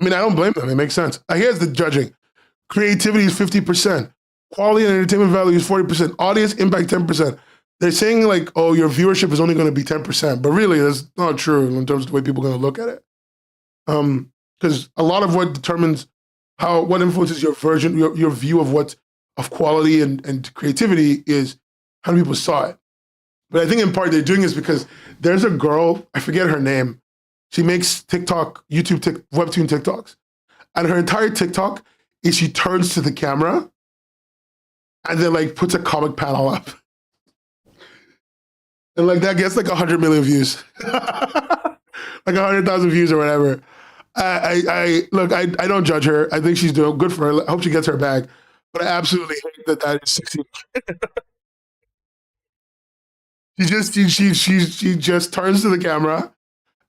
I mean, I don't blame them. It makes sense. Here's the judging. Creativity is 50%. Quality and entertainment value is 40%. Audience impact 10%. they're saying like, oh, your viewership is only going to be 10%, but really that's not true in terms of the way people are going to look at it. Because a lot of what determines what influences your version, your view of what's of quality and creativity is how many people saw it. But I think in part they're doing this because there's a girl, I forget her name. She makes Webtoon TikToks. And her entire TikTok is she turns to the camera and then like puts a comic panel up. And like that gets like 100 million views. Like 100,000 views or whatever. I don't judge her. I think she's doing good for her. I hope she gets her bag. But I absolutely hate that is succeeding. She just turns to the camera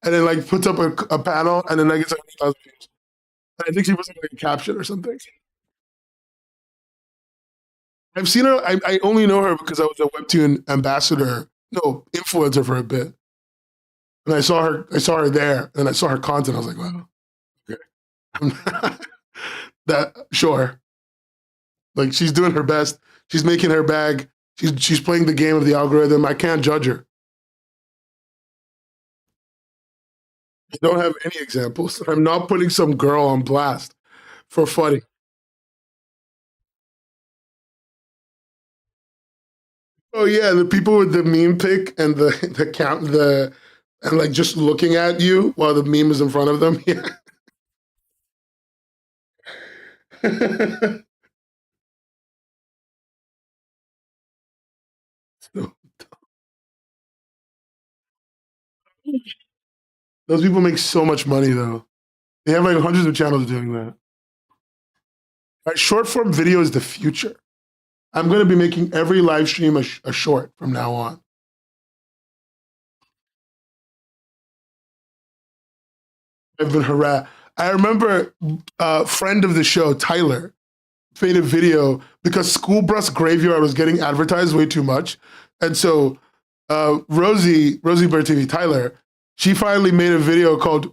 and then like puts up a panel and then like it's like 1,000 views. I think she was like a caption or something. I've seen her. I only know her because I was a Webtoon influencer for a bit, and I saw her there, and I saw her content. I was like, wow, okay, sure. Like she's doing her best. She's making her bag. She's playing the game of the algorithm. I can't judge her. I don't have any examples. I'm not putting some girl on blast for funny. Oh yeah, the people with the meme pic and and like just looking at you while the meme is in front of them. Yeah. So, those people make so much money though. They have like hundreds of channels doing that. Right, short form video is the future. I'm going to be making every live stream a short from now on. I've been harassed. I remember a friend of the show, Tyler, made a video because School Bus Graveyard was getting advertised way too much. And so Rosie Bird TV, Tyler, she finally made a video called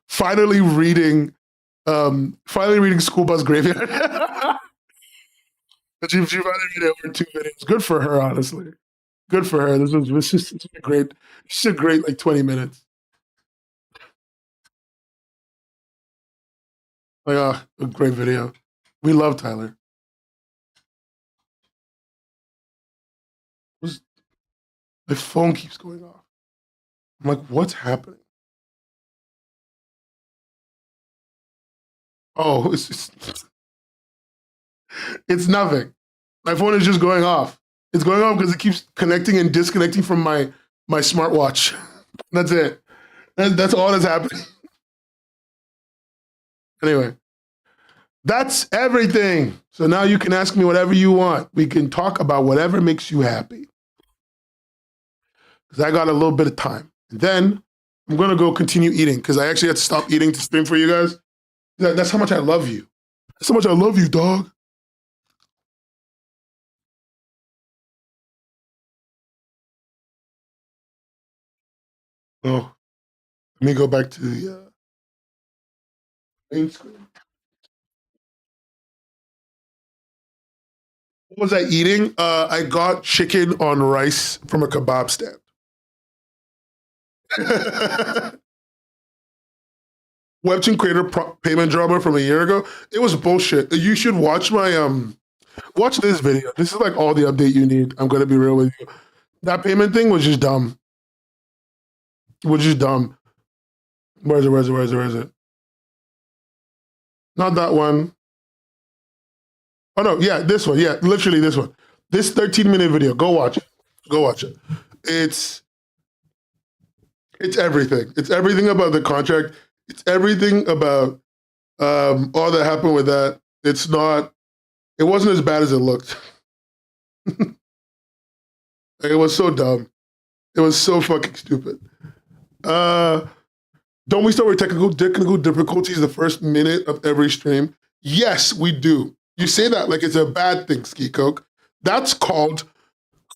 finally reading School Bus Graveyard. She finally made it over 2 videos. Good for her, honestly. Good for her. This is a great like 20 minutes. Like, a great video. We love Tyler. The phone keeps going off. I'm like, what's happening? Oh, it's nothing. My phone is just going off. It's going off because it keeps connecting and disconnecting from my smartwatch. That's it. That's all that's happening. Anyway, that's everything. So now you can ask me whatever you want. We can talk about whatever makes you happy. Because I got a little bit of time. And then I'm going to go continue eating because I actually had to stop eating to stream for you guys. That's how much I love you. That's how much I love you, dog. Oh, let me go back to the main screen. What was I eating? I got chicken on rice from a kebab stand. Webtoon creator payment drama from a year ago. It was bullshit. You should watch watch this video. This is like all the update you need. I'm gonna be real with you. That payment thing was just dumb. It was just dumb. Where is it? Not that one. Oh no, yeah, this one. Yeah, literally this one. This 13-minute video. Go watch it. Go watch it. It's everything. It's everything about the contract. It's everything about all that happened with that. It wasn't as bad as it looked. It was so dumb. It was so fucking stupid. Don't we start with technical difficulties the first minute of every stream? Yes, we do. You say that like it's a bad thing, Ski Coke. That's called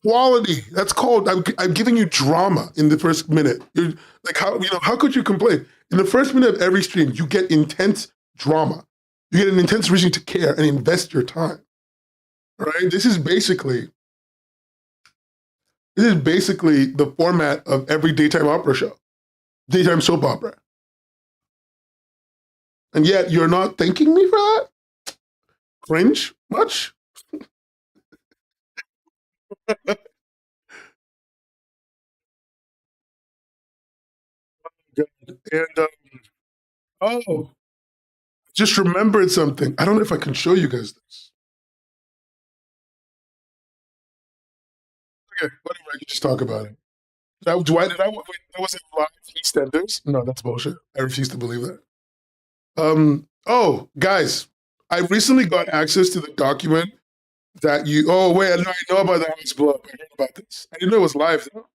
quality. That's called I'm giving you drama in the first minute. You're like how could you complain? In the first minute of every stream, you get intense drama. You get an intense reason to care and invest your time. Right? This is basically This is basically the format of every daytime opera show, daytime soap opera. And yet you're not thanking me for that? Cringe much? And oh, just remembered something. I don't know if I can show you guys this. Okay, whatever. I can just talk about it. Wait, that wasn't live EastEnders? No, that's bullshit. I refuse to believe that. Oh, guys, I recently got access to the document that you. Oh, wait, I know about the house blow up. I heard about this. I didn't know it was live though.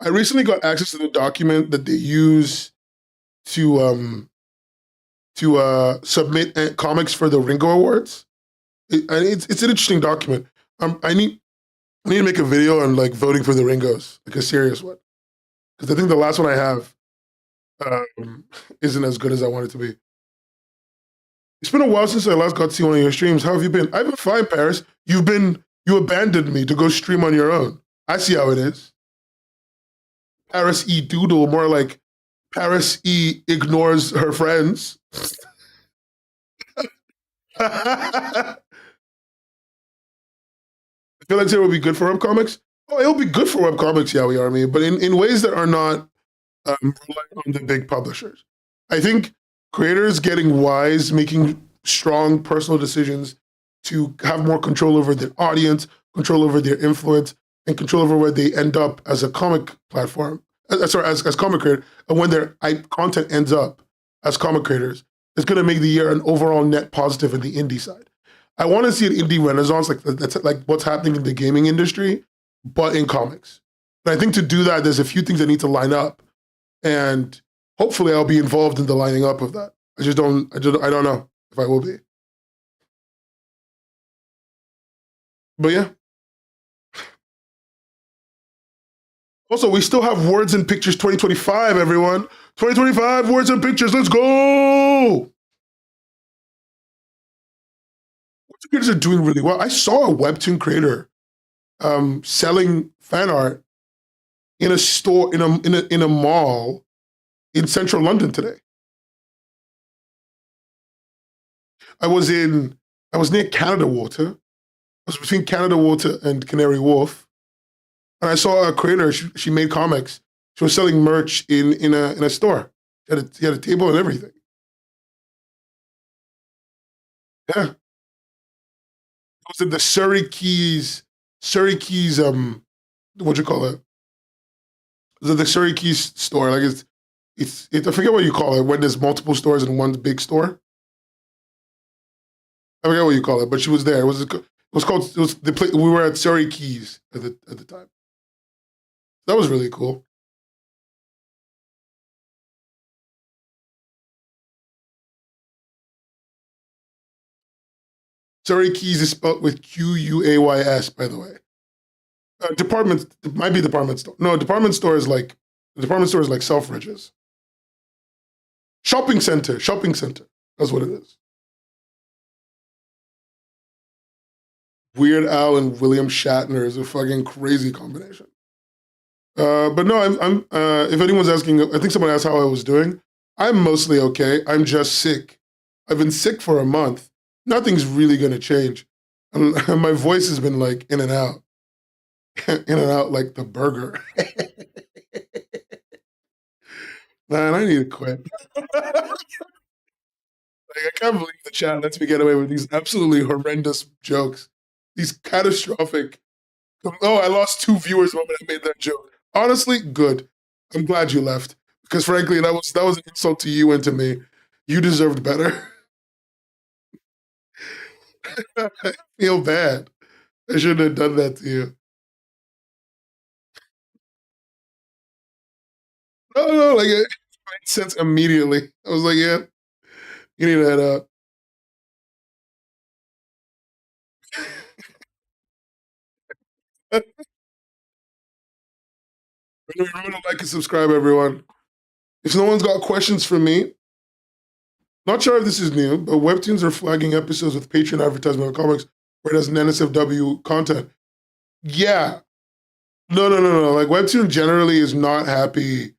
I recently got access to the document that they use to submit comics for the Ringo Awards. It's an interesting document. I need to make a go on like voting for the Ringos, like a serious one, because I think the last one I have isn't as good as I want it to be. It's been a while since I last got to see one of your streams. How have you been? I've been fine, Paris. You abandoned me to go stream on your own. I see how it is. Paris E doodle, more like Paris E ignores her friends. I feel like it would be good for webcomics. Oh, it'll be good for webcomics, Yaoi Army, but in ways that are not relying on the big publishers. I think creators getting wise, making strong personal decisions to have more control over their audience, control over their influence, and control over where they end up as a comic platform, as comic creator, and when their content ends up as comic creators, it's going to make the year an overall net positive in the indie side. I want to see an indie renaissance, that's like what's happening in the gaming industry, but in comics. And I think to do that, there's a few things that need to line up, and hopefully, I'll be involved in the lining up of that. I don't know if I will be. But yeah. Also, we still have Words and Pictures 2025, everyone. 2025 Words and Pictures, let's go! Webtoon creators are doing really well. I saw a Webtoon creator selling fan art in a store, in a mall in central London today. I was near Canada Water. I was between Canada Water and Canary Wharf. And I saw a creator, she made comics. She was selling merch in a store. She had a table and everything. Yeah. It was in the Surrey Keys, what you call it? The Surrey Keys store. Like it's I forget what you call it when there's multiple stores in one big store. I forget what you call it, but she was there. It was the place, we were at Surrey Keys at the time. That was really cool. Surrey Keys is spelled with Quays, by the way. It might be department store. No, department store is like Selfridges. Shopping center. That's what it is. Weird Al and William Shatner is a fucking crazy combination. But no, I'm. If anyone's asking, I think someone asked how I was doing. I'm mostly okay. I'm just sick. I've been sick for a month. Nothing's really gonna change. And my voice has been like in and out, in and out like the burger. Man, I need to quit. I can't believe the chat lets me get away with these absolutely horrendous jokes. These catastrophic. Oh, I lost 2 viewers the moment I made that joke. Honestly, good. I'm glad you left because, frankly, that was an insult to you and to me. You deserved better. I feel bad. I shouldn't have done that to you. No, like it made sense immediately. I was like, yeah, you need to head out. Remember to like and subscribe, everyone. If no one's got questions for me, not sure if this is new, but Webtoons are flagging episodes with Patreon advertisement on comics where it has an NSFW content. Yeah. No. Like Webtoon generally is not happy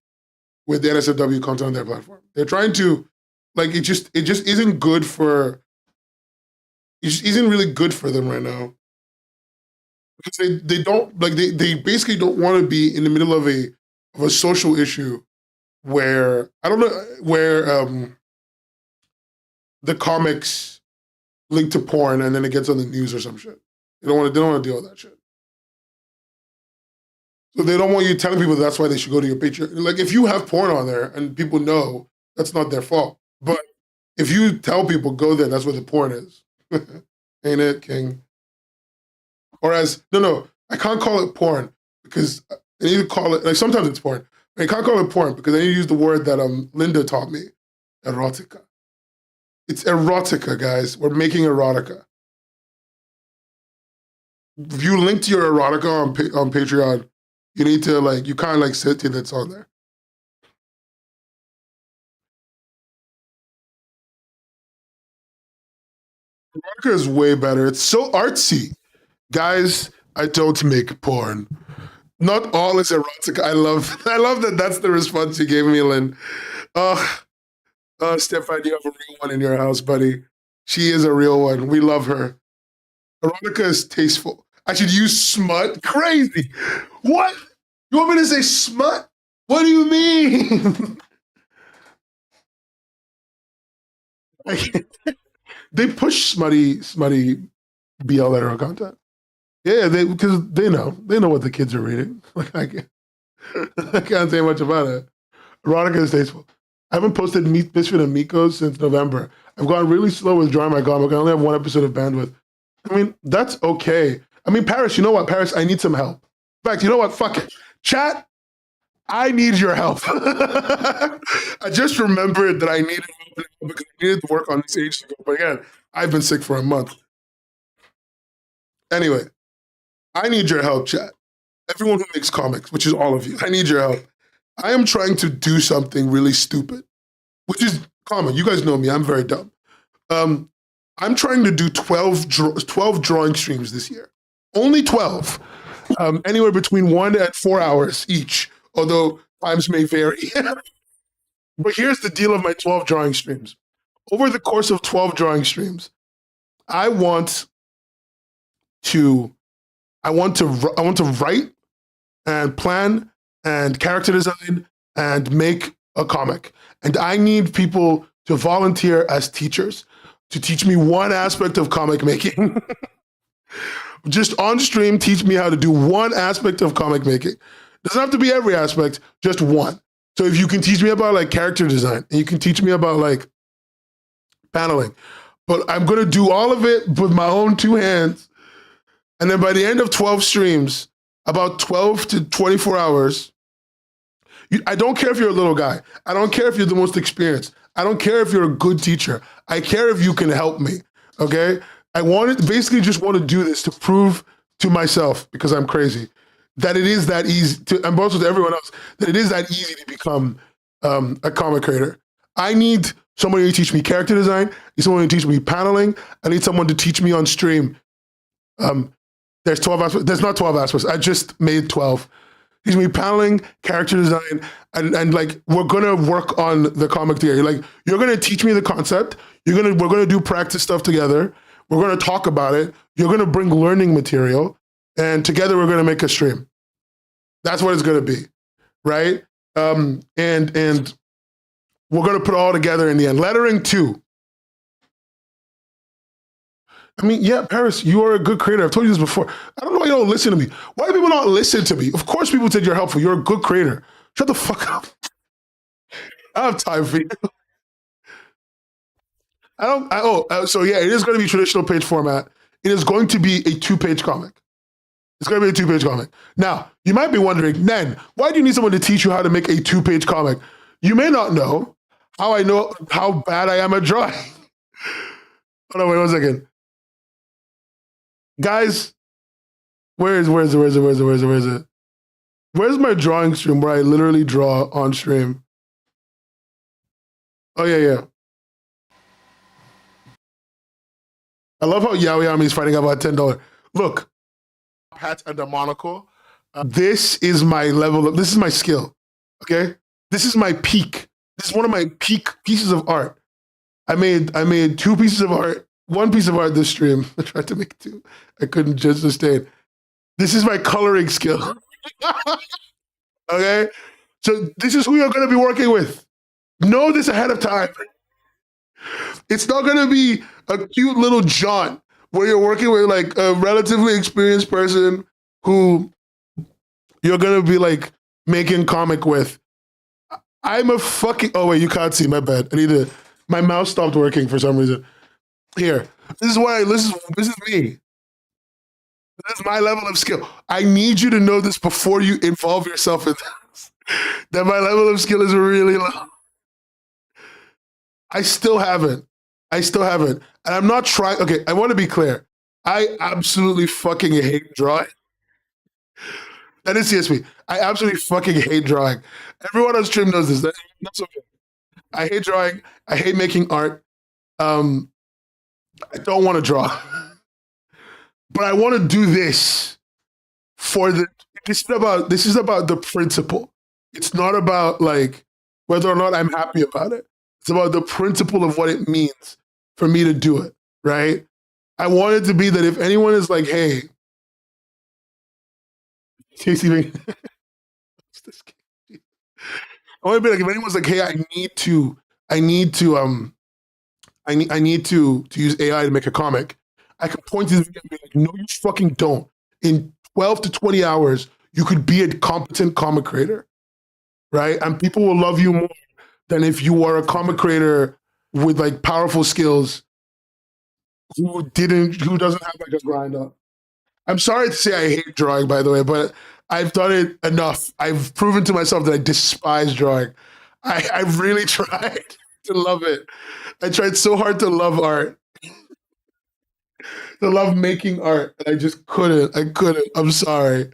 with the NSFW content on their platform. They're trying to, like, it just isn't good for, it just isn't really good for them right now. Because they don't, like, they basically don't want to be in the middle of a social issue where, I don't know, where the comics link to porn and then it gets on the news or some shit. They don't want to deal with that shit. So they don't want you telling people that's why they should go to your picture. Like if you have porn on there and people know, that's not their fault. But if you tell people go there, that's where the porn is. Ain't it, King? Or no, I can't call it porn because I need to call it, like sometimes it's porn. I can't call it porn because I need to use the word that Linda taught me, erotica. It's erotica, guys. We're making erotica. If you link to your erotica on Patreon, you need to you can't say that's on there. Erotica is way better. It's so artsy. Guys, I don't make porn. Not all is erotica. I love that that's the response you gave me, Lynn. Stefan, you have a real one in your house, buddy. She is a real one. We love her. Erotica is tasteful. I should use smut? Crazy. What? You want me to say smut? What do you mean? They push smutty BL letter content. Yeah, because they know what the kids are reading. Like I can't say much about it. Erotica is tasteful. I haven't posted Misfit and Miko since November. I've gone really slow with drawing my comic. I only have one episode of bandwidth. I mean, that's okay. I mean, Paris, you know what? Paris, I need some help. In fact, you know what? Fuck it. Chat, I need your help. I just remembered that I needed help because I needed to work on this ages ago. But again, I've been sick for a month. Anyway, I need your help, chat. Everyone who makes comics, which is all of you, I need your help. I am trying to do something really stupid, which is common. You guys know me. I'm very dumb. I'm trying to do 12 drawing streams this year. Only 12. Anywhere between 1 and 4 hours each, although times may vary. But here's the deal of my 12 drawing streams. Over the course of 12 drawing streams, I want to write and plan and character design and make a comic. And I need people to volunteer as teachers to teach me one aspect of comic making. Just on stream, teach me how to do one aspect of comic making. Doesn't have to be every aspect, just one. So if you can teach me about character design and you can teach me about paneling, but I'm going to do all of it with my own 2 hands. And then by the end of 12 streams, about 12 to 24 hours, I don't care if you're a little guy. I don't care if you're the most experienced. I don't care if you're a good teacher. I care if you can help me, okay? I basically just want to do this to prove to myself, because I'm crazy, that it is that easy, and also to everyone else, that it is that easy to become a comic creator. I need somebody to teach me character design. I need someone to teach me paneling. I need someone to teach me on stream. There's 12 aspects. There's not 12 aspects. I just made 12. Teach me paneling, character design, and we're gonna work on the comic together. You're gonna teach me the concept. We're gonna do practice stuff together. We're gonna talk about it. You're gonna bring learning material, and together we're gonna make a stream. That's what it's gonna be, right? And we're gonna put it all together in the end. Lettering too. I mean, yeah, Paris, you are a good creator. I've told you this before. I don't know why you don't listen to me. Why do people not listen to me? Of course people said you're helpful. You're a good creator. Shut the fuck up. I have time for you. So yeah, it is going to be traditional page format. It is going to be a 2-page comic. It's going to be a 2-page comic. Now, you might be wondering, Nen, why do you need someone to teach you how to make a 2-page comic? You may not know how I know how bad I am at drawing. Hold on, wait 1 second. Guys, where is it? Where's my drawing stream where I literally draw on stream? Oh, yeah. I love how Yaoi Yami is fighting about $10. Look, hat and a monocle. This is my level of, this is my skill. Okay? This is my peak. This is one of my peak pieces of art. I made 2 pieces of art, 1 piece of art this stream. I tried to make 2. I couldn't just sustain. This is my coloring skill. Okay? So this is who you're going to be working with. Know this ahead of time. It's not going to be a cute little jaunt where you're working with like a relatively experienced person who you're going to be like making comic with. I'm a fucking, oh wait, you can't see, my bad. My mouse stopped working for some reason. Here, this is me. This is my level of skill. I need you to know this before you involve yourself in this. That my level of skill is really low. I still haven't. And I'm not trying. Okay, I want to be clear. I absolutely fucking hate drawing. That is CSP. I absolutely fucking hate drawing. Everyone on stream knows this. That's okay. I hate drawing. I hate making art. I don't want to draw. But I want to do this for the. This is about the principle. It's not about like whether or not I'm happy about it. It's about the principle of what it means for me to do it, right? I want it to be that if anyone is like, hey, I want to be like, if anyone's like, hey, I need to use AI to make a comic, I can point to this video and be like, no, you fucking don't. In 12 to 20 hours, you could be a competent comic creator, right? And people will love you more than if you are a comic creator with like powerful skills who doesn't have like a grind up. I'm sorry to say I hate drawing, by the way, but I've done it enough. I've proven to myself that I despise drawing. I really tried to love it. I tried so hard to love art, to love making art, and I just couldn't. I couldn't. I'm sorry.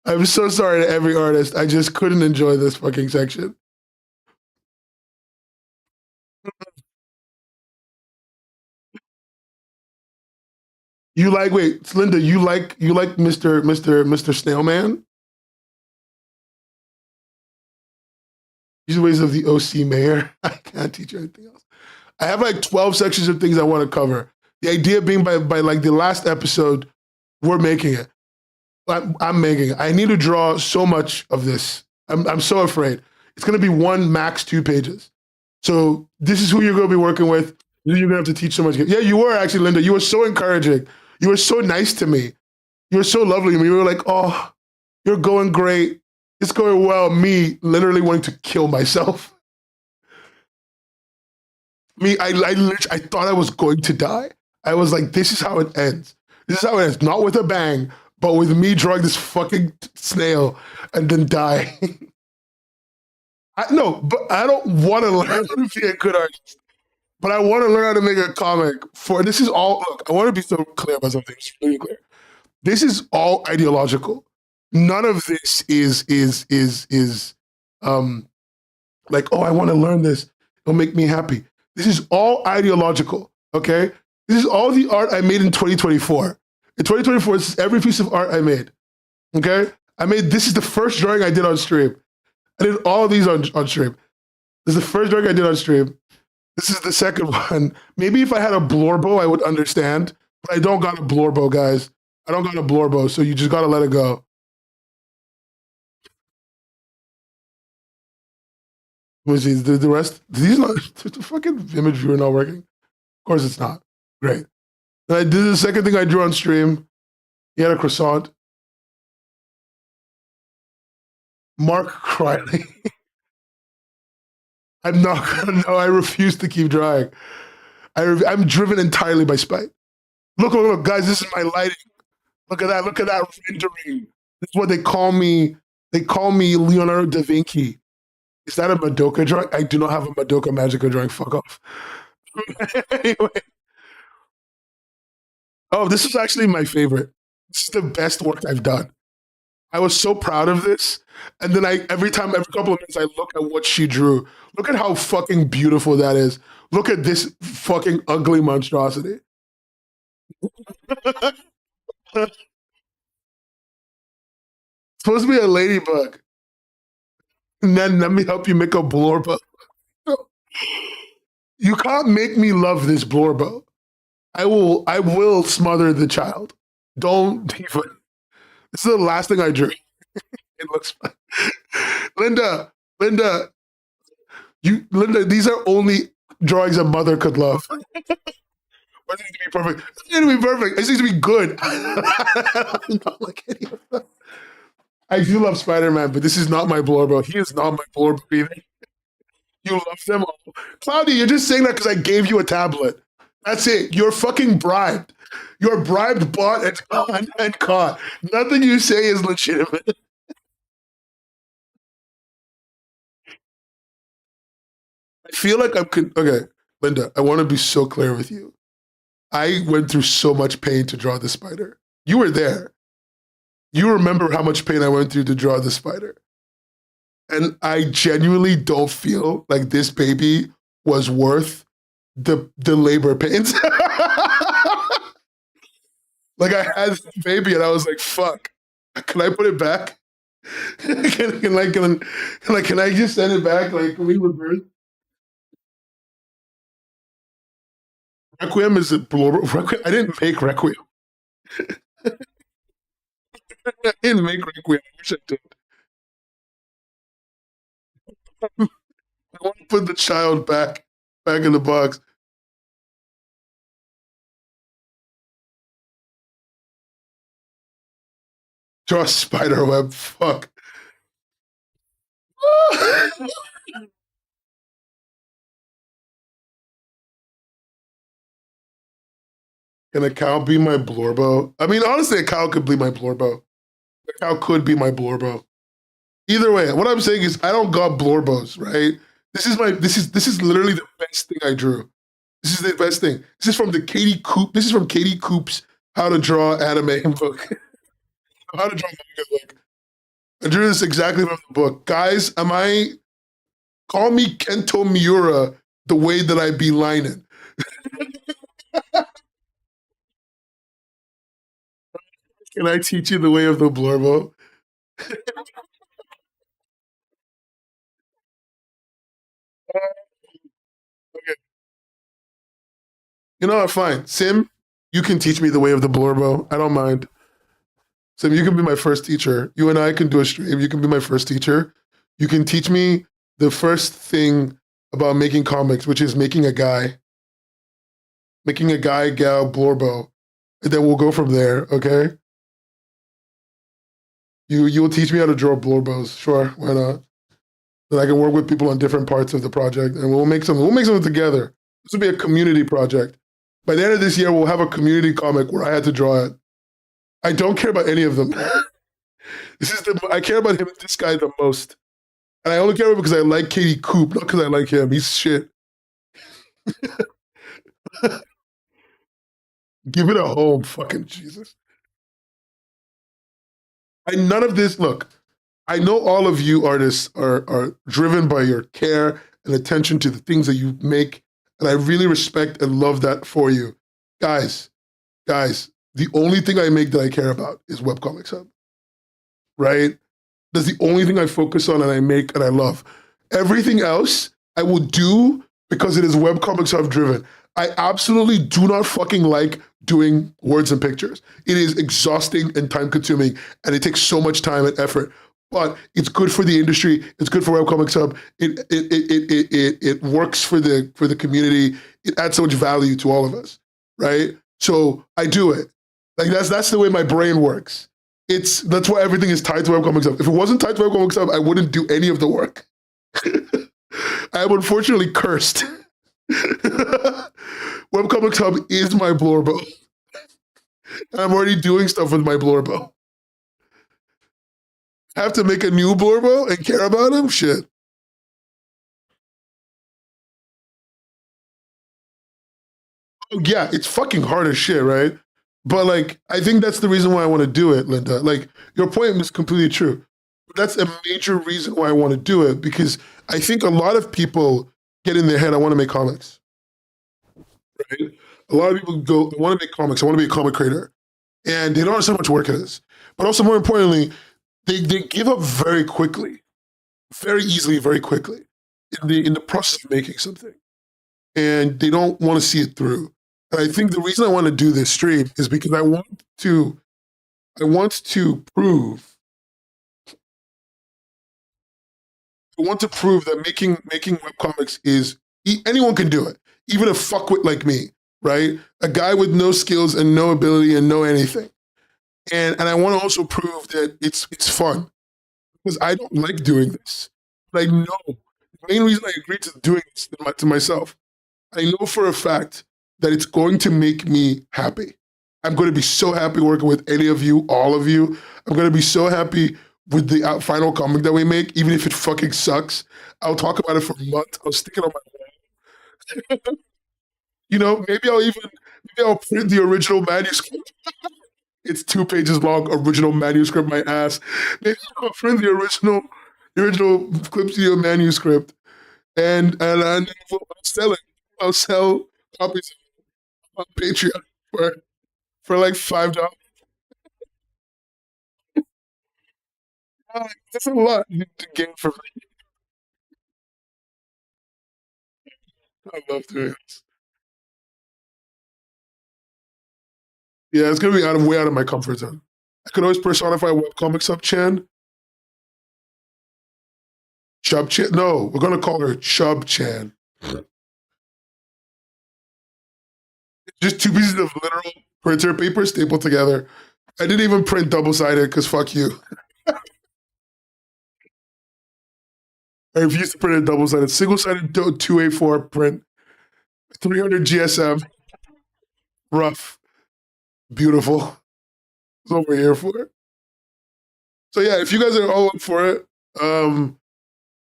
I'm so sorry to every artist. I just couldn't enjoy this fucking section. You like, wait, Linda, you like Mr. Snailman? These are ways of the OC mayor. I can't teach you anything else. I have like 12 sections of things I want to cover. The idea being by like the last episode, we're making it. I'm making it. I need to draw so much of this. I'm so afraid. It's going to be 1, max 2 pages. So this is who you're going to be working with. You're going to have to teach so much. Yeah, you were actually, Linda. You were so encouraging. You were so nice to me. You were so lovely to me. You were like, oh, you're going great. It's going well. Me literally wanting to kill myself. Me, I thought I was going to die. I was like, this is how it ends. This is how it ends. Not with a bang, but with me drawing this fucking snail and then dying. No, but I don't want to learn how to be a good artist. But I want to learn how to make a comic for, this is all, look, I want to be so clear about something, it's really clear. This is all ideological. None of this is like, oh, I want to learn this. It'll make me happy. This is all ideological, okay? This is all the art I made in 2024. In 2024, this is every piece of art I made, okay? This is the first drawing I did on stream. I did all of these on stream. This is the first drawing I did on stream. This is the second one. Maybe if I had a blorbo, I would understand, but I don't got a blorbo, guys. I don't got a blorbo, so you just got to let it go. Let me see, the rest, these not, the fucking image viewer not working. Of course it's not. Great. And I did the second thing I drew on stream. He had a croissant. Mark Criley. I'm not gonna know. I refuse to keep drawing. I'm driven entirely by spite. Look, guys, this is my lighting. Look at that rendering. This is what they call me. They call me Leonardo da Vinci. Is that a Madoka drawing? I do not have a Madoka Magica drawing. Fuck off. Anyway. Oh, this is actually my favorite. This is the best work I've done. I was so proud of this. And then every couple of minutes, I look at what she drew. Look at how fucking beautiful that is. Look at this fucking ugly monstrosity. supposed to be a ladybug. And then let me help you make a blorbug. You can't make me love this blorbug. I will smother the child. Don't even. This is the last thing I drew. It looks fun. Linda, these are only drawings a mother could love. It needs to be perfect. It needs to be perfect. It needs to be good. Not like any of them. I do love Spider-Man, but this is not my blorbo. He is not my blorbo either. You love them all. Cloudy, you're just saying that because I gave you a tablet. That's it. You're fucking bribed. You're bribed, bought, and caught. Nothing you say is legitimate. I feel like okay, Linda, I want to be so clear with you. I went through so much pain to draw the spider. You were there. You remember how much pain I went through to draw the spider. And I genuinely don't feel like this baby was worth the labor pains. Like I had this baby and I was like, fuck, can I put it back? Can I just send it back? Like, can we reverse? Requiem is a Requiem. I didn't make Requiem. I didn't make Requiem. I wish I did. I want to put the child back in the box. Draw a spider web. Fuck. Can a cow be my blorbo? I mean, honestly, a cow could be my blorbo. A cow could be my blorbo. Either way, what I'm saying is I don't got blorbos, right? This is literally the best thing I drew. This is the best thing. This is from Katie Coop's How to Draw Anime book. How to Draw Manga book. I drew this exactly from the book. Guys, call me Kento Miura the way that I be lining. Can I teach you the way of the blorbo? Okay. You know what? Fine. Sim, you can teach me the way of the blorbo. I don't mind. Sim, you can be my first teacher. You and I can do a stream. You can be my first teacher. You can teach me the first thing about making comics, which is making a guy, gal, blorbo. And then we'll go from there, okay? You'll teach me how to draw blorbos. Sure, why not? Then I can work with people on different parts of the project and we'll make something together. This will be a community project. By the end of this year, we'll have a community comic where I had to draw it. I don't care about any of them. I care about this guy the most. And I only care about him because I like Katie Coop, not because I like him. He's shit. Give it a home, fucking Jesus. None of this, look, I know all of you artists are driven by your care and attention to the things that you make. And I really respect and love that for you. Guys, the only thing I make that I care about is Webcomics Hub, right? That's the only thing I focus on and I make and I love. Everything else I will do because it is Webcomics Hub driven. I absolutely do not fucking like doing words and pictures. It is exhausting and time consuming and it takes so much time and effort. But it's good for the industry. It's good for Webcomics Hub. It works for the community. It adds so much value to all of us, right? So I do it. Like that's the way my brain works. That's why everything is tied to Webcomics Hub. If it wasn't tied to Webcomics Hub, I wouldn't do any of the work. I am unfortunately cursed. Webcomics Hub is my blorbo. And I'm already doing stuff with my blorbo. Have to make a new blorbo and care about him? Shit. Oh, yeah, it's fucking hard as shit, right? But like, I think that's the reason why I want to do it, Linda. Like, your point is completely true. That's a major reason why I want to do it because I think a lot of people get in their head, I want to make comics. Right? A lot of people go, I want to make comics, I want to be a comic creator. And they don't understand how much work it is. But also, more importantly, they give up very quickly, very easily, very quickly in the process of making something, and they don't want to see it through. And I think the reason I want to do this stream is because I want to prove that making webcomics is anyone can do it, even a fuckwit like me, right? A guy with no skills and no ability and no anything. And I want to also prove that it's fun because I don't like doing this, but I know the main reason I agreed to doing this to myself. I know for a fact that it's going to make me happy. I'm going to be so happy working with any of you, all of you. I'm going to be so happy with the final comic that we make, even if it fucking sucks. I'll talk about it for a month. I'll stick it on my wall. You know, maybe I'll print the original manuscript. It's 2 pages long, original manuscript, my ass. Maybe I'll print the original Clip Studio manuscript, and I'll sell it. I'll sell copies on Patreon for like $5. That's a lot to gain from me. I love doing this. Yeah, it's gonna be way out of my comfort zone. I could always personify Webcomics Hub Chan. Chub Chan. No, we're gonna call her Chub Chan. Just 2 pieces of literal printer paper stapled together. I didn't even print double-sided because fuck you. I refuse to print a double-sided. Single-sided 2A4 print. 300 GSM. Rough. Beautiful. It's over here for it. So yeah, if you guys are all up for it,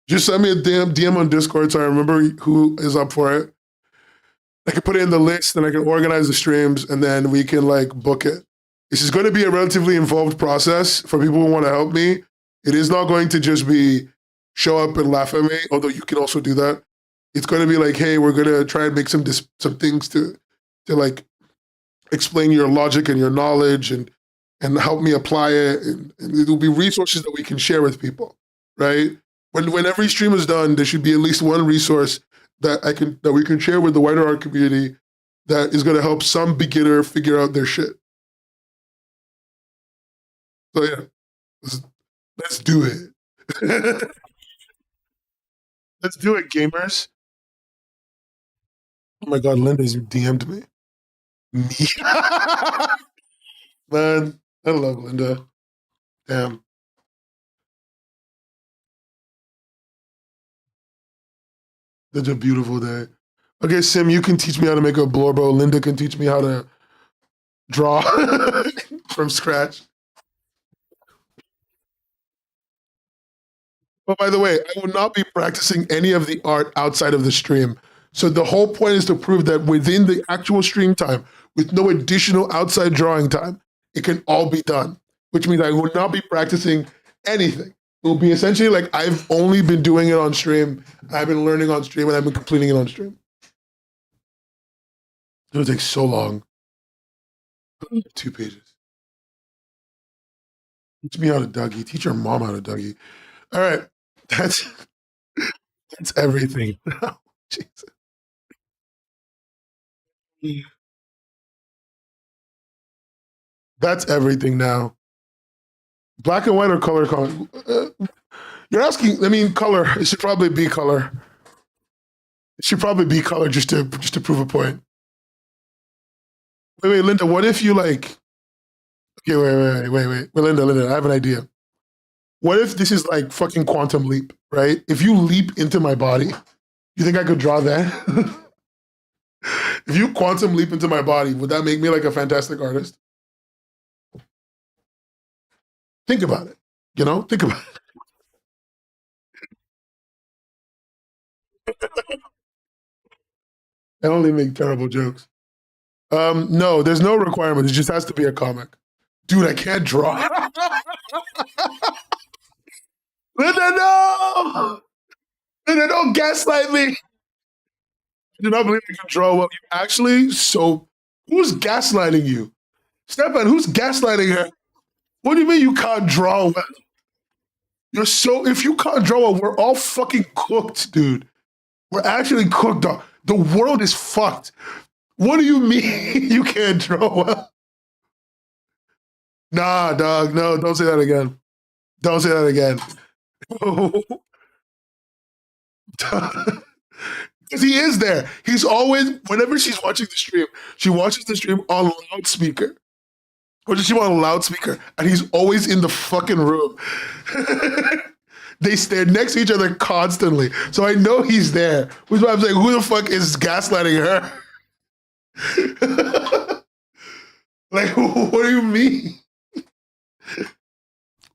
just send me a DM on Discord so I remember who is up for it. I can put it in the list and I can organize the streams and then we can like book it. This is going to be a relatively involved process for people who want to help me. It is not going to just be show up and laugh at me, although you can also do that. It's going to be like, hey, we're going to try and make some things to like explain your logic and your knowledge and help me apply it. And it will be resources that we can share with people, right? When every stream is done, there should be at least one resource that we can share with the wider art community that is going to help some beginner figure out their shit. So yeah, let's do it. Let's do it, gamers. Oh my God, Linda's DM'd me. Me? Man, I love Linda. Damn. Such a beautiful day. Okay, Sim, you can teach me how to make a blorbo. Linda can teach me how to draw from scratch. But by the way, I will not be practicing any of the art outside of the stream. So the whole point is to prove that within the actual stream time, with no additional outside drawing time, it can all be done, which means I will not be practicing anything. It will be essentially like I've only been doing it on stream, I've been learning on stream, and I've been completing it on stream. It'll take so long. 2 pages. Teach me how to Dougie. Teach your mom how to Dougie. All right. That's everything. Jesus. That's everything now. Black and white or color? You're asking. I mean, color. It should probably be color. It should probably be color just to prove a point. Wait, Linda. What if you like? Okay, wait, Linda. I have an idea. What if this is like fucking quantum leap, right? If you leap into my body, you think I could draw that? If you quantum leap into my body, would that make me like a fantastic artist? Think about it. You know, think about it. I only make terrible jokes. No, there's no requirement. It just has to be a comic. Dude, I can't draw. Linda, no! Linda, don't gaslight me. I do not believe you can draw well. You actually, so who's gaslighting you? Stefan, who's gaslighting her? What do you mean you can't draw well? You're so, if you can't draw well, we're all fucking cooked, dude. We're actually cooked up. The world is fucked. What do you mean you can't draw well? Nah, dog, no, don't say that again. Don't say that again. Because he is there. He's always, whenever she's watching the stream, she watches the stream on loudspeaker. Or does she want a loudspeaker? And he's always in the fucking room. They stare next to each other constantly. So I know he's there. Which is why I'm saying, who the fuck is gaslighting her? Like, what do you mean?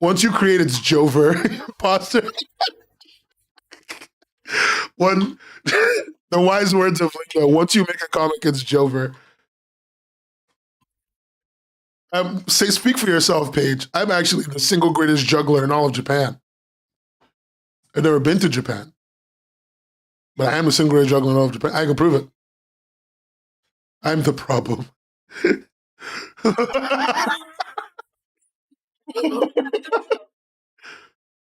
Once you create, it's Jover, imposter. The wise words of Linda, once you make a comic, it's Jover. Speak for yourself, Paige. I'm actually the single greatest juggler in all of Japan. I've never been to Japan. But I am the single greatest juggler in all of Japan. I can prove it. I'm the problem.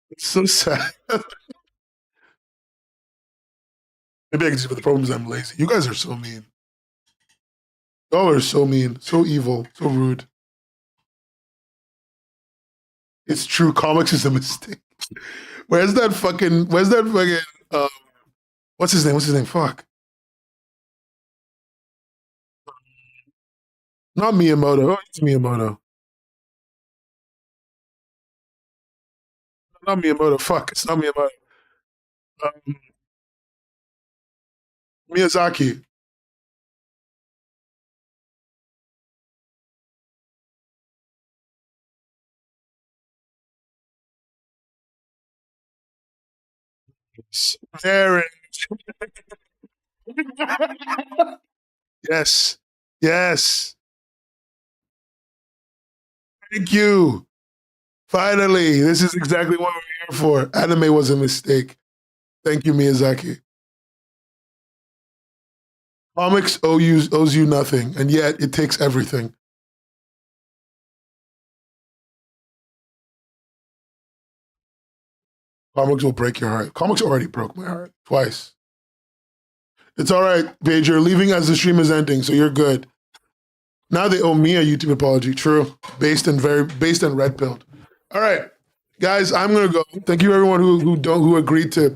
It's so sad. Maybe I can see what the problem is. I'm lazy. You guys are so mean. Y'all are so mean, so evil, so rude. It's true. Comics is a mistake. Where's that fucking, what's his name? Fuck. Not Miyamoto. Oh, it's Miyamoto. Not Miyamoto. Fuck. It's not Miyamoto. Miyazaki. Aaron. Yes. Yes. Thank you. Finally, this is exactly what we're here for. Anime was a mistake. Thank you, Miyazaki. Comics owes you nothing, and yet it takes everything. Comics will break your heart. Comics already broke my heart twice. It's all right, Paige. You're leaving as the stream is ending, so you're good. Now they owe me a YouTube apology. True, based and red pilled. All right, guys, I'm gonna go. Thank you everyone who agreed to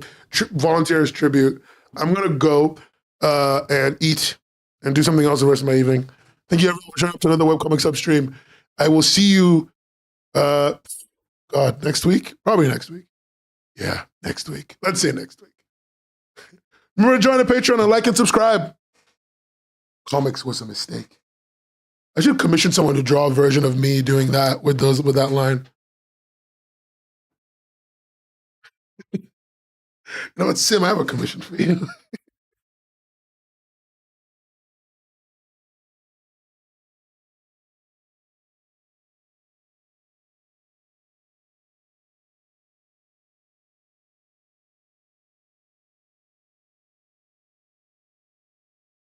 volunteer as tribute. I'm gonna go and eat and do something else the rest of my evening. Thank you everyone for showing up to another Webcomics Hub stream. I will see you, next week. Probably next week. Yeah, next week. Let's say next week. Remember to join the Patreon and like and subscribe. Comics was a mistake. I should commission someone to draw a version of me doing that with that line. You know what, Sim, I have a commission for you.